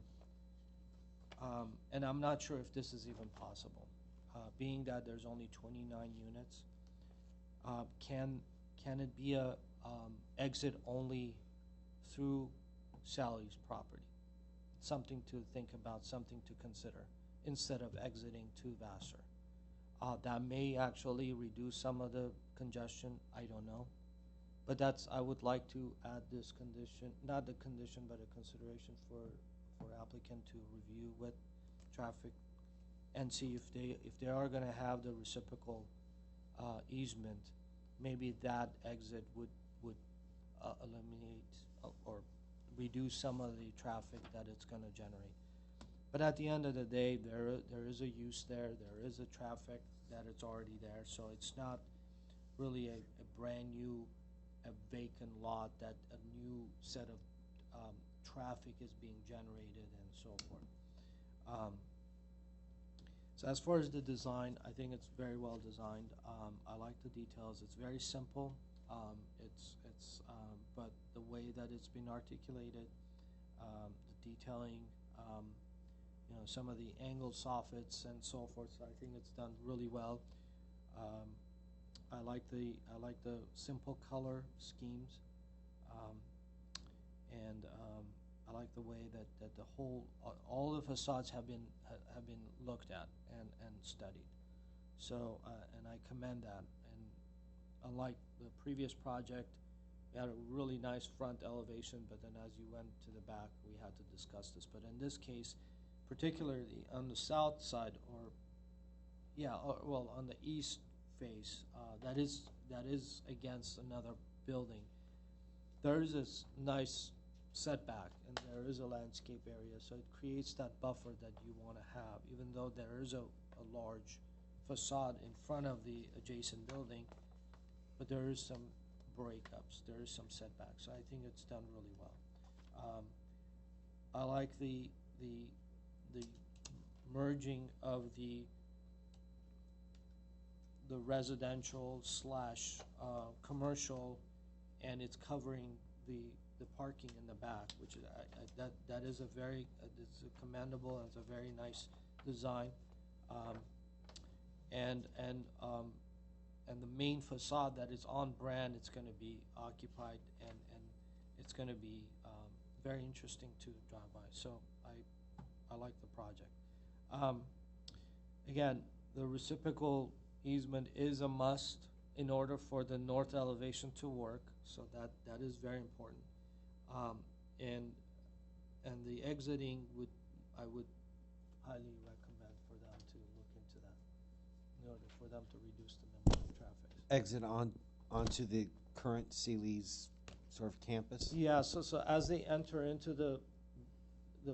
and I'm not sure if this is even possible, being that there's only 29 units. Can it be a exit only through Sally's property? Something to think about, something to consider, instead of exiting to Vassar. That may actually reduce some of the congestion, I don't know. But I would like to add this condition, not the condition, but a consideration for applicant to review with traffic and see if they are gonna have the reciprocal easement, maybe that exit would eliminate or reduce some of the traffic that it's going to generate. But at the end of the day, there is a use there. There is a traffic that it's already there. So it's not really a brand new, a vacant lot that a new set of traffic is being generated and so forth. So as far as the design, I think it's very well designed. I like the details. It's very simple. But the way that it's been articulated, the detailing, some of the angled soffits and so forth. So I think it's done really well. I like the simple color schemes, and I like the way that the all the facades have been looked at and studied. So and I commend that. And unlike the previous project, we had a really nice front elevation, but then as you went to the back, we had to discuss this. But in this case, particularly on the south side, on the east face, that is against another building. There is this nice setback, and there is a landscape area, so it creates that buffer that you want to have, even though there is a large facade in front of the adjacent building, but there is some breakups, there is some setbacks. So I think it's done really well. I like the merging of the residential / commercial, and it's covering the parking in the back, which is that is a very it's a commendable and it's a very nice design, and the main facade that is on brand, it's going to be occupied, and it's going to be very interesting to drive by. So I like the project. Again, the reciprocal easement is a must in order for the north elevation to work, so that is very important. And the exiting I would highly recommend for them to look into that in order for them to reduce the number of traffic. Exit onto the current Sealy's sort of campus? Yeah, so as they enter into the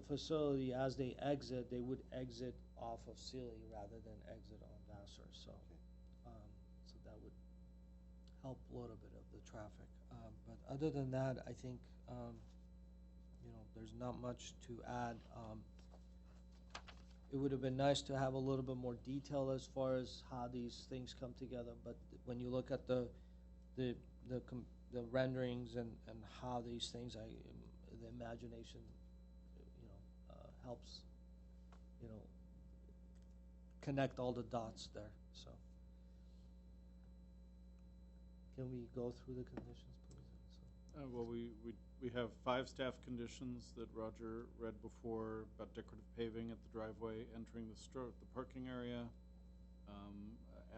facility, as they exit, they would exit off of Sealy rather than exit on Vassar. So, so that would help a little bit of the traffic. But other than that, I think there's not much to add. It would have been nice to have a little bit more detail as far as how these things come together. But when you look at the renderings and how these things, the imagination, helps, connect all the dots there. So, can we go through the conditions, please? Well, we have 5 staff conditions that Roger read before about decorative paving at the driveway, entering the parking area,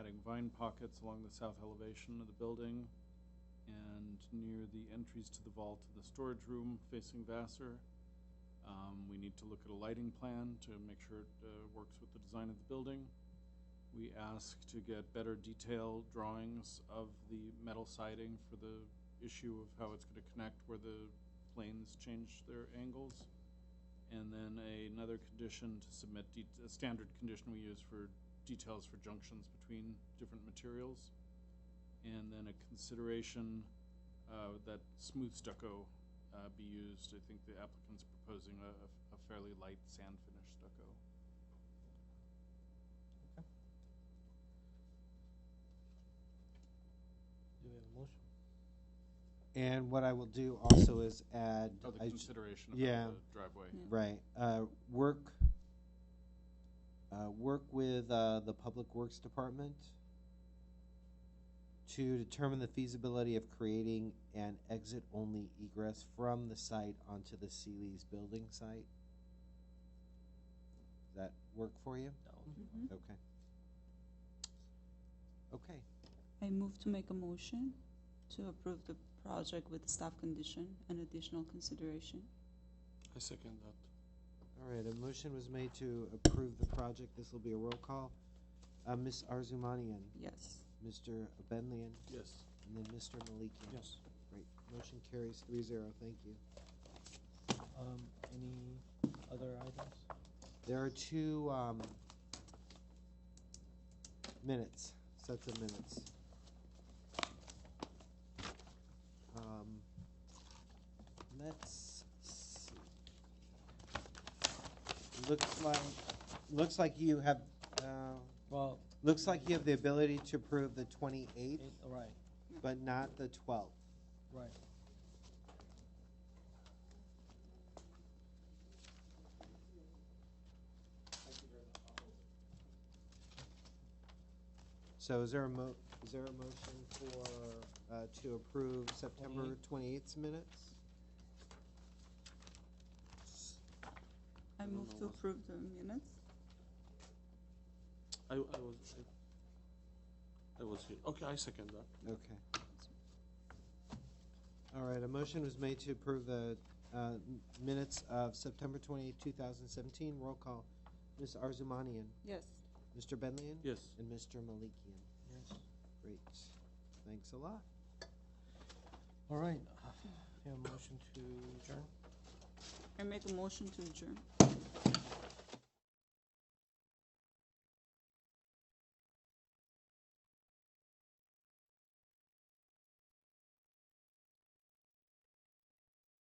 adding vine pockets along the south elevation of the building, and near the entries to the vault and the storage room facing Vassar. We need to look at a lighting plan to make sure it works with the design of the building. We ask to get better detailed drawings of the metal siding for the issue of how it's going to connect where the planes change their angles. And then another condition to submit, a standard condition we use for details for junctions between different materials. And then a consideration that smooth stucco be used. I think the applicant's proposing a fairly light sand finish stucco. Okay. Do we have a motion? And what I will do also is add. Oh, the consideration about the driveway. Right. Work with the Public Works Department to determine the feasibility of creating an exit-only egress from the site onto the Sealy's building site. Does that work for you? No. Mm-hmm. Okay. Okay. I move to make a motion to approve the project with staff condition and additional consideration. I second that. All right, a motion was made to approve the project. This will be a roll call. Ms. Arzumanian. Yes. Mr. Benlian. Yes. And then Mr. Malikian. Yes. Great. Motion carries 3-0. Thank you. Any other items? There are two minutes, sets of minutes. Let's see. Looks like you have. Well, looks like you have the ability to approve the 28th, right, but not the 12th. right. So is there a motion for to approve September 28th minutes? I move to approve the minutes. I was here. Okay, I second that. Okay. All right, a motion was made to approve the minutes of September 28, 2017. Roll call. Ms. Arzumanian. Yes. Mr. Benlian? Yes. And Mr. Malikian? Yes. Great. Thanks a lot. All right. You have a motion to adjourn? I make a motion to adjourn.